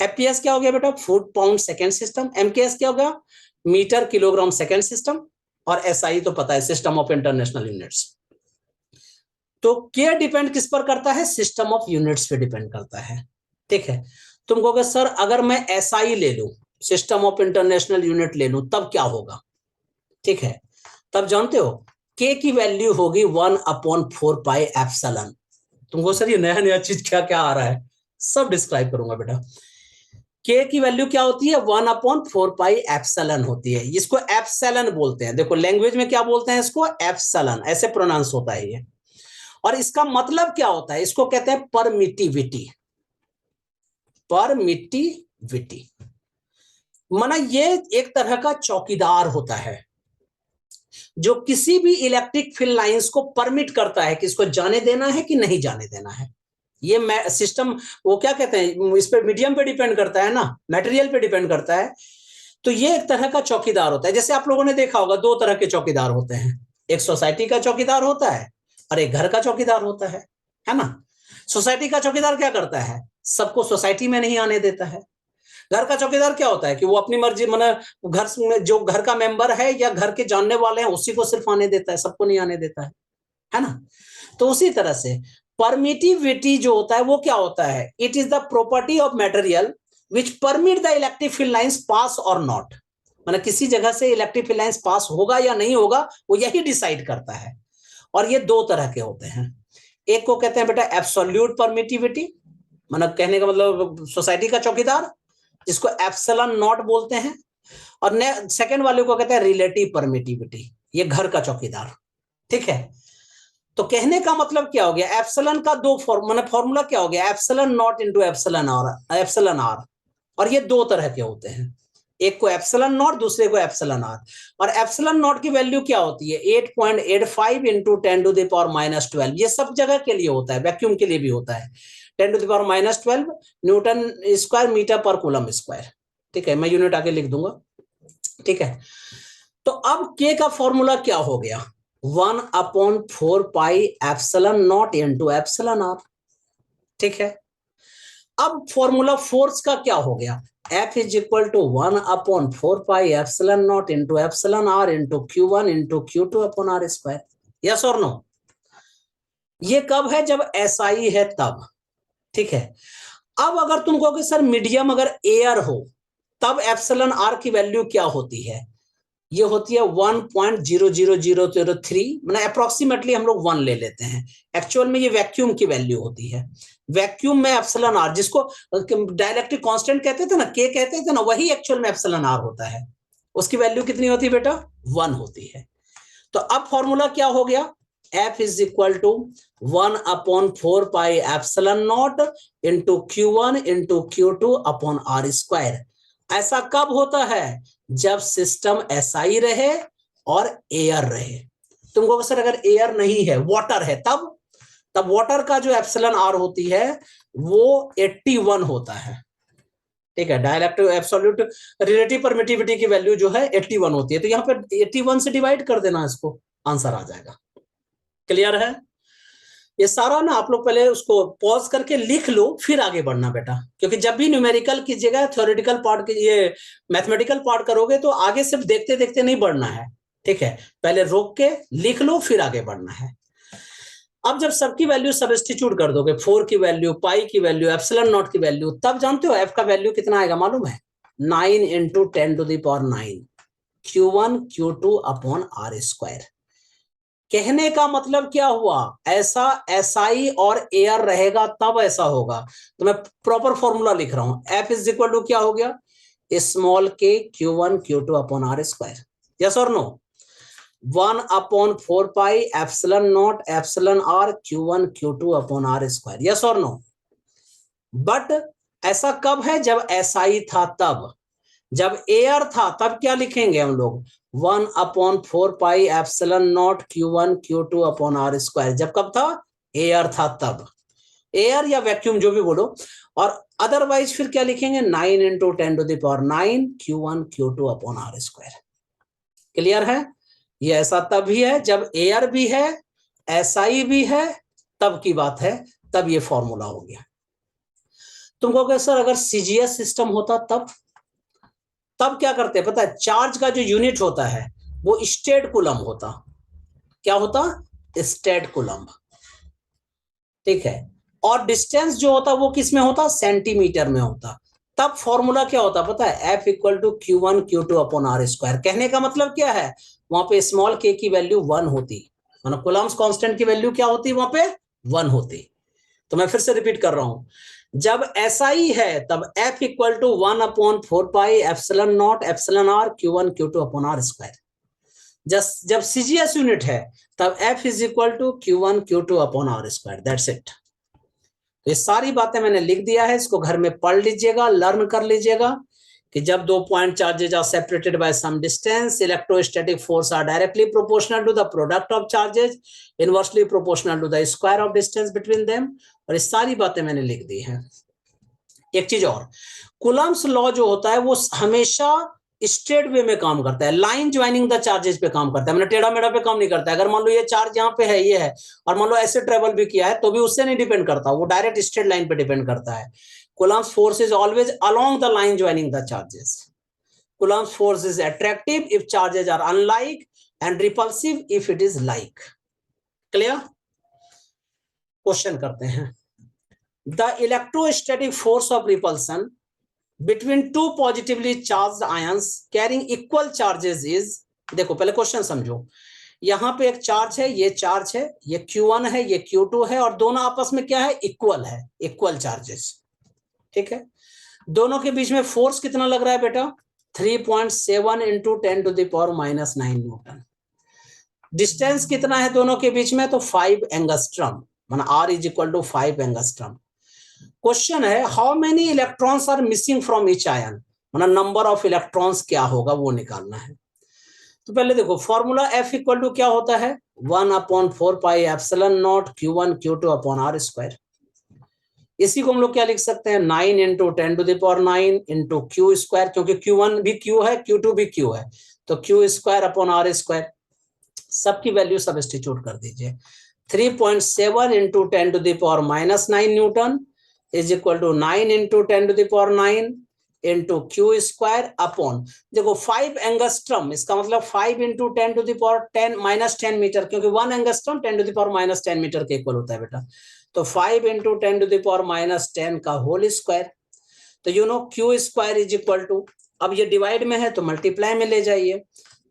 FPS क्या हो गया बेटा? Foot pound second system. MKS क्या हो गया? Metre kilogram second system. और एसआई तो पता है, सिस्टम ऑफ इंटरनेशनल यूनिट्स। तो के डिपेंड किस पर करता है? सिस्टम ऑफ यूनिट्स पे डिपेंड करता है। ठीक है, तुम कहोगे सर अगर मैं एसआई ले लूं, सिस्टम ऑफ इंटरनेशनल यूनिट ले लूं, तब क्या होगा? ठीक है, तब जानते हो के की वैल्यू होगी 1/4 पाई एप्सिलॉन। तुमको सर ये नया नया चीज क्या क्या आ रहा है, सब डिस्क्राइब करूंगा बेटा। के की वैल्यू क्या होती है? 1/4 पाई एप्सिलॉन होती है। इसको एप्सिलॉन बोलते हैं। देखो लैंग्वेज में क्या बोलते हैं इसको? एप्सिलॉन, ऐसे प्रोनाउंस होता है ये। और इसका मतलब क्या होता है? इसको कहते हैं परमिटिविटी। परमिटिविटी माना ये एक तरह का चौकीदार होता है जो किसी भी इलेक्ट्रिक फील्ड लाइंस को परमिट करता है कि इसको जाने देना है कि नहीं जाने देना है। ये सिस्टम, वो क्या कहते हैं, इस पे मीडियम पे डिपेंड करता है ना, मटेरियल पे डिपेंड करता है। तो ये एक तरह का चौकीदार होता है। जैसे आप लोगों ने देखा होगा 2 तरह के चौकीदार होते हैं, एक सोसाइटी का चौकीदार होता है और एक घर का चौकीदार होता है ना। सोसाइटी का चौकीदार क्या करता है? सबको सोसाइटी में नहीं आने देता है। घर का चौकीदार क्या होता है कि वो अपनी मर्जी, मतलब घर में जो घर का मेंबर है या घर के जानने वाले हैं उसी को सिर्फ आने देता है, सबको नहीं आने देता है ना। तो उसी तरह से परमिटिविटी जो होता है वो क्या होता है? It is the property of material which permit the electric field lines pass or not. मतलब किसी जगह से इलेक्ट्रिक फील्ड लाइंस पास होगा या नहीं होगा वो यही डिसाइड करता है। और ये 2 तरह के होते हैं। एक को कहते हैं बेटा एब्सोल्यूट परमिटिविटी, मतलब कहने का मतलब सोसाइटी का चौकीदार, जिसको एप्सिलॉन नॉट बोलते हैं। और सेकंड वाले को कहते हैं रिलेटिव परमिटिविटी, ये घर का चौकीदार। ठीक है, तो कहने का मतलब क्या हो गया? एप्सिलॉन का 2 फॉर्मूला क्या हो गया? Epsilon naught into epsilon R. और ये 2 तरह के होते हैं, एक को एप्सिलॉन नॉट, दूसरे को एप्सिलॉन आर। और एप्सिलॉन नॉट की वैल्यू क्या होती है? 8.85 इंटू 10⁻12। ये सब जगह के लिए होता है, वैक्यूम के लिए भी होता है। 10⁻12 न्यूटन स्क्वायर मीटर पर कूलम स्क्वायर। ठीक है, मैं यूनिट आगे लिख दूंगा। ठीक है, तो अब के का फॉर्मूला क्या हो गया? 1/4 pi epsilon naught into epsilon R. ठीक है, अब फॉर्मूला फोर्स का क्या हो गया? F is equal to 1/4 pi epsilon naught into epsilon r into Q1 into Q2 upon are square. Yes और नो? ये कब है? जब SI है तब। ठीक है, अब अगर तुम कहोगे सर मीडियम अगर एयर हो तब एप्सिलॉन आर की वैल्यू क्या होती है? ये होती है 1.00003, मतलब अप्रोक्सीमेटली हम लोग 1 ले लेते हैं। एक्चुअल में ये वैक्यूम की वैल्यू होती है। वैक्यूम में एप्सिलॉन आर, जिसको डाइलेक्ट्रिक कांस्टेंट कहते थे ना, के कहते थे ना, वही एक्चुअल में एप्सिलॉन आर होता है। उसकी वैल्यू कितनी होती है बेटा? 1 होती है। तो अब फॉर्मूला क्या हो गया? F is equal to 1/4 pi epsilon naught into Q1 into Q2 upon are square. ऐसा कब होता है? जब सिस्टम SI रहे और एयर रहे। तुमको सर अगर एयर नहीं है, वाटर है, तब वाटर का जो एप्सिलॉन आर होती है वो 81 होता है। ठीक है, डायरेक्ट एब्सोल्यूट रिलेटिव परमिटिविटी की वैल्यू जो है 81 होती है। तो यहाँ पे 81 से डिवाइड कर देना, इसको आंसर आ जाएगा। क्लियर है? ये सारा ना आप लोग पहले उसको पॉज करके लिख लो, फिर आगे बढ़ना बेटा, क्योंकि जब भी न्यूमेरिकल कीजिएगा, थ्योरेटिकल पार्ट के ये मैथमेटिकल पार्ट करोगे तो आगे सिर्फ देखते देखते नहीं बढ़ना है। ठीक है, पहले रोक के लिख लो फिर आगे बढ़ना है। अब जब सबकी वैल्यू सब्स्टिट्यूट कर दोगे, 4 की वैल्यू, पाई की वैल्यू, एप्सिलॉन नॉट की वैल्यू, तब जानते हो एफ का वैल्यू कितना आएगा मालूम है? 9 into 10⁹ Q1 Q2 upon are square. कहने का मतलब क्या हुआ? ऐसा SI और एयर रहेगा तब ऐसा होगा। तो मैं प्रॉपर फॉर्मूला लिख रहा हूं। F इज इक्वल टू क्या हो गया? Small K Q1 Q2 upon R square, yes और no? 1/4 pi epsilon naught epsilon R Q1 Q2 upon R square, yes और नो? बट ऐसा कब है? जब SI था तब। जब एयर था तब क्या लिखेंगे हम लोग? 1/4 pi epsilon not Q1 Q2 upon R square. जब कब था? एयर था तब। एयर या वैक्यूम जो भी बोलो। और अदरवाइज फिर क्या लिखेंगे? 9 × 10⁹ Q1 Q2 upon R square. Clear है? ये ऐसा तभी है जब एयर भी है, SI भी है, तब की बात है, तब ये फॉर्मूला हो गया। तुम कहोगे सर अगर CGS सिस्टम होता तब क्या करते पता है? चार्ज का जो यूनिट होता है वो स्टेट कूलम होता। क्या होता? State coulomb. ठीक है। और डिस्टेंस जो होता वो किस में होता? सेंटीमीटर में होता। तब फॉर्मूला क्या होता पता है? F = Q1 Q2 upon R square. कहने का मतलब क्या है? वहां पे स्मॉल k की वैल्यू 1 होती, मतलब कूलम्स कांस्टेंट की वैल्यू क्या होती? वहां पे 1 होती। तो मैं फिर से रिपीट कर रहा हूं, जब SI है तब F = 1/4 pi epsilon naught epsilon R Q1 Q2 upon R square. जब CGS यूनिट है तब F = Q1 Q2 upon R square. That's it. ये सारी बातें मैंने लिख दिया है, इसको घर में पढ़ लीजिएगा, लर्न कर लीजिएगा कि जब 2 point charges are separated by some distance, electrostatic force are directly proportional to the product of charges, inversely proportional to the square of distance between them. और ये सारी बातें मैंने लिख दी हैं। एक चीज और, कूलम्स लॉ जो होता है वो हमेशा स्ट्रेट वे में काम करता है, लाइन ज्वाइनिंग द चार्जेस पे काम करता है, मतलब टेढ़ा मेढ़ा पे काम नहीं करता है। अगर मान लो ये चार्ज यहाँ पे है, ये है, और मान लो ऐसे ट्रेवल भी किया है तो भी उससे नहीं डिपेंड करता, वो डायरेक्ट स्ट्रेट लाइन पे डिपेंड करता है। Coulomb's force is always along the line joining the charges. Coulomb's force is attractive if charges are unlike and repulsive if it is like. Clear? Question करते हैं। The electrostatic force of repulsion between two positively charged ions carrying equal charges is, देखो पहले question समझो। यहां पे एक charge है, ये चार्ज है, ये Q1 है, ये Q2 है, और दोनों आपस में क्या है? इक्वल है, इक्वल चार्जेस। ठीक है। दोनों के बीच में फोर्स कितना लग रहा है बेटा? 3.7 × 10⁻⁹ न्यूटन। डिस्टेंस कितना है दोनों के बीच में? तो 5 एंगस्ट्रम, माना R = 5 एंगस्ट्रम। क्वेश्चन है how many electrons are missing from each ion, मतलब नंबर ऑफ इलेक्ट्रॉन्स क्या होगा वो निकालना है। तो पहले देखो फॉर्मूला F = क्या होता है? 1/4 pi epsilon not Q1 Q2 upon R square. इसी को हम लोग क्या लिख सकते हैं? 9 × 10⁹ इंटू Q स्क्वायर, क्योंकि Q1 भी Q है, Q2 भी Q है, तो Q square upon R square. सबकी वैल्यू सब्स्टिट्यूट कर दीजिए। 3.7 × 10⁻⁹ newton is equal to 9 × 10⁹ into Q square upon, देखो 5 एंगस्ट्रम, इसका मतलब 5 × 10⁻10 मीटर, क्योंकि 1 एंगस्ट्रम 10⁻10 मीटर के इक्वल होता है बेटा। तो 5 × 10⁻10 का होल स्क्वायर। तो you know Q square is equal to, अब ये डिवाइड में है तो मल्टीप्लाई में ले जाइए,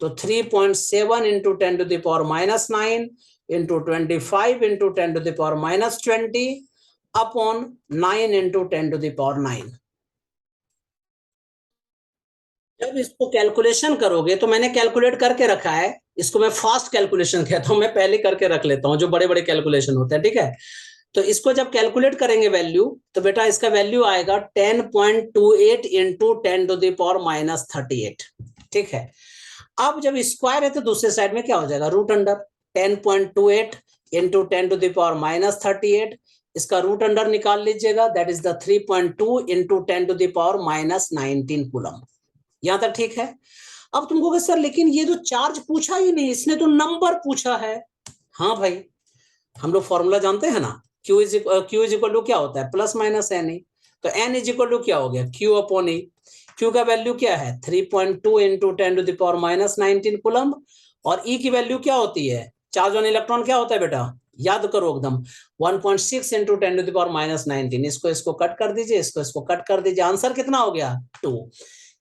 तो 3.7 × 10⁻9 इंटू 25 × 10⁻20 अपॉन 9 × 10⁹ जब इसको कैलकुलेशन करोगे, तो मैंने कैलकुलेट करके रखा है, इसको मैं फास्ट कैलकुलेशन कहता हूं, मैं पहले करके रख लेता हूं जो बड़े बड़े कैलकुलेशन होते हैं। ठीक है। तो इसको जब कैलकुलेट करेंगे वैल्यू, तो बेटा इसका वैल्यू आएगा 10.28 इंटू 10⁻38। ठीक है। अब जब स्क्वायर है तो दूसरे साइड में क्या हो जाएगा? रूट अंडर 10.28 इंटू 10⁻38, इसका रूट अंडर निकाल लीजिएगा, that is the 3.2 into 10⁻19 coulomb. यहां तक ठीक है। अब तुमको सर लेकिन ये तो चार्ज पूछा ही नहीं, इसने तो नंबर पूछा है। हाँ भाई, हम लोग फॉर्मूला जानते हैं ना, Q इज इक्वल टू क्या होता है? +-NE। तो N इज इक्वल टू क्या हो गया? Q upon E। Q का वैल्यू क्या है? 3.2 इंटू 10⁻19 कूलम। और E की वैल्यू क्या होती है? चार्ज ऑन इलेक्ट्रॉन क्या होता है बेटा? याद करो एकदम, 1.6 इंटू 10⁻19। इसको कट कर दीजिए, इसको कट कर दीजिए, आंसर कितना हो गया? 2।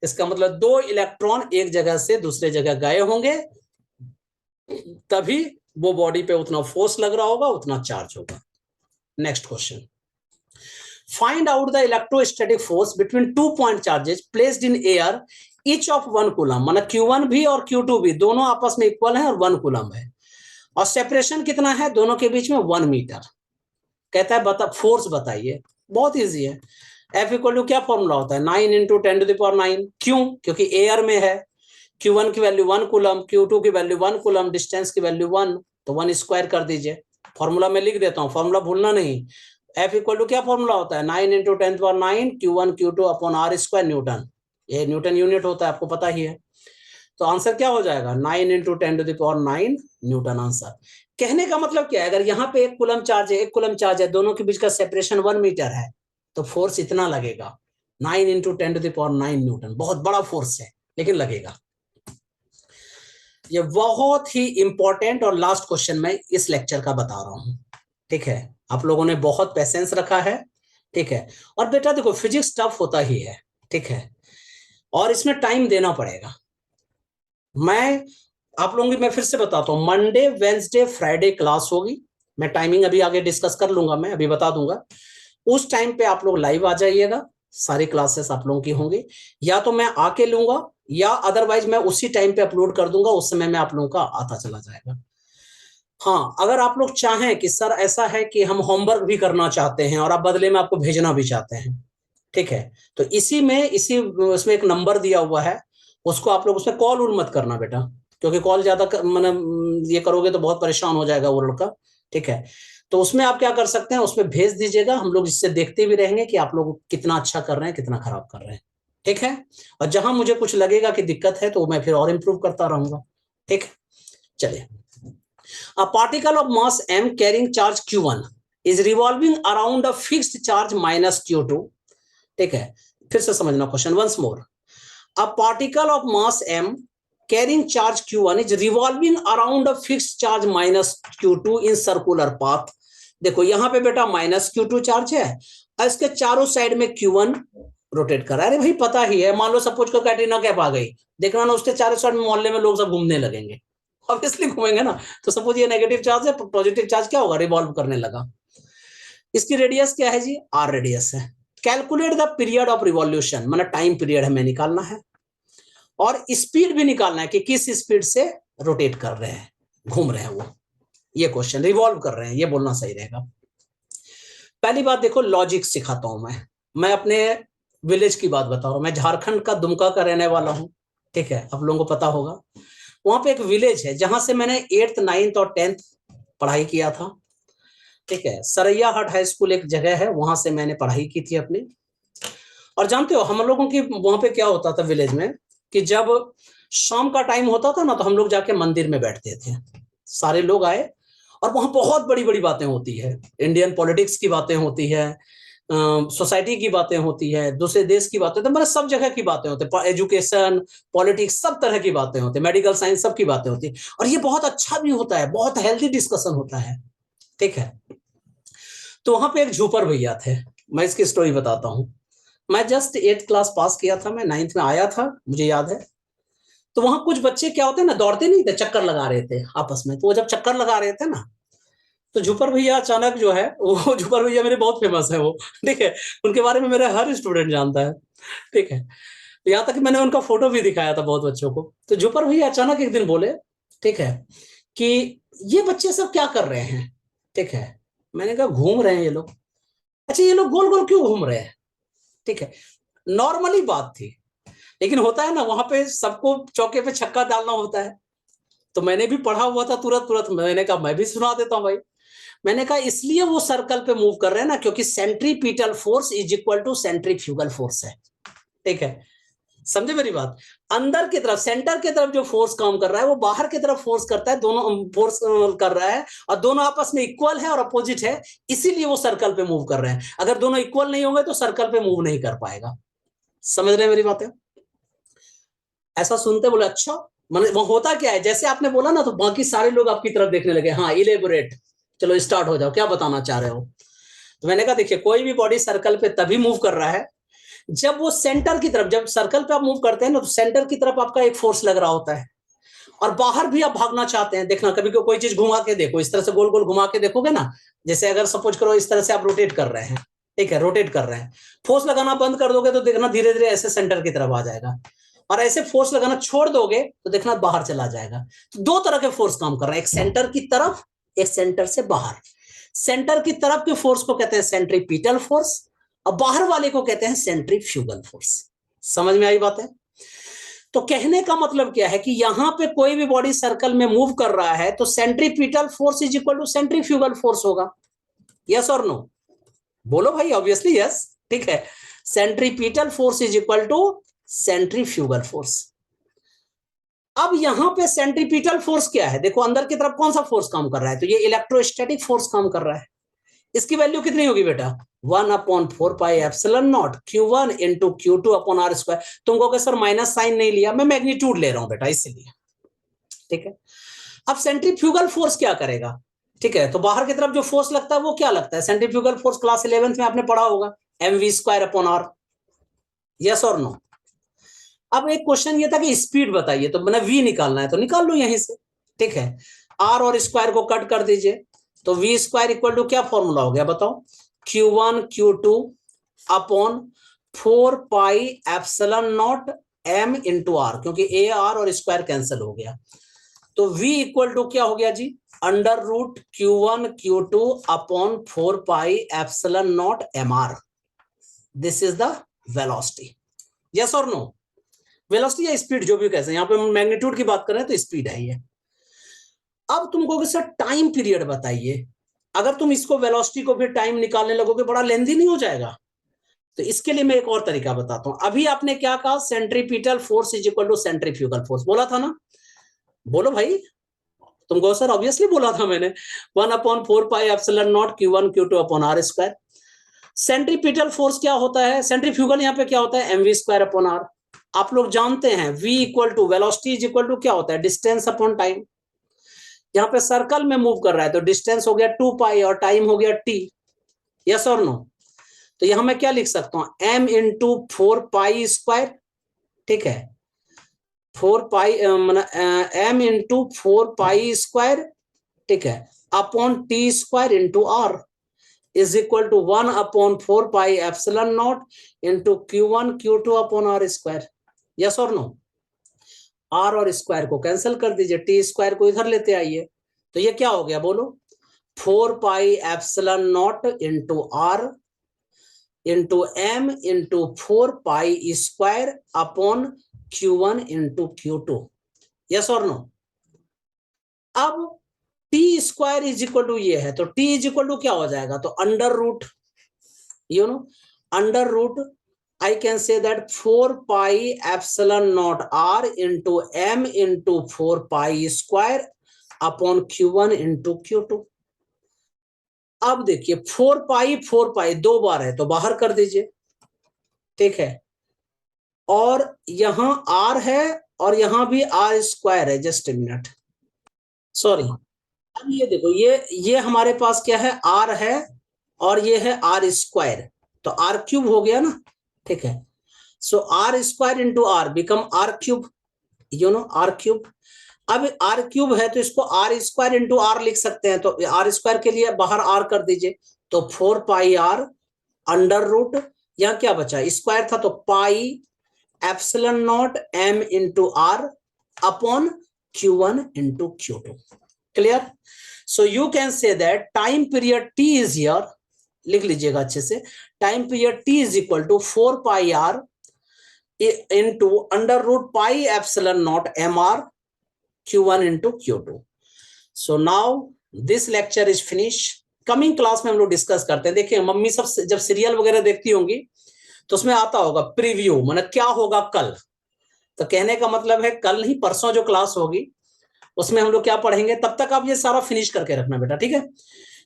इसका मतलब 2 इलेक्ट्रॉन एक जगह से दूसरे जगह गए होंगे, तभी वो बॉडी पे उतना फोर्स लग रहा होगा, उतना चार्ज होगा। Next question, find out the electrostatic force between 2 point charges placed in air each of 1 coulomb, मतलब Q1 भी और Q2 भी दोनों आपस में इक्वल है और 1 कूलम है, और सेपरेशन कितना है दोनों के बीच में 1 मीटर। कहता है बता फोर्स बताइए। बहुत इजी है। F इक्वल टू क्या फॉर्मूला होता है, 9 इंटू 10⁹। क्यों? क्योंकि एयर में है। Q1 की वैल्यू 1 कूलम, Q2 की वैल्यू 1 कूलम, डिस्टेंस की वैल्यू 1, तो 1 स्क्वायर कर दीजिए। फॉर्मूला में लिख देता हूं, फॉर्मूला भूलना नहीं। F इक्वल टू क्या फॉर्मूला होता है, 9 into 10⁹ Q1 Q2 upon R square Newton. ये न्यूटन यूनिट होता है, आपको पता ही है। तो आंसर क्या हो जाएगा, 9 इंटू 10⁹ न्यूटन आंसर। कहने का मतलब क्या है, अगर यहाँ पे 1 कूलम चार्ज है, 1 कूलम चार्ज है, दोनों के बीच का सेपरेशन 1 मीटर है, तो फोर्स इतना लगेगा, 9 इंटू 10⁹ न्यूटन। बहुत बड़ा फोर्स है, लेकिन लगेगा। ये बहुत ही इंपॉर्टेंट और लास्ट क्वेश्चन मैं इस लेक्चर का बता रहा हूं। ठीक है, आप लोगों ने बहुत पेशेंस रखा है। ठीक है, और बेटा देखो फिजिक्स टफ होता ही है। ठीक है, और इसमें टाइम देना पड़ेगा। मैं आप लोगों की मैं फिर से बताता हूं, मंडे वेंसडे फ्राइडे क्लास होगी। मैं टाइमिंग अभी आगे डिस्कस कर लूंगा, मैं अभी बता दूंगा। उस टाइम पे आप लोग लाइव आ जाइएगा, सारी क्लासेस आप लोगों की होंगी, या तो मैं आके लूंगा या अदरवाइज मैं उसी टाइम पे अपलोड कर दूंगा, उस समय में आप लोगों का आता चला जाएगा। हाँ, अगर आप लोग चाहें कि सर ऐसा है कि हम होमवर्क भी करना चाहते हैं और आप बदले में आपको भेजना भी चाहते हैं, ठीक है, तो इसी उसमें एक नंबर दिया हुआ है, उसको आप लोग उसमें कॉल उल मत करना बेटा, क्योंकि कॉल ज्यादा मतलब ये करोगे तो बहुत परेशान हो जाएगा वो लड़का। ठीक है, तो उसमें आप क्या कर सकते हैं, उसमें भेज दीजिएगा, हम लोग इससे देखते भी रहेंगे कि आप लोग कितना अच्छा कर रहे हैं, कितना खराब कर रहे हैं। ठीक है, और जहां मुझे कुछ लगेगा कि दिक्कत है तो मैं फिर और इंप्रूव करता रहूंगा। ठीक है, चलिए। A particle of mass m carrying charge q1 is revolving around a fixed charge minus q2। ठीक है, फिर से समझना question once more. A particle of mass m carrying charge q1 is revolving around a fixed charge minus q2 in circular path। देखो यहां पे बेटा minus q2 charge है और इसके चारों साइड में q1 रोटेट कर रहा है। अरे भाई पता ही है, मान लो सपोज को कैटरीना कैफ आ गई, देखना ना उसके चारों साइड में मोहल्ले में लोग सब घूमने लगेंगे, ऑब्वियसली घूमेंगे ना। तो सपोज ये नेगेटिव चार्ज है, पॉजिटिव चार्ज क्या होगा, रिवॉल्व करने लगा। इसकी रेडियस क्या है जी, आर रेडियस है। Calculate the period of revolution, मतलब टाइम पीरियड हमें निकालना है, और स्पीड भी निकालना है कि किस स्पीड से रोटेट कर रहे हैं, घूम रहे हैं वो। ये क्वेश्चन रिवॉल्व कर रहे हैं, ये बोलना सही रहेगा। पहली बात देखो, लॉजिक सिखाता हूं मैं अपने विलेज की बात बता रहा हूं। मैं झारखंड का दुमका का रहने वाला हूं। ठीक है, आप लोगों को पता होगा, वहां पे एक विलेज है जहां से मैंने 8th 9th और 10th पढ़ाई किया था। ठीक है, सरैया हाट हाई स्कूल एक जगह है, वहां से मैंने पढ़ाई की थी अपनी। और जानते हो हम लोगों की वहां पे क्या होता था विलेज में, कि जब शाम का टाइम होता था ना, तो हम लोग जाके मंदिर में बैठते थे, सारे लोग आए, और वहां बहुत बड़ी बड़ी बातें होती है, इंडियन पॉलिटिक्स की बातें होती है, सोसाइटी की बातें होती है, दूसरे देश की बातें, तो मतलब सब जगह की बातें होती है, एजुकेशन पॉलिटिक्स सब तरह की बातें होती है, मेडिकल साइंस सब की बातें होती है, और ये बहुत अच्छा भी होता है, बहुत हेल्दी डिस्कशन होता है। ठीक है, तो वहां पे एक झूपर भैया थे, मैं इसकी स्टोरी बताता हूँ। मैं जस्ट 8th क्लास पास किया था, मैं 9th में आया था, मुझे याद है। तो वहां कुछ बच्चे क्या होते हैं ना, दौड़ते नहीं थे, चक्कर लगा रहे थे आपस में, तो वो जब चक्कर लगा रहे थे ना, तो झुपर भैया अचानक जो है, वो झुपर भैया मेरे बहुत फेमस है वो। ठीक है, उनके बारे में मेरा हर स्टूडेंट जानता है। ठीक है, तो यहाँ तक कि मैंने उनका फोटो भी दिखाया था बहुत बच्चों को। तो झुपर भैया अचानक एक दिन बोले, ठीक है, कि ये बच्चे सब क्या कर रहे हैं। ठीक है, मैंने कहा घूम रहे हैं ये लोग। अच्छा ये लोग गोल गोल क्यों घूम रहे हैं। ठीक है, नॉर्मली बात थी, लेकिन होता है ना वहां पे सबको चौके पे छक्का डालना होता है। तो मैंने भी पढ़ा हुआ था, तुरंत तुरंत मैंने कहा मैं भी सुना देता हूं भाई। मैंने कहा इसलिए वो सर्कल पे मूव कर रहे हैं ना, क्योंकि centripetal force is equal to centrifugal force है। ठीक है, समझे मेरी बात। अंदर की तरफ सेंटर की तरफ जो फोर्स काम कर रहा है, वो बाहर की तरफ फोर्स करता है, दोनों फोर्स कर रहा है, और दोनों आपस में इक्वल है और अपोजिट है, इसीलिए वो सर्कल पे मूव कर रहे हैं। अगर दोनों इक्वल नहीं होंगे तो सर्कल पे मूव नहीं कर पाएगा। समझ रहे हैं मेरी बातें। ऐसा सुनते बोले अच्छा, मतलब वो होता क्या है, जैसे आपने बोला ना, तो बाकी सारे लोग आपकी तरफ देखने लगे, हाँ इलेबोरेट, चलो स्टार्ट हो जाओ, क्या बताना चाह रहे हो। तो मैंने कहा देखिए, कोई भी बॉडी सर्कल पे तभी मूव कर रहा है जब वो सेंटर की तरफ, जब सर्कल पे आप मूव करते हैं ना, तो सेंटर की तरफ आपका एक फोर्स लग रहा होता है, और बाहर भी आप भागना चाहते हैं। देखना कभी कोई चीज घुमा के देखो, इस तरह से गोल गोल घुमा के देखोगे ना, जैसे अगर सपोज करो इस तरह से आप रोटेट कर रहे हैं, ठीक है, रोटेट कर रहे हैं। फोर्स लगाना बंद कर दोगे तो देखना धीरे धीरे ऐसे सेंटर की तरफ आ जाएगा, और ऐसे फोर्स लगाना छोड़ दोगे तो देखना बाहर चला जाएगा। तो दो तरह के फोर्स काम कर रहे हैं, एक सेंटर की तरफ, एक सेंटर से बाहर। सेंटर की तरफ के फोर्स को कहते हैं सेंट्रीपिटल फोर्स, और बाहर वाले को कहते हैं सेंट्रीफ्यूगल फोर्स। समझ में आई बात है? तो कहने का मतलब क्या है कि यहां पे कोई भी बॉडी सर्कल में मूव कर रहा है तो centripetal force is equal to centrifugal force होगा। यस और नो? बोलो भाई, ऑब्वियसली यस। ठीक है, centripetal force is equal to centrifugal force. अब यहां पे सेंट्रीपिटल फोर्स क्या है? देखो अंदर की तरफ कौन सा फोर्स काम कर रहा है, तो ये इलेक्ट्रोस्टैटिक फोर्स काम कर रहा है। इसकी वैल्यू कितनी होगी बेटा? 1/4πε0 Q1 into Q2 upon are square. तुम कहोगे सर माइनस साइन नहीं लिया, मैं मैग्नीट्यूड ले रहा हूं बेटा इसलिए। ठीक है, अब सेंट्रीफ्यूगल फोर्स क्या करेगा? ठीक है, तो बाहर की तरफ जो फोर्स लगता है वो क्या लगता है? सेंट्रीफ्यूगल फोर्स क्लास 11th में आपने पढ़ा होगा, mv² अपॉन आर। यस और नो? अब एक क्वेश्चन ये था कि स्पीड बताइए, तो मैंने v निकालना है तो निकाल लो यहीं से। ठीक है, r और स्क्वायर को कट कर दीजिए, तो v² इक्वल टू क्या फॉर्मूला हो गया बताओ? Q1 Q2 upon 4πε0 m into R, क्योंकि a r और स्क्वायर कैंसिल हो गया, तो v इक्वल टू क्या हो गया जी? Under root Q1 Q2 upon 4πε0 mr। This is the velocity. Yes और नो? वेलोसिटी या स्पीड जो भी कहते हैं, यहां पे मैग्नीट्यूड की बात कर रहे हैं तो स्पीड है ये। अब तुमको सर टाइम पीरियड बताइए, अगर तुम इसको वेलोसिटी को भी टाइम निकालने लगोगे बड़ा लेंथी नहीं हो जाएगा? तो इसके लिए मैं एक और तरीका बताता हूं। अभी आपने क्या कहा? Centripetal force is equal to centrifugal force बोला था ना? बोलो भाई। तुमको सर ऑब्वियसली बोला था मैंने, 1/4πε0 Q1 Q2 upon are square. Centripetal force क्या होता है? सेंट्रीफ्यूगल यहाँ पे क्या होता है? mv² upon are. आप लोग जानते हैं v equal to velocity is equal to क्या होता है? Distance upon time. यहाँ पे सर्कल में मूव कर रहा है तो डिस्टेंस हो गया 2π और टाइम हो गया t। यस और नो? तो यहां मैं क्या लिख सकता हूं? m into 4π²। ठीक है, 4π m इंटू 4π²। ठीक है, upon t² into R is equal to 1/4πε0 into Q1 Q2 upon are square. Yes और नो? आर और स्क्वायर को कैंसिल कर दीजिए, t² को इधर लेते आइए, तो ये क्या हो गया बोलो? 4πε0 into R into m into 4π² upon Q1 into Q2। Yes और नो? अब t² इज इक्वल टू ये है, तो t इज इक्वल टू क्या हो जाएगा? तो under root, you know, under root I can say that 4πε0 r into m into 4π² upon Q1 into Q2। अब देखिए 4π दो बार है तो बाहर कर दीजिए। ठीक है, और यहां r है और यहां भी r² है। Just a minute, sorry. अब ये देखो, ये हमारे पास क्या है? r है और ये है r², तो r³ हो गया ना? ठीक है, so r² into r become r³, you know, r³। अब r³ है तो इसको r² इंटू आर लिख सकते हैं, तो r² के लिए बाहर r कर दीजिए, तो 4πr अंडर रूट, यहां क्या बचा? स्क्वायर था तो πε0 m into R upon Q1 into Q2। Clear? So you can say that time period t is here, लिख लीजिएगा अच्छे से, time period t is equal to 4πr into under root πε0 mr Q1 into Q2। So now this lecture is finish. Coming class में हम लोग discuss करते हैं। देखिए मम्मी सब जब सीरियल वगैरह देखती होंगी तो उसमें आता होगा प्रीव्यू, माने क्या होगा कल। तो कहने का मतलब है कल नहीं, परसों जो क्लास होगी उसमें हम लोग क्या पढ़ेंगे, तब तक आप ये सारा फिनिश करके रखना बेटा। ठीक है,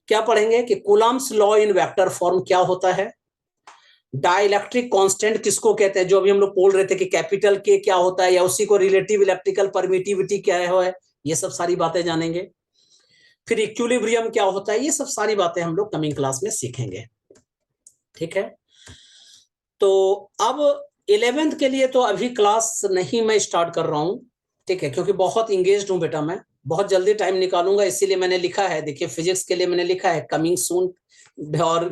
क्या पढ़ेंगे कि Coulomb's law in vector form क्या होता है, डाइलेक्ट्रिक कांस्टेंट किसको कहते हैं, जो अभी हम लोग बोल रहे थे कि कैपिटल के क्या होता है, या उसी को रिलेटिव इलेक्ट्रिकल परमिटिविटी क्या है, ये सब सारी बातें जानेंगे। फिर इक्विलिब्रियम क्या होता है, ये सब सारी बातें हम लोग कमिंग क्लास में सीखेंगे। ठीक है, तो अब 11th के लिए तो अभी क्लास नहीं मैं स्टार्ट कर रहा हूं। ठीक है, क्योंकि बहुत इंगेज्ड हूं बेटा मैं। बहुत जल्दी टाइम निकालूंगा, इसीलिए मैंने लिखा है, देखिए फिजिक्स के लिए मैंने लिखा है कमिंग सून, और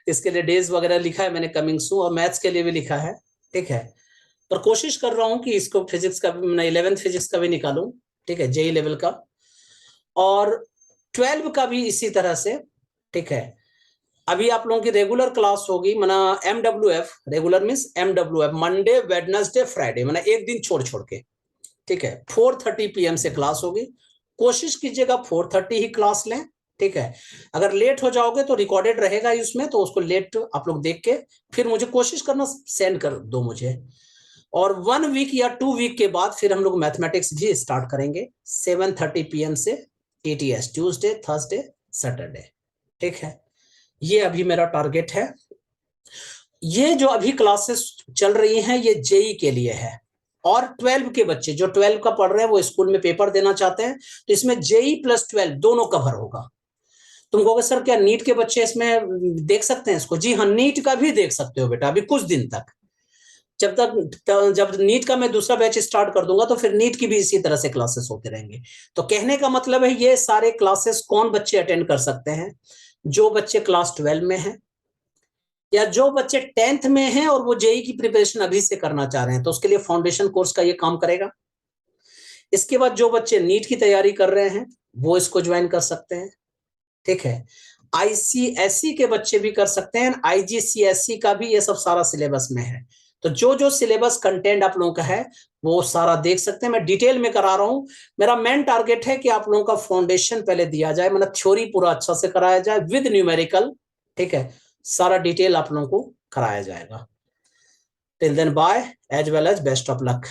इसके लिए डेज वगैरह लिखा है मैंने कमिंग सून, और मैथ्स के लिए भी लिखा है, ठीक है। पर कोशिश कर रहा हूं कि इसको फिजिक्स का भी मैं 11th फिजिक्स का भी निकालूं, ठीक है, जेई लेवल का, और 12 का भी इसी तरह से, ठीक है। अभी आप लोगों की रेगुलर क्लास होगी, मना MWF, regular means MWF, Monday Wednesday Friday, मना एक दिन छोड़ छोड़ के, ठीक है। 4:30 PM से क्लास होगी, कोशिश कीजिएगा 4:30 ही क्लास लें, ठीक है। अगर लेट हो जाओगे तो रिकॉर्डेड रहेगा उसमें, तो उसको लेट आप लोग देख के फिर मुझे कोशिश करना सेंड कर दो मुझे, और 1 वीक या 2 वीक के बाद फिर हम लोग मैथमेटिक्स भी स्टार्ट करेंगे 7:30 PM से ETS, ट्यूसडे थर्सडे सैटरडे, ठीक है। ये अभी मेरा टारगेट है। ये जो अभी क्लासेस चल रही हैं ये जेई के लिए है, और 12 के बच्चे जो 12 का पढ़ रहे हैं वो स्कूल में पेपर देना चाहते हैं, तो इसमें जेई प्लस 12 दोनों कवर होगा। तुम कहोगे सर क्या नीट के बच्चे इसमें देख सकते हैं इसको? जी हाँ, नीट का भी देख सकते हो बेटा, अभी कुछ दिन तक, जब नीट का मैं दूसरा बैच स्टार्ट कर दूंगा तो फिर नीट की भी इसी तरह से क्लासेस होते रहेंगे। तो कहने का मतलब है ये सारे क्लासेस कौन बच्चे अटेंड कर सकते हैं? जो बच्चे क्लास 12 में हैं, या जो बच्चे 10th में हैं और वो जेई की प्रिपरेशन अभी से करना चाह रहे हैं, तो उसके लिए फाउंडेशन कोर्स का ये काम करेगा। इसके बाद जो बच्चे नीट की तैयारी कर रहे हैं वो इसको ज्वाइन कर सकते हैं, ठीक है। ICSE के बच्चे भी कर सकते हैं, IGCSE का भी ये सब सारा सिलेबस में है। तो जो जो सिलेबस कंटेंट आप लोगों का है वो सारा देख सकते हैं, मैं डिटेल में करा रहा हूं। मेरा मेन टारगेट है कि आप लोगों का फाउंडेशन पहले दिया जाए, मतलब थ्योरी पूरा अच्छा से कराया जाए विद न्यूमेरिकल, ठीक है, सारा डिटेल आप लोगों को कराया जाएगा। Till then bye, as well as best of luck.